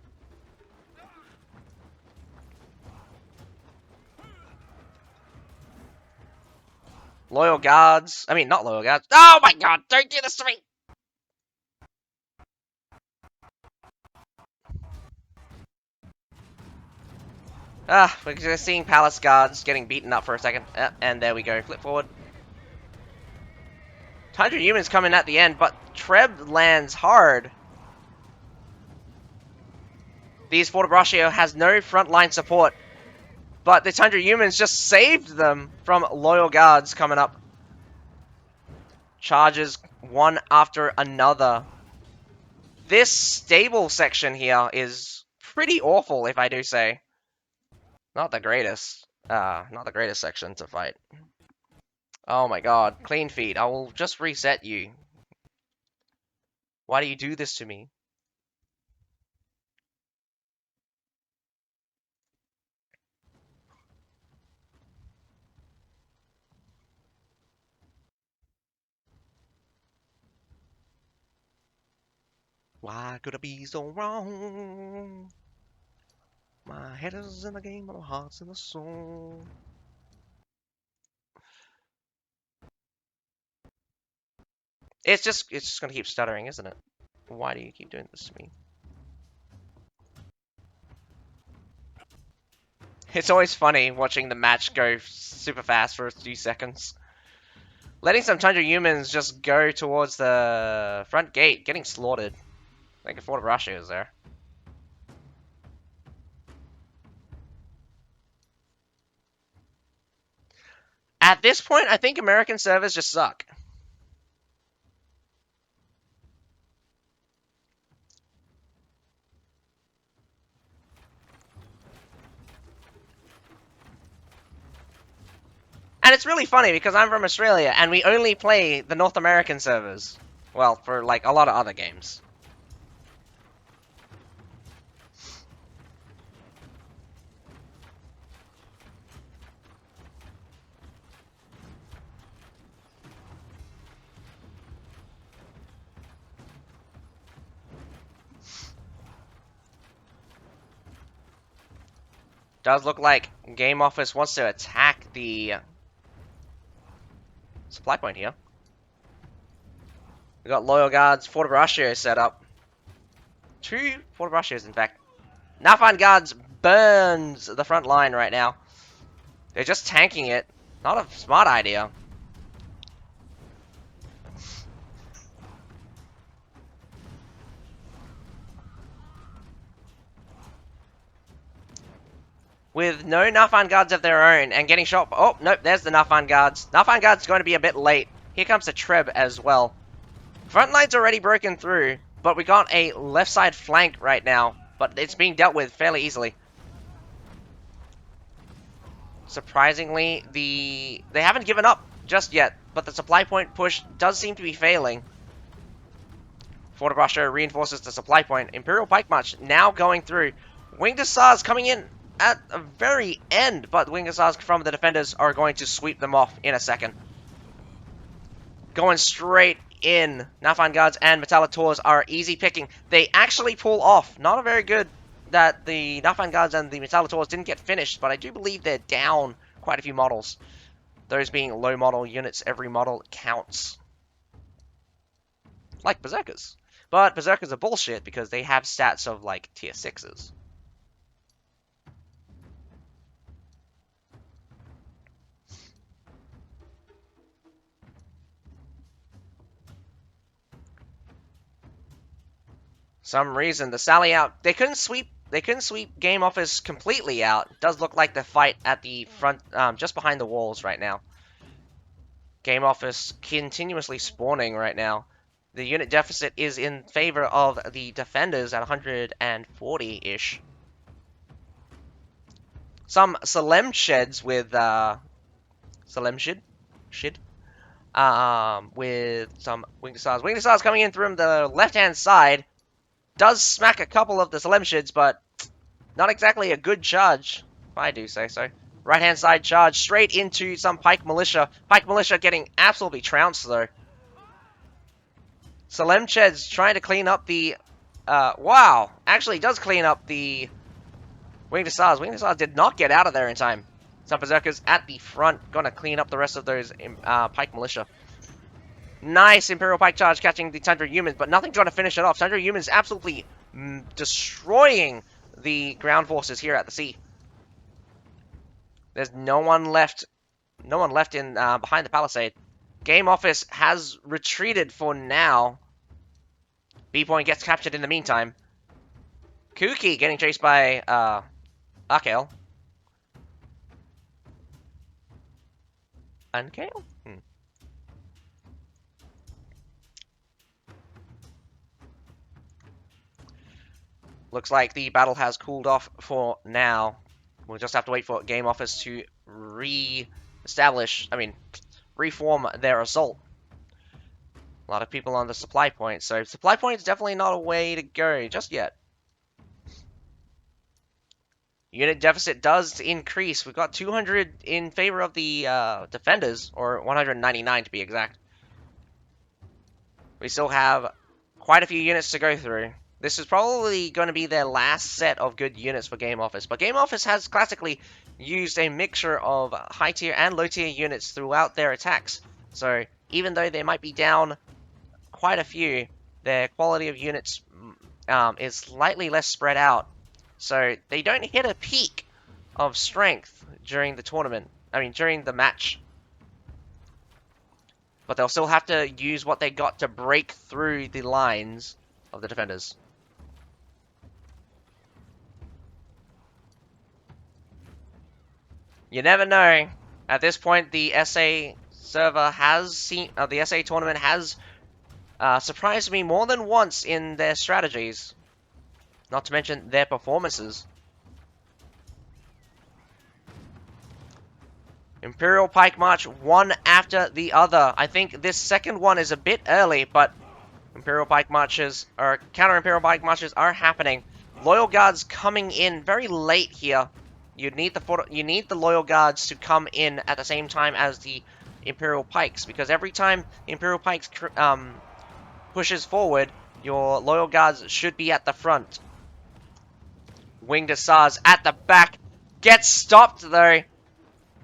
A: Loyal guards. I mean, not loyal guards. Oh my god, don't do this to me! We're just seeing palace guards getting beaten up for a second. And there we go. Flip forward. 100 humans coming at the end, but Treb lands hard. These Fortebraccio has no frontline support, but the 100 humans just saved them from loyal guards coming up. Charges one after another. This stable section here is pretty awful, if I do say. Not the greatest. Not the greatest section to fight. Oh my god. Clean feed. I will just reset you. Why do you do this to me? Why could I be so wrong? My head is in the game, but my heart's in the soul. It's just gonna keep stuttering, isn't it? Why do you keep doing this to me? It's always funny watching the match go super fast for a few seconds. Letting some Tundra humans just go towards the front gate, getting slaughtered. I think a Fort of Russia is there. At this point, I think American servers just suck. And it's really funny because I'm from Australia and we only play the North American servers. Well, for like a lot of other games. Does look like GameOffice wants to attack the supply point here. We got Loyal Guards, Fortebraccio set up. 2 Fortebraccios, in fact. Nafan Guards burns the front line right now. They're just tanking it. Not a smart idea. With no Nafan Guards of their own and getting shot. Oh, nope, there's the Nafan Guards. Nafan Guards going to be a bit late. Here comes the Treb as well. Front line's already broken through, but we got a left side flank right now. But it's being dealt with fairly easily. Surprisingly, they haven't given up just yet, but the supply point push does seem to be failing. Fortebraccio reinforces the supply point. Imperial Pike March now going through. Winged Hussars coming in at the very end, but Winged Hussars from the defenders are going to sweep them off in a second. Going straight in. Nafan Guards and Metallators are easy picking. They actually pull off. Not a very good that the Nafan Guards and the Metallators didn't get finished, but I do believe they're down quite a few models. Those being low model units, every model counts. Like Berserkers. But Berserkers are bullshit because they have stats of like tier 6s. Some reason the sally out, they couldn't sweep GameOffice completely out. It does look like the fight at the front, just behind the walls right now. GameOffice continuously spawning right now. The unit deficit is in favor of the defenders at 140-ish. Some Salem sheds with Salem shid with some Winged Stars. Winged Stars coming in from the left-hand side. Does smack a couple of the Slemshids, but not exactly a good charge, if I do say so. Right-hand side charge straight into some Pike Militia. Pike Militia getting absolutely trounced, though. Slemsheds trying to clean up the... wow! Actually does clean up the Winged Stars. Winged Stars did not get out of there in time. Some Berserkers at the front, gonna clean up the rest of those Pike Militia. Nice Imperial Pike charge catching the Tundra Humans, but nothing's gonna finish it off. Tundra Humans absolutely destroying the ground forces here at the sea. There's no one left. No one left in behind the palisade. GameOffice has retreated for now. B-Point gets captured in the meantime. Kuki getting chased by Arkael. Unkael? Looks like the battle has cooled off for now. We'll just have to wait for GameOffice to reform their assault. A lot of people on the supply point, so supply point is definitely not a way to go just yet. Unit deficit does increase. We've got 200 in favor of the defenders, or 199 to be exact. We still have quite a few units to go through. This is probably going to be their last set of good units for GameOffice, but GameOffice has classically used a mixture of high tier and low tier units throughout their attacks. So even though they might be down quite a few, their quality of units is slightly less spread out. So they don't hit a peak of strength during the tournament. During the match. But they'll still have to use what they got to break through the lines of the defenders. You never know. At this point, the SA server has seen, the SA tournament has surprised me more than once in their strategies. Not to mention their performances. Imperial Pike March, one after the other. I think this second one is a bit early, but Imperial Pike Marches, or counter-Imperial Pike Marches are happening. Loyal Guards coming in very late here. You need the Loyal Guards to come in at the same time as the Imperial Pikes, because every time the Imperial Pikes pushes forward, your Loyal Guards should be at the front. Winged Hussars at the back. Gets stopped though.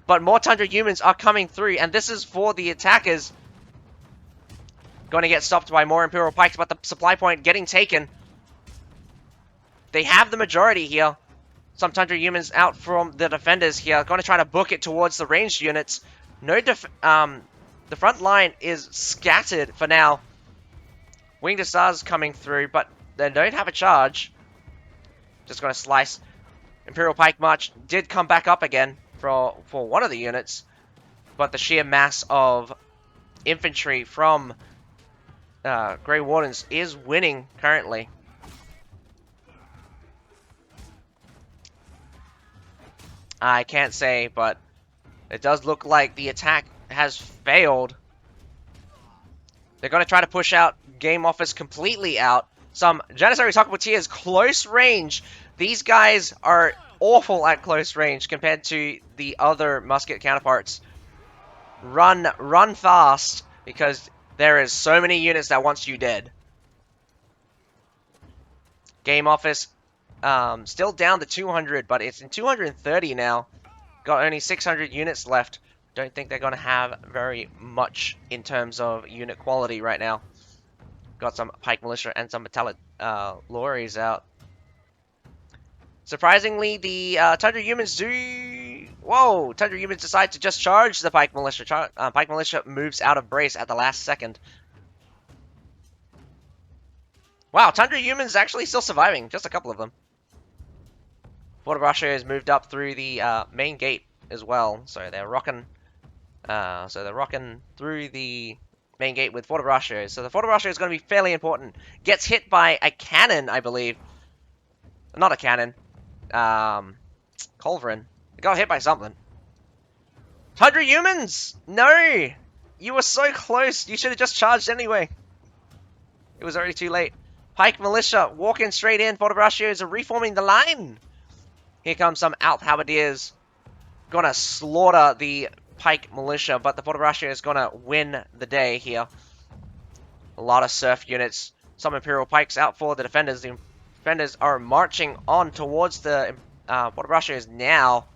A: But more Tundra Humans are coming through, and this is for the attackers. Going to get stopped by more Imperial Pikes, but the supply point getting taken. They have the majority here. Some Tundra Humans out from the defenders here. Going to try to book it towards the ranged units. The front line is scattered for now. Winged Hussars coming through, but they don't have a charge. Just going to slice. Imperial Pike March did come back up again for one of the units, but the sheer mass of infantry from Grey Wardens is winning currently. I can't say, but it does look like the attack has failed. They're going to try to push out GameOffice completely out. Some Janissary Tokapotiers close range. These guys are awful at close range compared to the other musket counterparts. Run fast, because there is so many units that wants you dead. GameOffice still down to 200, but it's in 230 now. Got only 600 units left. Don't think they're going to have very much in terms of unit quality right now. Got some Pike Militia and some Metallic Lorries out. Surprisingly, the Tundra Humans do... Whoa! Tundra Humans decide to just charge the Pike Militia. Pike Militia moves out of brace at the last second. Wow, Tundra Humans actually still surviving. Just a couple of them. Fort of Russia has moved up through the main gate as well. So they're rocking... through the main gate with Fort of Russia. So the Fort of Russia is going to be fairly important. Gets hit by a cannon, I believe. Not a cannon. Culverin. It got hit by something. Tundra Humans! No! You were so close. You should have just charged anyway. It was already too late. Pike Militia walking straight in. Fortebraccios are reforming the line. Here comes some Alp Halberdiers. Gonna slaughter the Pike Militia, but the Fortebraccio is gonna win the day here. A lot of Surf units. Some Imperial Pikes out for the Defenders. The Defenders are marching on towards the Fortebraccios now.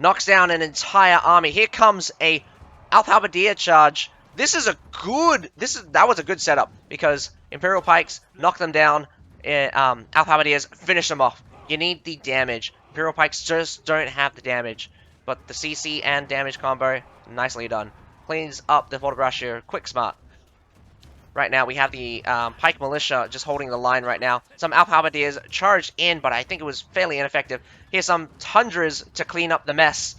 A: Knocks down an entire army. Here comes a Alp Halberdier charge. This is a good. That was a good setup because Imperial Pikes knock them down. Alp Halberdiers finish them off. You need the damage. Imperial Pikes just don't have the damage, but the CC and damage combo, nicely done. Cleans up the Fortebraccio quick smart. Right now, we have the Pike Militia just holding the line right now. Some Alp Halberdiers charged in, but I think it was fairly ineffective. Here's some Tundras to clean up the mess.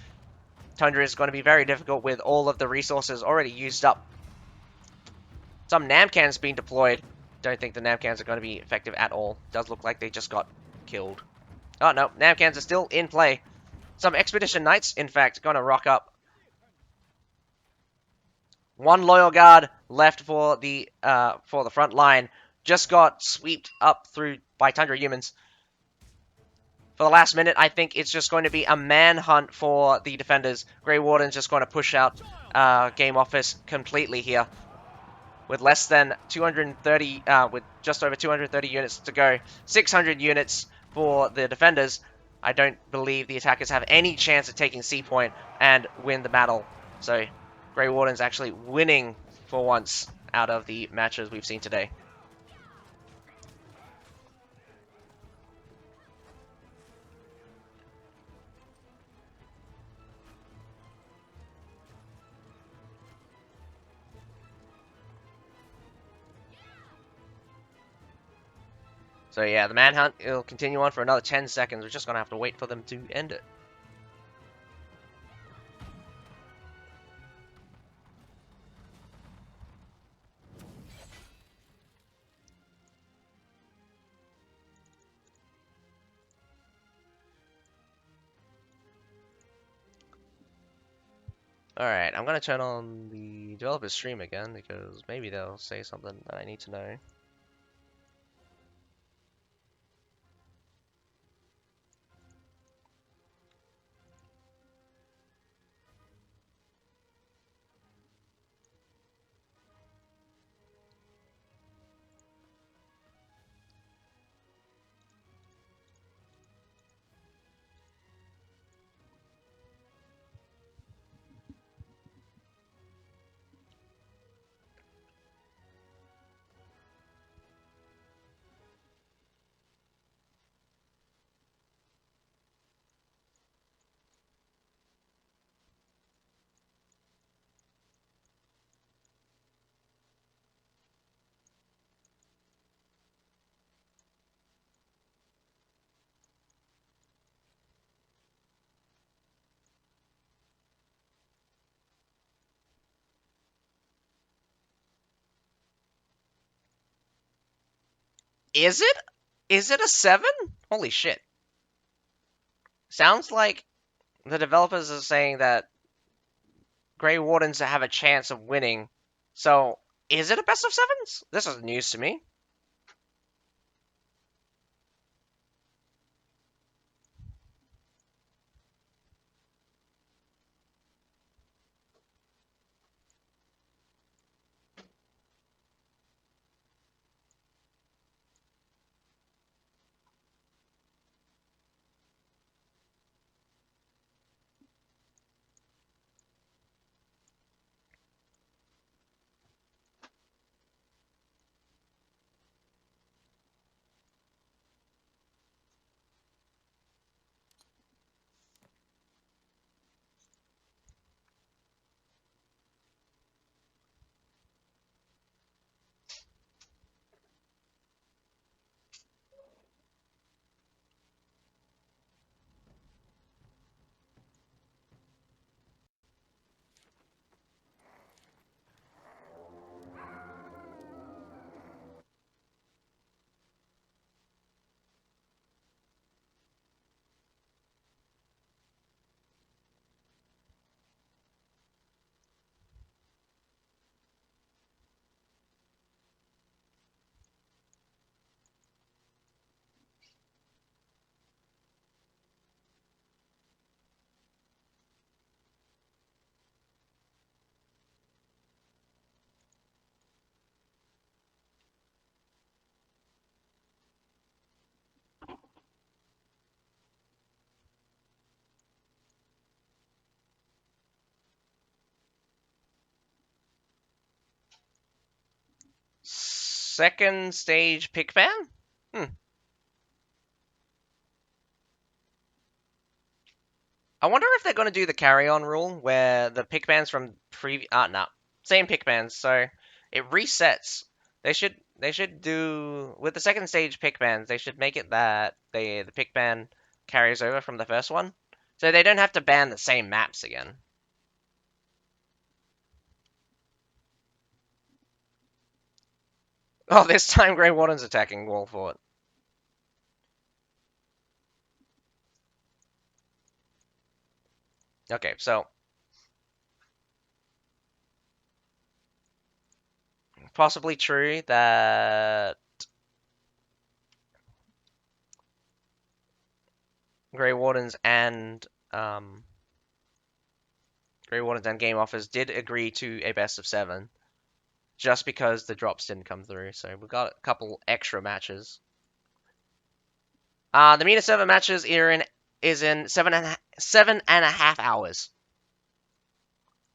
A: Tundra is going to be very difficult with all of the resources already used up. Some Namcans being deployed. Don't think the Namcans are going to be effective at all. Does look like they just got killed. Oh, no. Namcans are still in play. Some Expedition Knights, in fact, going to rock up. One Loyal Guard left for the front line. Just got swept up through by Tundra humans. For the last minute, I think it's just going to be a manhunt for the defenders. Grey Warden's just going to push out GameOffice completely here. With less than 230, with just over 230 units to go. 600 units for the defenders. I don't believe the attackers have any chance at taking C point and win the battle. So, Grey Warden's actually winning for once out of the matches we've seen today. So yeah, the manhunt will continue on for another 10 seconds. We're just going to have to wait for them to end it. Alright, I'm going to turn on the developer's stream again because maybe they'll say something that I need to know. Is it? Is it a 7? Holy shit. Sounds like the developers are saying that Grey Wardens have a chance of winning. So, is it a best of 7s? This is news to me. second stage pick ban? Hmm. I wonder if they're going to do the carry-on rule where the pick bans from no, same pick bans, so it resets. They should do with the second stage pick bans. They should make it that the pick ban carries over from the first one, so they don't have to ban the same maps again. Oh, this time Grey Warden's attacking Wall Fort. Okay, so possibly true that Grey Wardens and um, Grey Wardens and GameOffice did agree to a best of 7, just because the drops didn't come through. So we've got a couple extra matches. The meter server matches is in 7.5 hours.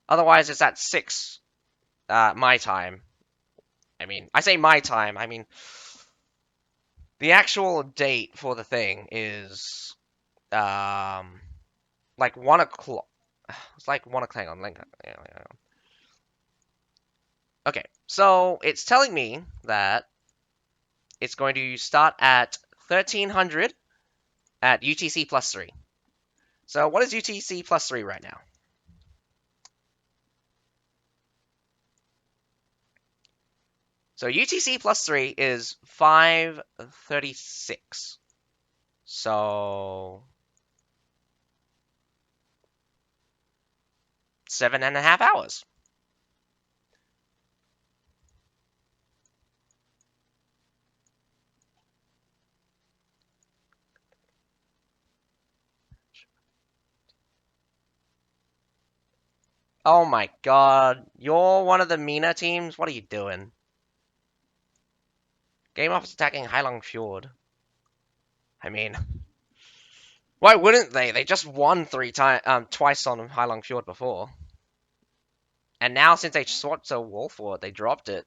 A: Otherwise, it's at 6 my time. I mean, I say my time. I mean, the actual date for the thing is like 1 o'clock. It's like 1 o'clock. Hang on, hang on. Okay, so it's telling me that it's going to start at 1300 at UTC plus 3. So what is UTC plus 3 right now? So UTC plus 3 is 5:36. So 7.5 hours. Oh my god. You're one of the MENA teams? What are you doing? GameOffice attacking Heilong Fjord. I mean, why wouldn't they? They just won twice on Heilong Fjord before. And now since they swapped to Wolford, they dropped it.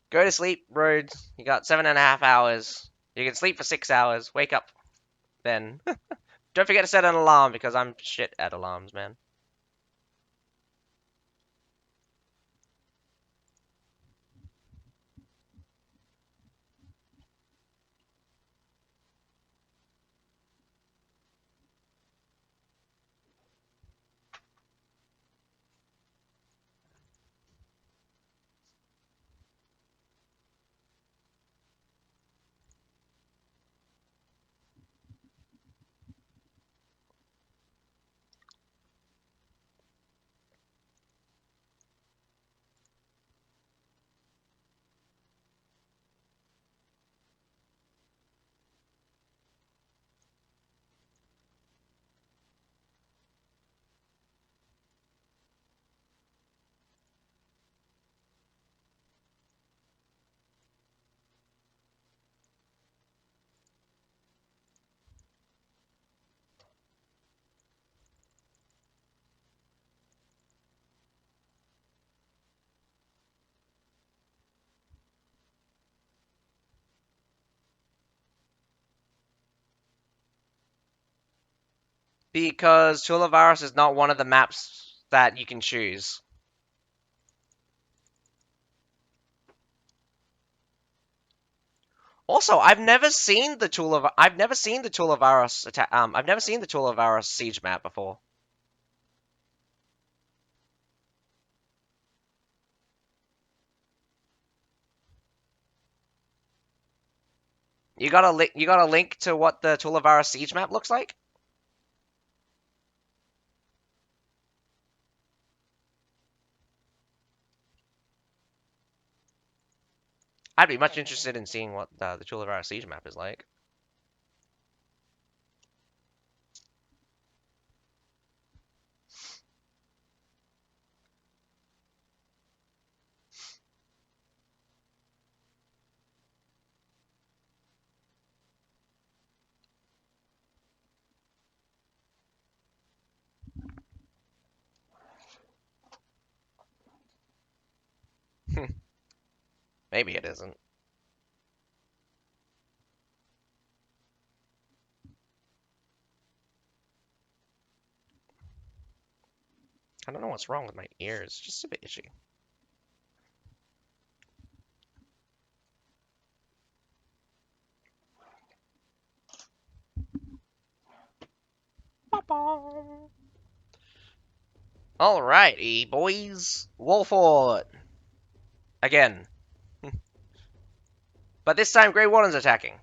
A: Go to sleep, Rhodes. You got 7.5 hours. You can sleep for 6 hours. Wake up then. Don't forget to set an alarm because I'm shit at alarms, man. Because Chulavaris is not one of the maps that you can choose. Also, I've never seen the Chulavaris attack. I've never seen the Chulavaris siege map before. You got a link to what the Chulavaris siege map looks like? I'd be much interested in seeing what the TripleA siege map is like. Maybe it isn't. I don't know what's wrong with my ears. Just a bit itchy. Alrighty, boys. Wolford. Again. But this time, Grey Warden's attacking.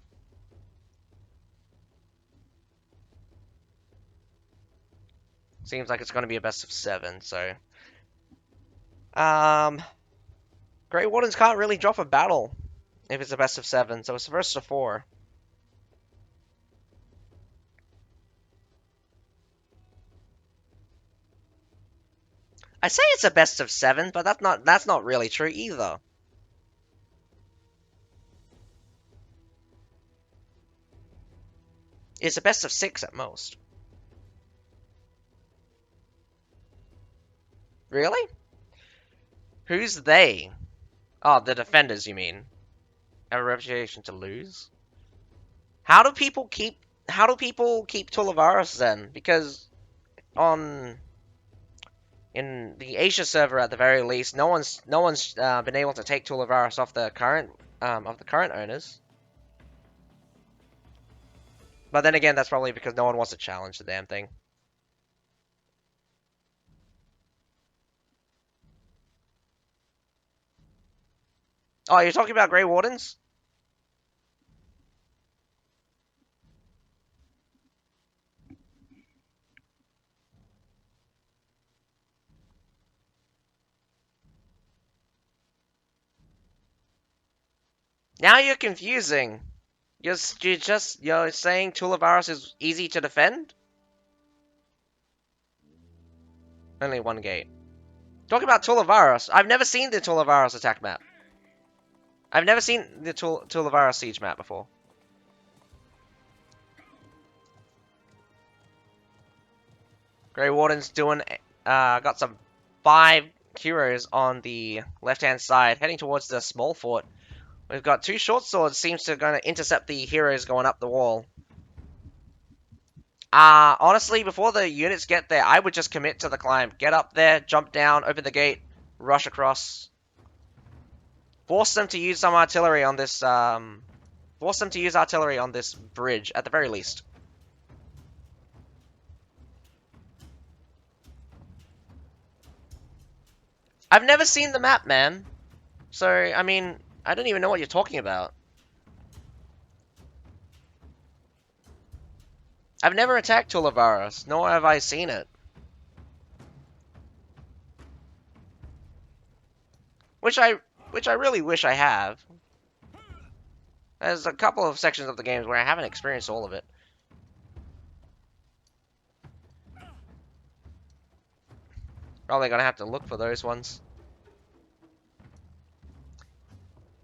A: Seems like it's going to be a best of 7, so... Grey Wardens can't really drop a battle if it's a best of 7, so it's a best of 4. I say it's a best of 7, but that's not really true either. It's a best of 6 at most. Really? Who's they? Oh, the defenders, you mean? Have a reputation to lose? How do people keep Tullivaris then? Because in the Asia server at the very least, no one's been able to take Tullivaris off the current owners. But then again, that's probably because no one wants to challenge the damn thing. Oh, you're talking about Grey Wardens? Now you're confusing. You're saying Tullivaris is easy to defend? Only one gate. Talking about Tullivaris, I've never seen the Tullivaris attack map. I've never seen the Tullivaris siege map before. Grey Warden's doing, got some 5 heroes on the left-hand side, heading towards the small fort. We've got 2 short swords, seems to going to intercept the heroes going up the wall. Honestly, before the units get there, I would just commit to the climb. Get up there, jump down, open the gate, rush across. Force them to use some artillery on this, force them to use artillery on this bridge, at the very least. I've never seen the map, man. So, I mean, I don't even know what you're talking about. I've never attacked Tullivaris, nor have I seen it. Which I really wish I have. There's a couple of sections of the games where I haven't experienced all of it. Probably gonna have to look for those ones.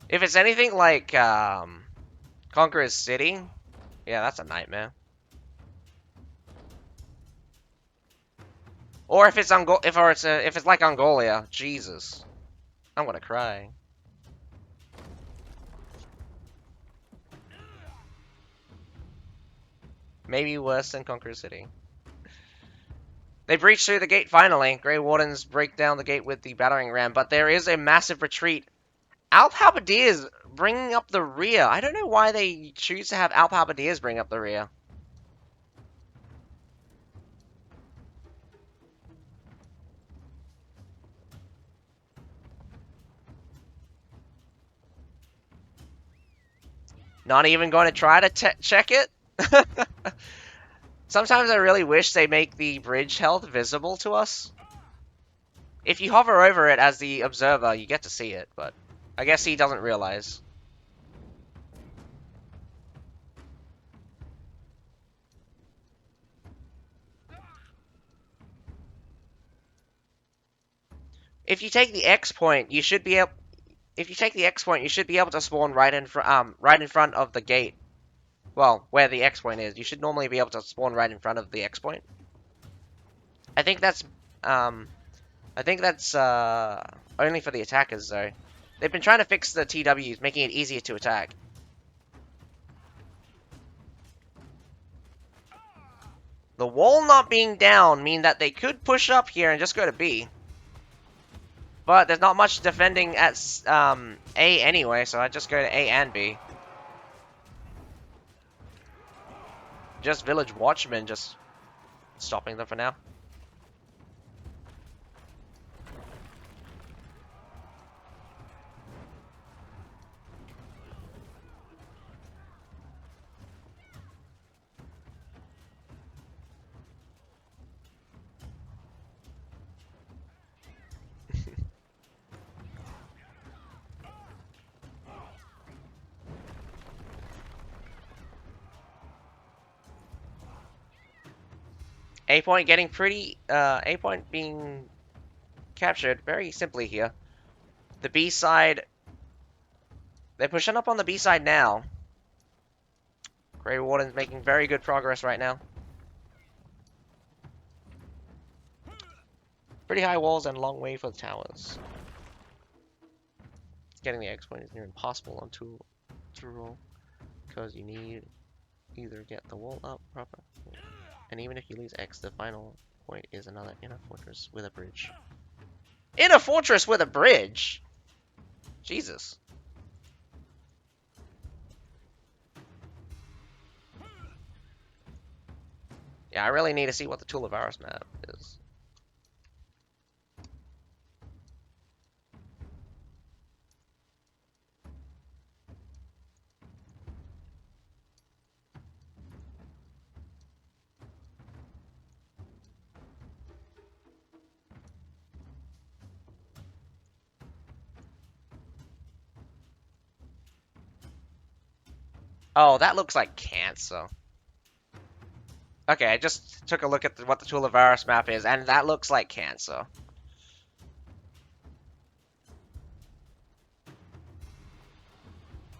A: If it's anything like Conqueror's City, yeah, that's a nightmare. Or if it's if it's like Angolia, Jesus, I'm gonna cry. Maybe worse than Conqueror City. They breach through the gate finally. Grey Wardens break down the gate with the battering ram, but there is a massive retreat. Alp Halberdiers bringing up the rear. I don't know why they choose to have Alp Halberdiers bring up the rear. Not even going to try to check it? Sometimes I really wish they make the bridge health visible to us. If you hover over it as the observer, you get to see it, but I guess he doesn't realize. if you take the X point, you should be able. If you take the X point, you should be able to spawn right in front of the gate. Well, where the X point is, you should normally be able to spawn right in front of the X point. I think that's um, I think that's only for the attackers though. They've been trying to fix the TWs, making it easier to attack. The wall not being down mean that they could push up here and just go to B. But there's not much defending at A anyway, so I just go to A and B. Just village watchmen just stopping them for now. A point getting pretty, A point being captured very simply here. The B side, they're pushing up on the B side now. Grey Wardens making very good progress right now. Pretty high walls and long way for the towers. Getting the X point is near impossible on two roll, because you need either get the wall up proper, and even if you lose X, the final point is another inner fortress with a bridge. Inner fortress with a bridge? Jesus. Yeah, I really need to see what the Tulavaris map is. Oh, that looks like Cancer. Okay, I just took a look at what the Tulavaris map is, and that looks like Cancer.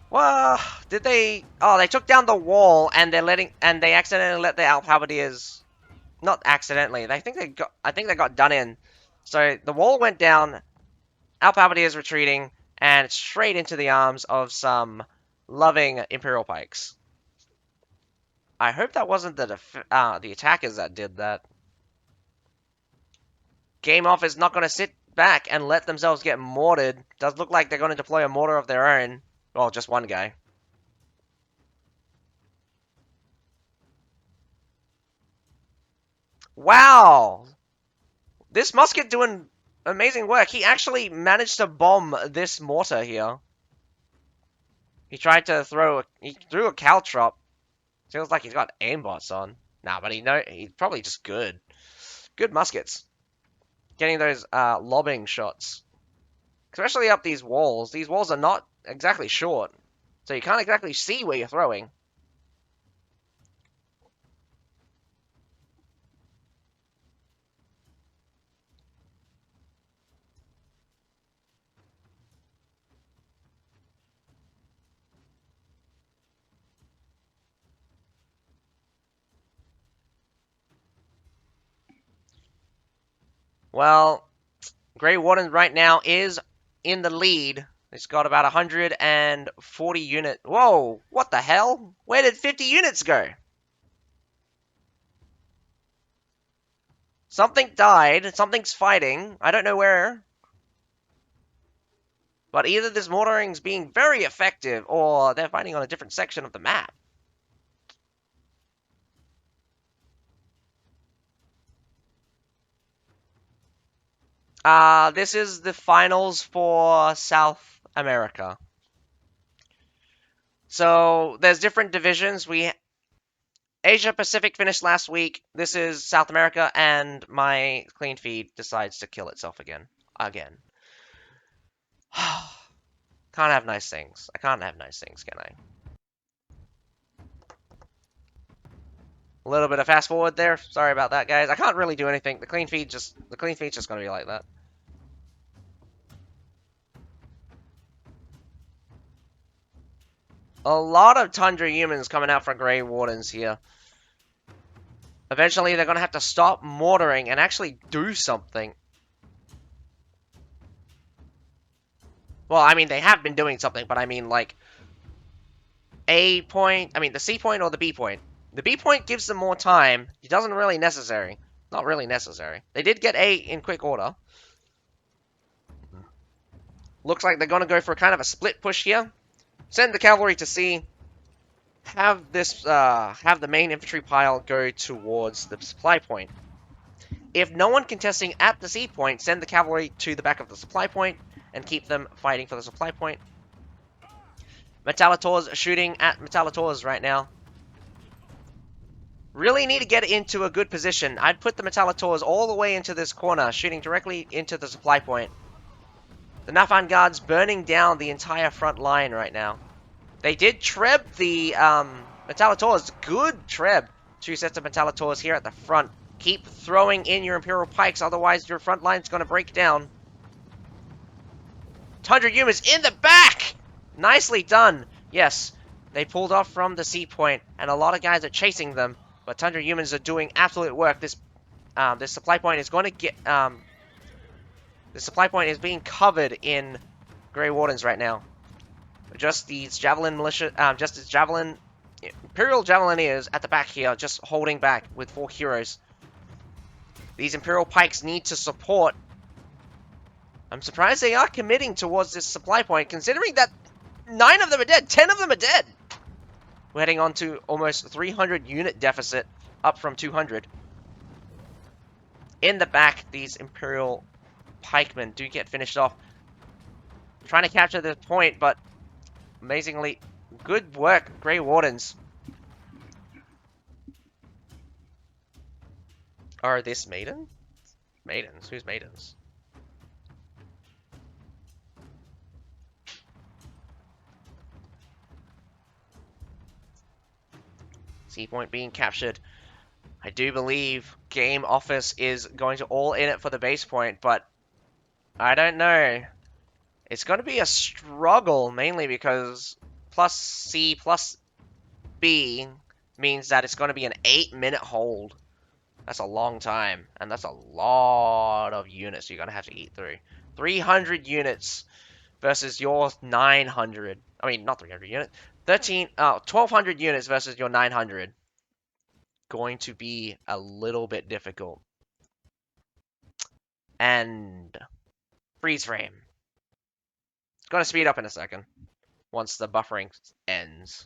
A: Well, did they? Oh, they took down the wall, and they accidentally let the Alphabetiers. Not accidentally. I think they got done in. So the wall went down. Alphabetiers retreating, and straight into the arms of some loving Imperial Pikes. I hope that wasn't the attackers that did that. GameOffice is not going to sit back and let themselves get mortared. Does look like they're going to deploy a mortar of their own. Well, just one guy. Wow! This musket doing amazing work. He actually managed to bomb this mortar here. He tried to he threw a caltrop. Feels like he's got aimbots on. Nah, but he's probably just good. Good muskets. Getting those lobbing shots. Especially up these walls. These walls are not exactly short. So you can't exactly see where you're throwing. Well, Grey Warden right now is in the lead. It's got about 140 units. Whoa, what the hell? Where did 50 units go? Something died. Something's fighting. I don't know where. But either this mortaring's being very effective, or they're fighting on a different section of the map. This is the finals for South America. So there's different divisions. Asia Pacific finished last week. This is South America, and my clean feed decides to kill itself again. Again. Can't have nice things. I can't have nice things, can I? A little bit of fast forward there. Sorry about that, guys. I can't really do anything. The clean feed's just gonna be like that. A lot of Tundra humans coming out for Grey Wardens here. Eventually, they're going to have to stop mortaring and actually do something. Well, I mean, they have been doing something, but I mean, like, A point, I mean, the C point or the B point. The B point gives them more time. It doesn't really necessary. Not really necessary. They did get A in quick order. Looks like they're going to go for kind of a split push here. Send the cavalry to C. Have the main infantry pile go towards the supply point. If no one contesting at the C point, send the cavalry to the back of the supply point and keep them fighting for the supply point. Metallators shooting at Metallators right now. Really need to get into a good position. I'd put the Metallators all the way into this corner, shooting directly into the supply point. The Nafan Guards burning down the entire front line right now. They did treb the Metallators. Good treb. 2 sets of Metallators here at the front. Keep throwing in your Imperial Pikes, otherwise your front line's going to break down. Tundra humans in the back! Nicely done. Yes, they pulled off from the C point, and a lot of guys are chasing them. But Tundra humans are doing absolute work. This supply point is going to get the supply point is being covered in Grey Wardens right now. Just these Javelin militia, just as Javelin Imperial Javelineers at the back here, just holding back with 4 heroes. These Imperial Pikes need to support. I'm surprised they are committing towards this supply point, considering that 9 of them are dead, 10 of them are dead. We're heading on to almost 300 unit deficit, up from 200. In the back, these Imperial Pikemen do get finished off. Trying to capture this point, but amazingly, good work, Grey Wardens. Are this maiden? Maidens? Who's maidens? C point being captured. I do believe GameOffice is going to all in it for the base point, but I don't know. It's going to be a struggle, mainly because plus C plus B means that it's going to be an 8-minute hold. That's a long time, and that's a lot of units you're going to have to eat through. 300 units versus your 900. I mean, not 300 units. 1,200 units versus your 900. Going to be a little bit difficult. And freeze frame. It's going to speed up in a second once the buffering ends.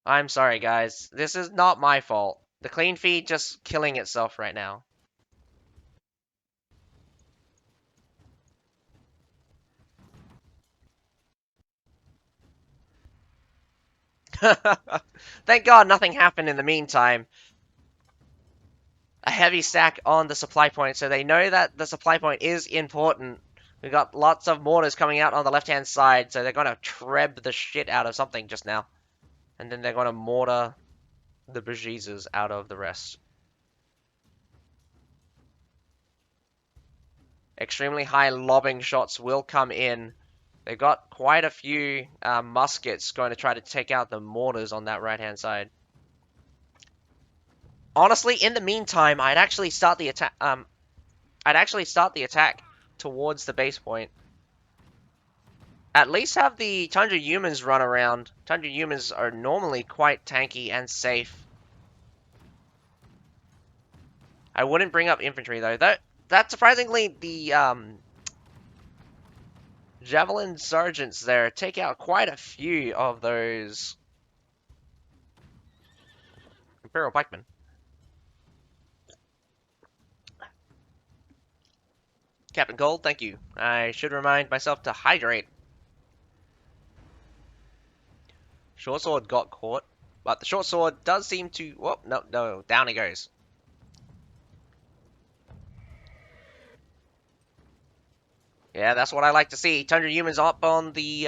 A: I'm sorry, guys. This is not my fault. The clean feed just killing itself right now. Thank God nothing happened in the meantime. A heavy stack on the supply point, so they know that the supply point is important. We've got lots of mortars coming out on the left-hand side, so they're going to treb the shit out of something just now. And then they're going to mortar the bejesus out of the rest. Extremely high lobbing shots will come in. They've got quite a few muskets going to try to take out the mortars on that right-hand side. Honestly, in the meantime, I'd actually start the attack. Towards the base point. At least have the Tundra humans run around. Tundra humans are normally quite tanky and safe. I wouldn't bring up infantry though. That surprisingly, the Javelin sergeants there take out quite a few of those Imperial pikemen. Captain Gold, thank you. I should remind myself to hydrate. Short sword got caught, but the short sword does seem to. Whoop, no, down he goes. Yeah, that's what I like to see. Tundra humans up on the.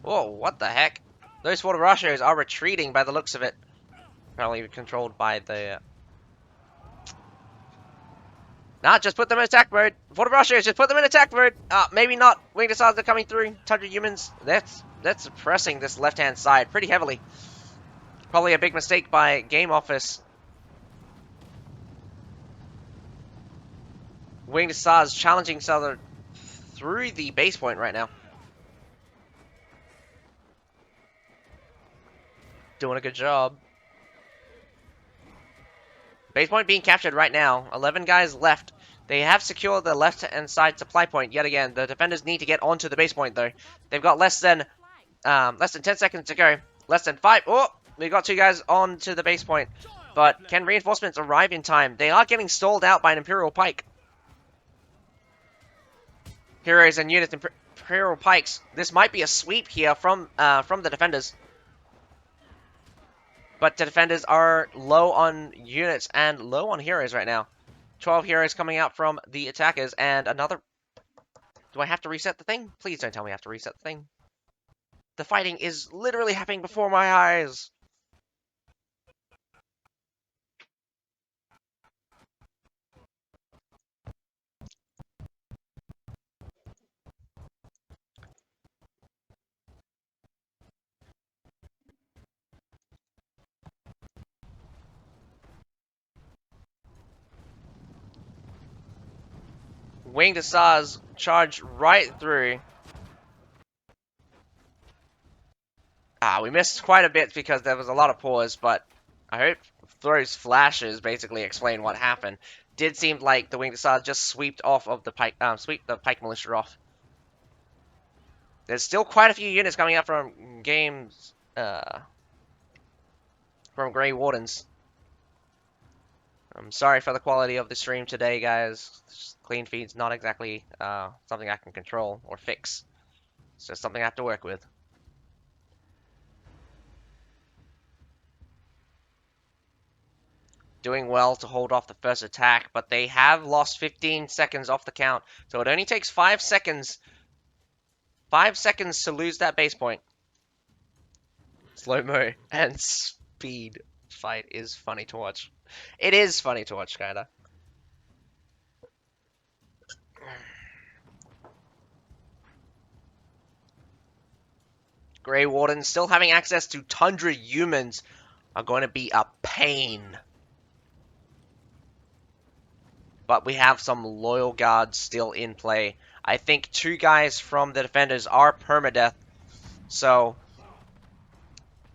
A: Whoa, what the heck? Those Fortarachos are retreating by the looks of it. Apparently controlled by the Nah, just put them in attack mode. For the Russians, just put them in attack mode. Maybe not. Winged Assaults are coming through. 100 humans. That's pressing this left-hand side pretty heavily. Probably a big mistake by GameOffice. Winged Stars challenging each other through the base point right now. Doing a good job. Base point being captured right now. 11 guys left. They have secured the left-hand side supply point yet again. The defenders need to get onto the base point though. They've got less than 10 seconds to go. Less than 5. Oh, we got 2 guys onto the base point. But can reinforcements arrive in time? They are getting stalled out by an Imperial Pike. Heroes and units, Imperial Pikes. This might be a sweep here from the defenders. But the defenders are low on units and low on heroes right now. 12 heroes coming out from the attackers and another... Do I have to reset the thing? Please don't tell me I have to reset the thing. The fighting is literally happening before my eyes. Winged Assaults charge right through. We missed quite a bit because there was a lot of pause, but I hope those flashes basically explain what happened. Did seem like the Winged Assaults just swept off of the pike, sweep the Pike Militia off. There's still quite a few units coming up from from Grey Wardens. I'm sorry for the quality of the stream today, guys. Clean feed's not exactly something I can control or fix. It's just something I have to work with. Doing well to hold off the first attack, but they have lost 15 seconds off the count. So it only takes 5 seconds. 5 seconds to lose that base point. Slow-mo and speed fight is funny to watch. It is funny to watch, kinda. Grey Wardens still having access to Tundra humans are going to be a pain. But we have some loyal guards still in play. I think 2 guys from the defenders are permadeath. So,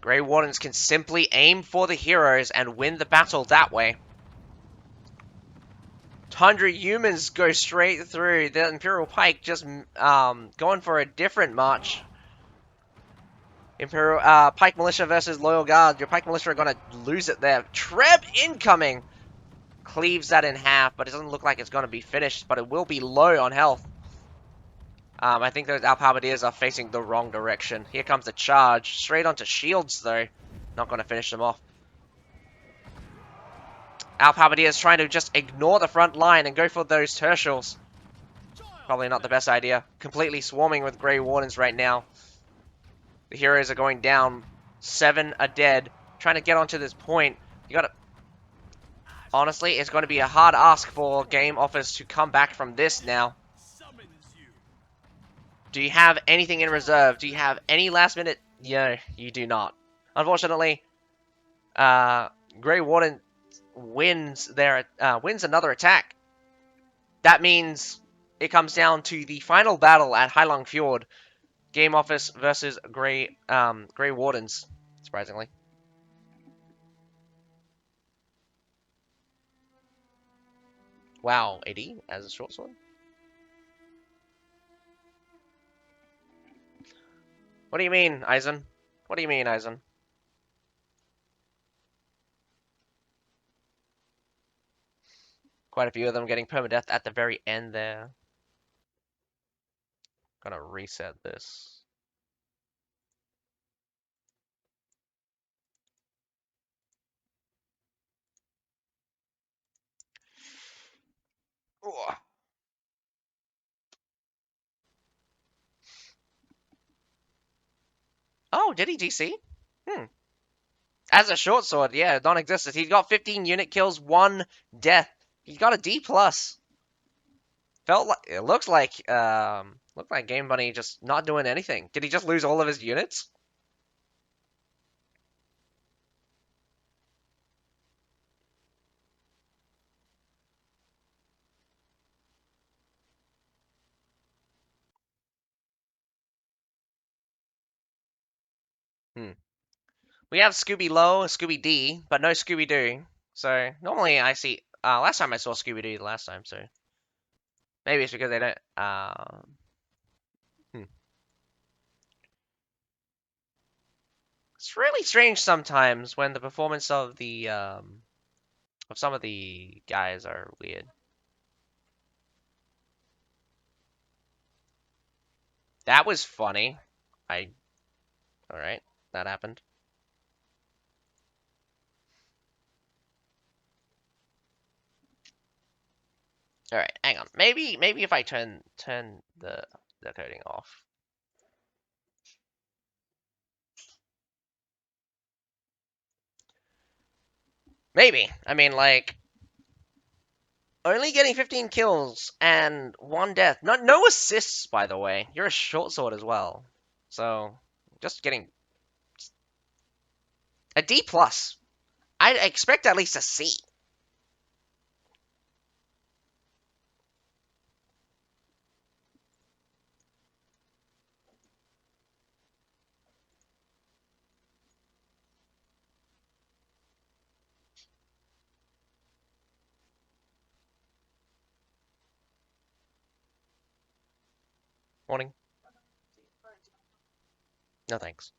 A: Grey Wardens can simply aim for the heroes and win the battle that way. Tundra humans go straight through. The Imperial Pike just going for a different march. Imperial Pike Militia versus Loyal Guard. Your Pike Militia are going to lose it there. Treb incoming! Cleaves that in half, but it doesn't look like it's going to be finished, but it will be low on health. I think those Alphabetiers are facing the wrong direction. Here comes the charge. Straight onto shields, though. Not going to finish them off. Alphabetiers trying to just ignore the front line and go for those tertials. Probably not the best idea. Completely swarming with Grey Wardens right now. The heroes are going down. 7 are dead. Trying to get onto this point. You gotta... Honestly, it's going to be a hard ask for GameOffice to come back from this now. Do you have anything in reserve? Do you have any last minute? Yeah, you do not. Unfortunately, Grey Warden wins another attack. That means it comes down to the final battle at Heilong Fjord. GameOffice versus Grey Wardens, surprisingly. Wow, 80 as a short sword. What do you mean, Eisen? What do you mean, Eisen? Quite a few of them getting permadeath at the very end there. Gonna reset this. Ooh. Oh, did he DC? As a short sword, yeah, non-existent. He's got 15 unit kills, 1 death. He got a D+. Felt like it looked like Game Bunny just not doing anything. Did he just lose all of his units? Hmm. We have Scooby Low and Scooby D, but no Scooby Doo. So normally I see. Last time I saw Scooby Doo the last time, so maybe it's because they don't. Hmm. It's really strange sometimes when the performance of some of the guys are weird. That was funny. I all right. That happened. All right, hang on. Maybe if I turn the coding off. Maybe. I mean, like only getting 15 kills and one death. No assists, by the way. You're a short sword as well, so just getting a D plus. I expect at least a C. Morning. No thanks.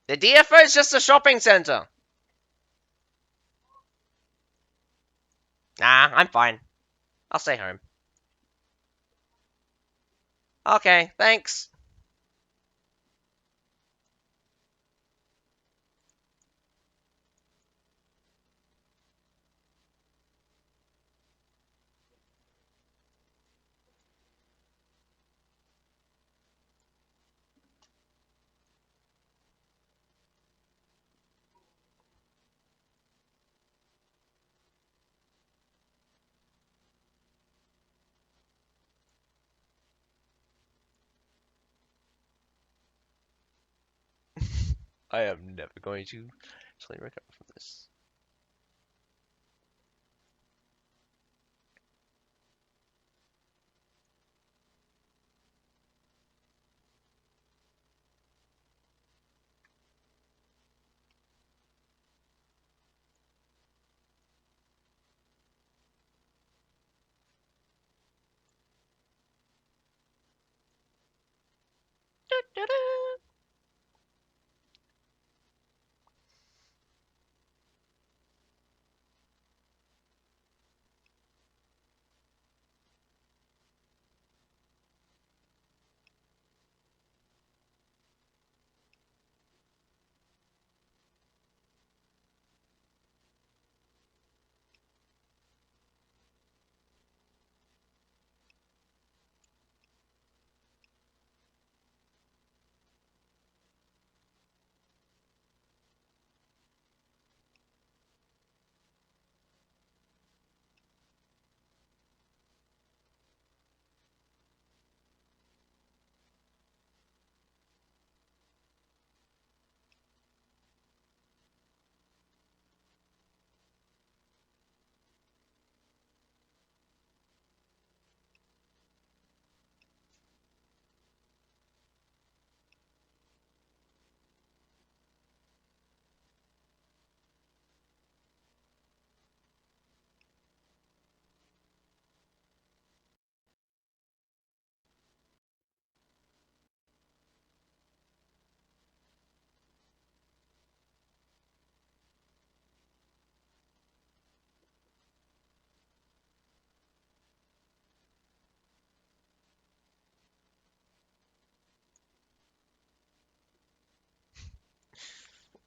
A: The DFO is just a shopping center. Nah, I'm fine. I'll stay home. Okay, thanks. I am never going to actually recover from this.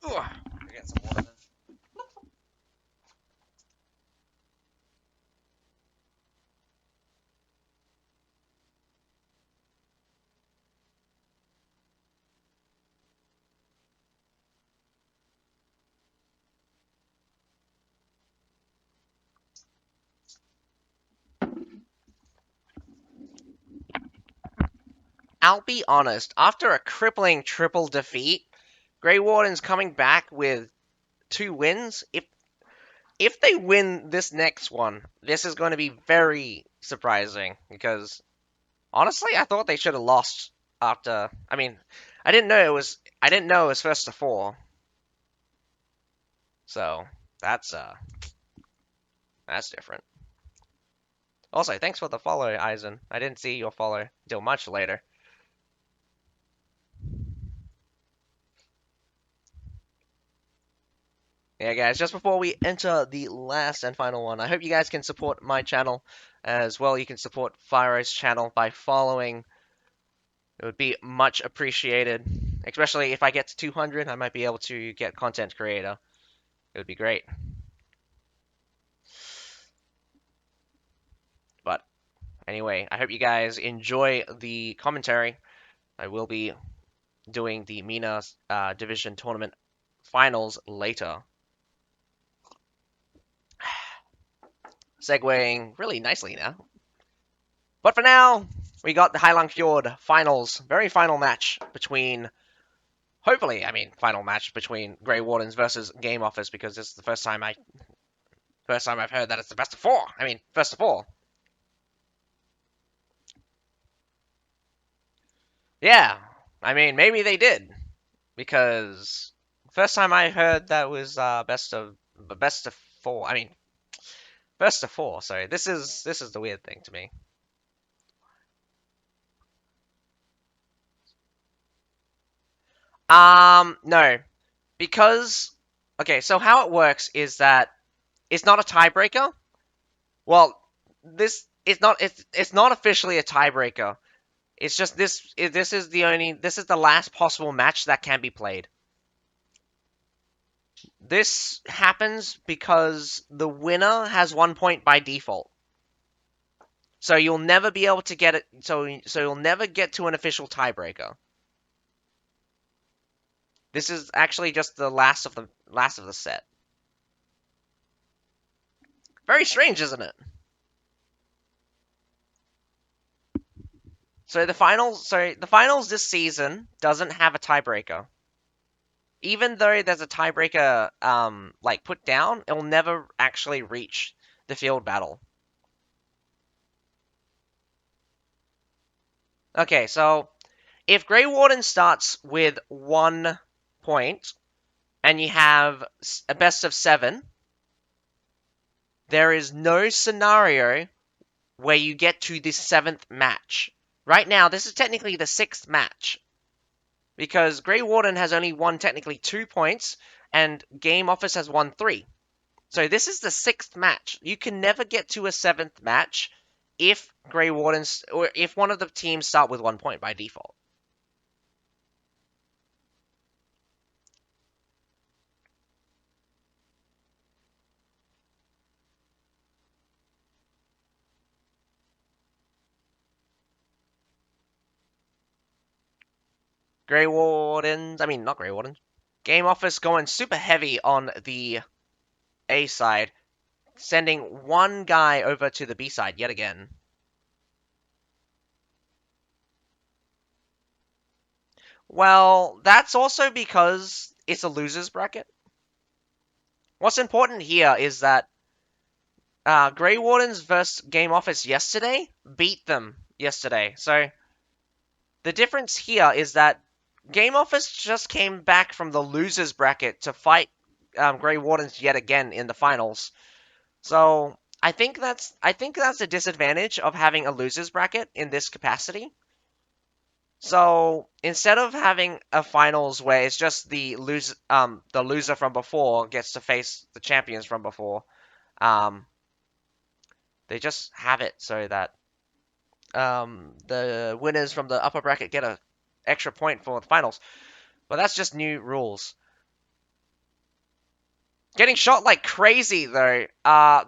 A: Ugh, I get some water. I'll be honest, after a crippling triple defeat, Grey Wardens coming back with 2 wins. If they win this next one, this is going to be very surprising because honestly, I thought they should have lost after. I mean, I didn't know it was first to four. So that's different. Also, thanks for the follow, Eisen. I didn't see your follow until much later. Yeah, guys, just before we enter the last and final one, I hope you guys can support my channel as well. You can support Fire's channel by following. It would be much appreciated. Especially if I get to 200, I might be able to get content creator. It would be great. But anyway, I hope you guys enjoy the commentary. I will be doing the MENA Division Tournament finals later. Segueing really nicely now. But for now, we got the Highland Fjord finals. Very final match between, hopefully, I mean, final match between Grey Wardens versus GameOffice because this is the first time I've heard that it's the best of four. I mean, first of all. Yeah, I mean, maybe they did because first time I heard that was best of four. I mean, best of four. So this is the weird thing to me. No, because okay. So how it works is that it's not a tiebreaker. Well, this it's not it's not officially a tiebreaker. It's just this is the last possible match that can be played. This happens because the winner has 1 point by default. So you'll never be able to get it. So you'll never get to an official tiebreaker. This is actually just the last of the set. Very strange, isn't it? So the finals this season doesn't have a tiebreaker. Even though there's a tiebreaker like put down, it'll never actually reach the field battle. Okay, so if Grey Warden starts with 1 point and you have a best of 7, there is no scenario where you get to this 7th match. Right now, this is technically the 6th match because Grey Warden has only won technically 2 points and GameOffice has won 3. So this is the 6th match. You can never get to a 7th match if Grey Wardens or if one of the teams start with 1 point by default. Grey Wardens, I mean not Grey Wardens. GameOffice going super heavy on the A side, sending one guy over to the B side yet again. Well, that's also because it's a loser's bracket. What's important here is that Grey Wardens versus GameOffice yesterday beat them yesterday. So the difference here is that GameOffice just came back from the losers bracket to fight Grey Wardens yet again in the finals. So I think that's a disadvantage of having a losers bracket in this capacity. So instead of having a finals where it's just the loser from before gets to face the champions from before, they just have it so that the winners from the upper bracket get a extra point for the finals. But that's just new rules. Getting shot like crazy though.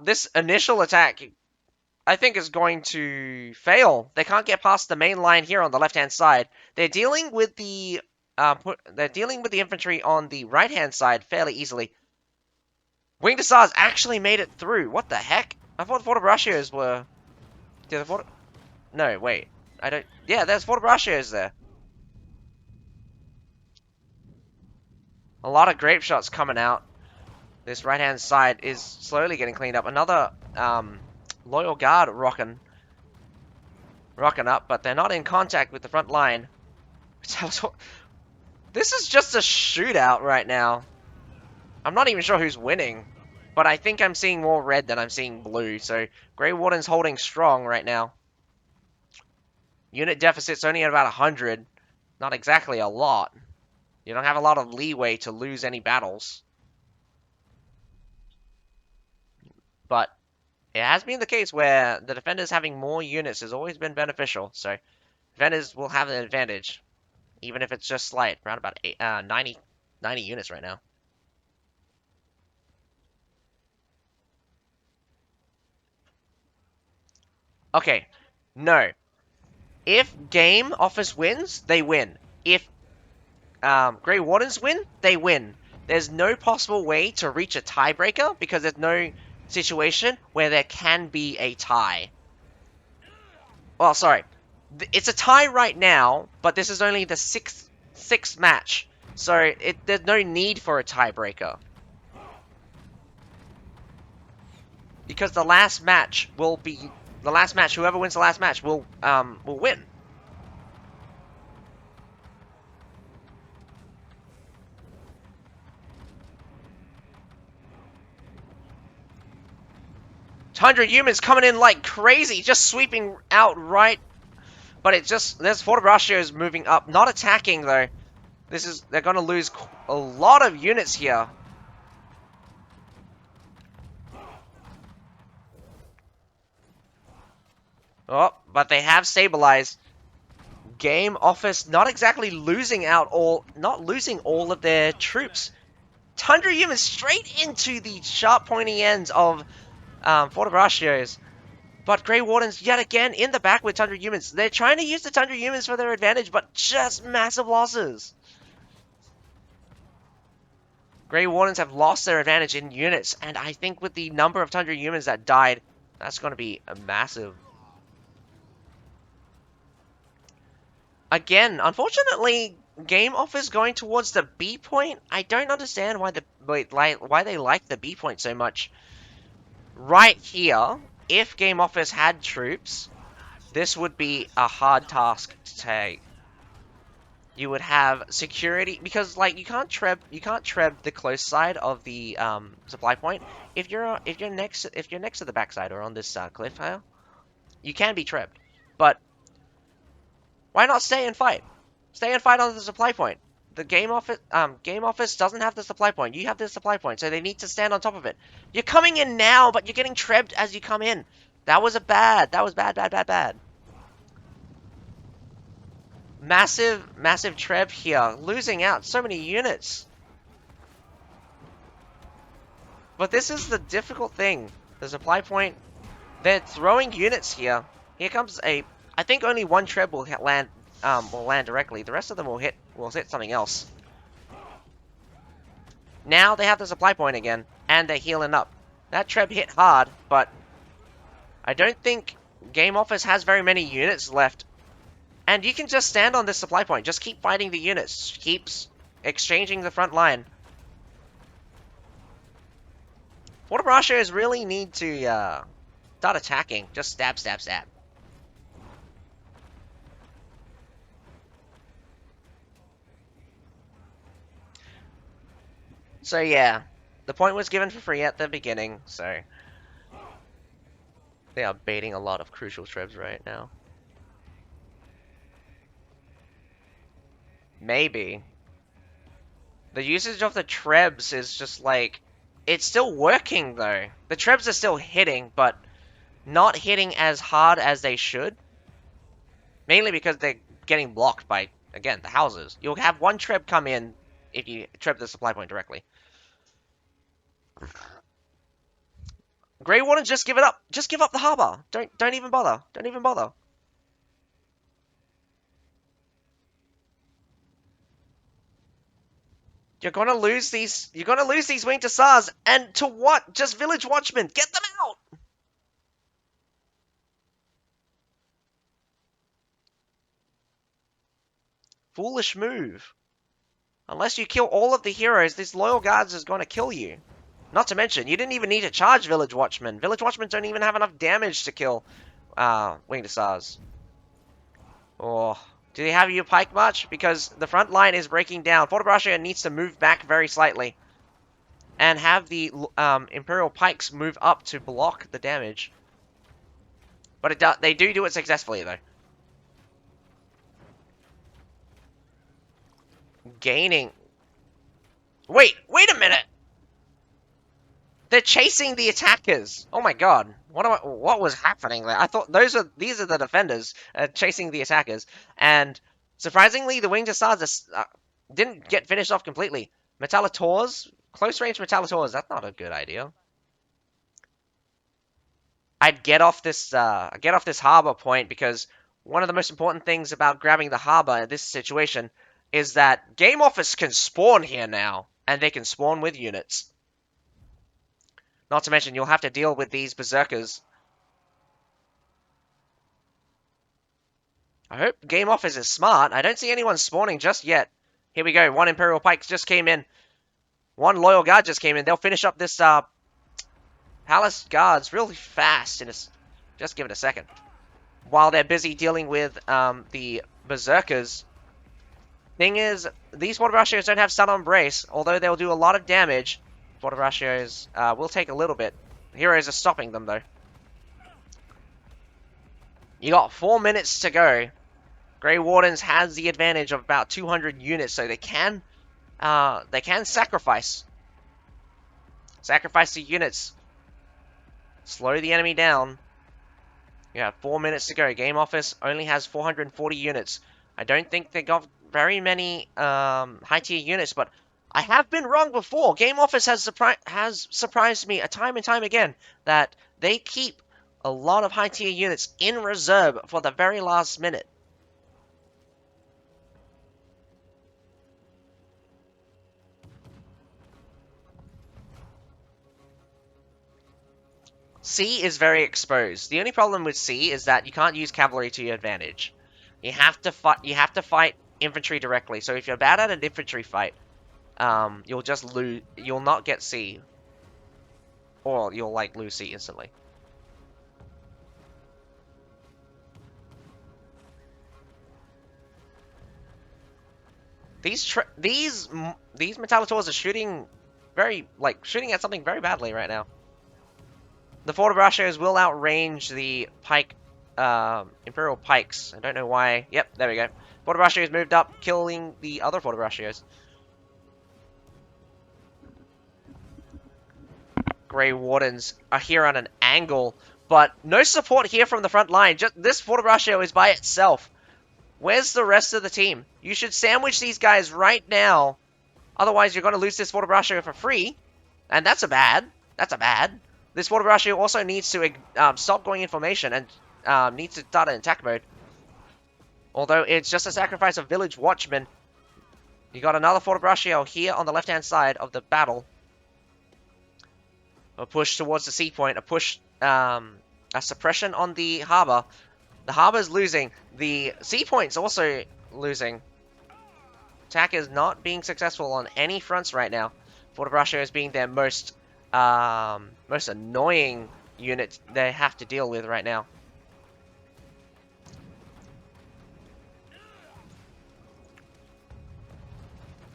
A: This initial attack, I think, is going to fail. They can't get past the main line here on the left-hand side. They're dealing with the infantry on the right-hand side fairly easily. Winged Hussars actually made it through. What the heck? I thought the Fortibraccios were. Did the Fort? No, wait. I don't. Yeah, there's Fortibraccios there. A lot of grape shots coming out. This right-hand side is slowly getting cleaned up. Another loyal guard rocking up, but they're not in contact with the front line. This is just a shootout right now. I'm not even sure who's winning, but I think I'm seeing more red than I'm seeing blue. So Grey Warden's holding strong right now. Unit deficit's only at about 100. Not exactly a lot. You don't have a lot of leeway to lose any battles. But it has been the case where the defenders having more units has always been beneficial. So defenders will have an advantage, even if it's just slight. Around about 90 units right now. Okay, no. If GameOffice wins, they win. If Grey Wardens win, they win. There's no possible way to reach a tiebreaker because there's no situation where there can be a tie. Well, sorry. It's a tie right now, but this is only the sixth match. So there's no need for a tiebreaker. Because the last match will be the last match. Whoever wins the last match will win. Hundred humans coming in like crazy, just sweeping out right. But it just there's Fortibraccios moving up, not attacking though. They're gonna lose a lot of units here. Oh, but they have stabilized. GameOffice not exactly not losing all of their troops. 100 humans straight into the sharp pointy ends of Fortibraccios. But Grey Wardens yet again in the back with Tundra humans. They're trying to use the Tundra humans for their advantage, but just massive losses. Grey Wardens have lost their advantage in units, and I think with the number of Tundra humans that died, that's going to be a massive. Again, unfortunately, GameOffice going towards the B point. I don't understand why why they like the B point so much. Right here, if GameOffice had troops, this would be a hard task to take. You would have security because like you can't treb the close side of the supply point. If you're next to the backside or on this cliff here, you can be trebbed. But why not stay and fight? Stay and fight on the supply point. The GameOffice doesn't have the supply point. You have the supply point, so they need to stand on top of it. You're coming in now, but you're getting trebbed as you come in. That was bad. That was bad, bad, bad, bad. Massive treb here. Losing out so many units. But this is the difficult thing. The supply point. They're throwing units here. Here comes a. I think only one treb will land. Will land directly. The rest of them will hit something else. Now they have the supply point again, and they're healing up. That treb hit hard, but I don't think GameOffice has very many units left. And you can just stand on this supply point. Just keep fighting the units. Keeps exchanging the front line. Fortibraccios really need to start attacking. Just stab, stab, stab. So yeah, the point was given for free at the beginning, so they are baiting a lot of crucial trebs right now. Maybe. The usage of the trebs is just like, it's still working though. The trebs are still hitting, but not hitting as hard as they should. Mainly because they're getting blocked by, again, the houses. You'll have one treb come in if you treb the supply point directly. Grey Wardens, just give it up. Just give up the harbor. Don't even bother. Don't even bother. You're gonna lose these winged hussars, and to what? Just village watchmen. Get them out. foolish move. Unless you kill all of the heroes, this Loyal Guards is going to kill you. Not to mention, you didn't even need to charge Village Watchmen. Village Watchmen don't even have enough damage to kill Winged Hussars. Oh, do they have you pike much? Because the front line is breaking down. Forte needs to move back very slightly. And have the Imperial Pikes move up to block the damage. But they do it successfully, though. Gaining. Wait a minute! They're chasing the attackers. Oh my god. What was happening there? I thought these are the defenders chasing the attackers. And surprisingly, the Winged Hussars didn't get finished off completely. Metallators, close range Metallators, that's not a good idea. I'd get off this harbor point because one of the most important things about grabbing the harbor in this situation is that GameOffice can spawn here now, and they can spawn with units. Not to mention, you'll have to deal with these berserkers. I hope GameOffice is smart. I don't see anyone spawning just yet. Here we go. One Imperial Pike just came in. One Loyal Guard just came in. They'll finish up this Palace Guards really fast. Just give it a second. While they're busy dealing with the berserkers. Thing is, these Forte don't have Sun on Brace, although they'll do a lot of damage. Forte will take a little bit. Heroes are stopping them, though. You got 4 minutes to go. Grey Wardens has the advantage of about 200 units, so they can sacrifice. Sacrifice the units. Slow the enemy down. You have 4 minutes to go. GameOffice only has 440 units. I don't think they got very many high-tier units, but I have been wrong before. GameOffice has surprised me time and time again that they keep a lot of high-tier units in reserve for the very last minute. C is very exposed. The only problem with C is that you can't use cavalry to your advantage. You have to fight infantry directly. So if you're bad at an infantry fight, you'll just lose. You'll not get C, or you'll lose C instantly. These Metallators are shooting shooting at something very badly right now. The Forte will outrange the Pike, Imperial Pikes. I don't know why. Yep, there we go. Forte moved up, killing the other Forte. Grey Wardens are here on an angle, but no support here from the front line. Just this Forte is by itself. Where's the rest of the team? You should sandwich these guys right now. Otherwise, you're going to lose this Forte for free. And that's a bad. That's a bad. This Forte also needs to stop going in formation and needs to start in attack mode. Although it's just a sacrifice of Village Watchmen. You got another Forte here on the left-hand side of the battle. A push towards the sea point. A suppression on the harbor. The harbor's losing. The sea point's also losing. Attack is not being successful on any fronts right now. Forte is being their most annoying unit they have to deal with right now.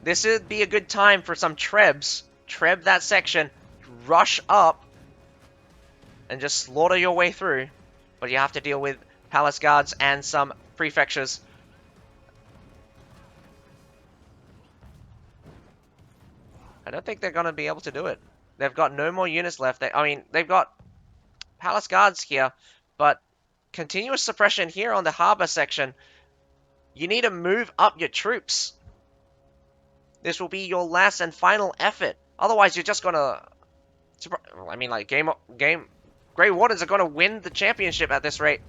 A: This would be a good time for some Trebs. Treb that section, rush up, and just slaughter your way through. But you have to deal with Palace Guards and some prefectures. I don't think they're going to be able to do it. They've got no more units left. They've got Palace Guards here, but continuous suppression here on the harbor section. You need to move up your troops. This will be your last and final effort. Otherwise, you're just going to... Grey Wardens are going to win the championship at this rate.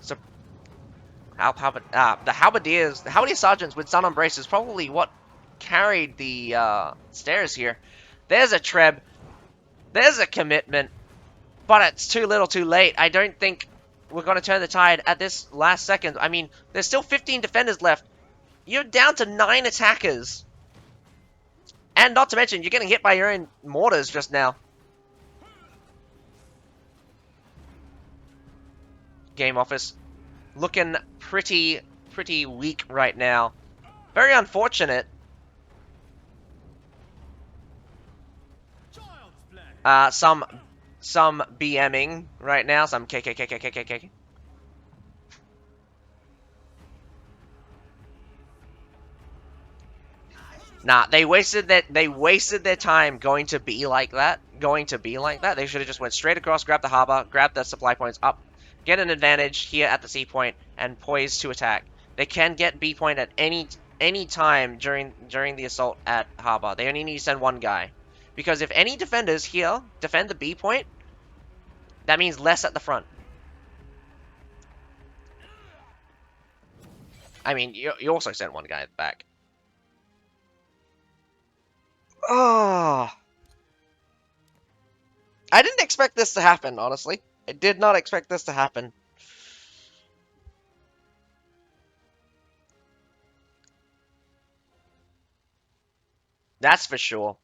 A: So, the Halberdier Sergeants with Sun on Brace is probably what carried the stairs here. There's a Treb. There's a commitment. But it's too little too late. I don't think we're going to turn the tide at this last second. I mean, there's still 15 defenders left. You're down to 9 attackers. And not to mention, you're getting hit by your own mortars just now. GameOffice looking pretty weak right now. Very unfortunate. Some BMing right now. Some KKKKKKK. Nah, they wasted their time going to be like that. They should have just went straight across, grabbed the harbor, grabbed the supply points up, get an advantage here at the C point, and poise to attack. They can get B point at any time during the assault at harbor. They only need to send one guy. Because if any defenders here defend the B point, that means less at the front. I mean, you also sent one guy back. Oh, I didn't expect this to happen, honestly. I did not expect this to happen. That's for sure.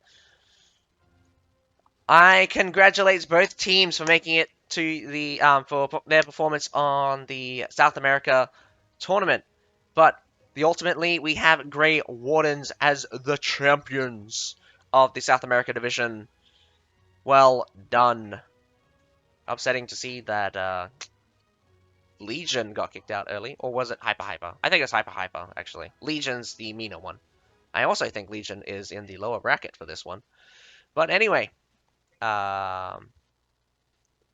A: I congratulate both teams for making it to the for their performance on the South America tournament. But ultimately, we have Grey Wardens as the champions of the South America division. Well done. Upsetting to see that Legion got kicked out early, or was it Hyper Hyper? I think it's Hyper Hyper, actually. Legion's the meaner one. I also think Legion is in the lower bracket for this one. But anyway, um,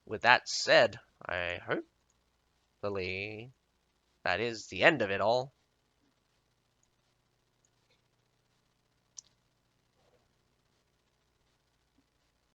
A: with that said, I hopefully that is the end of it all.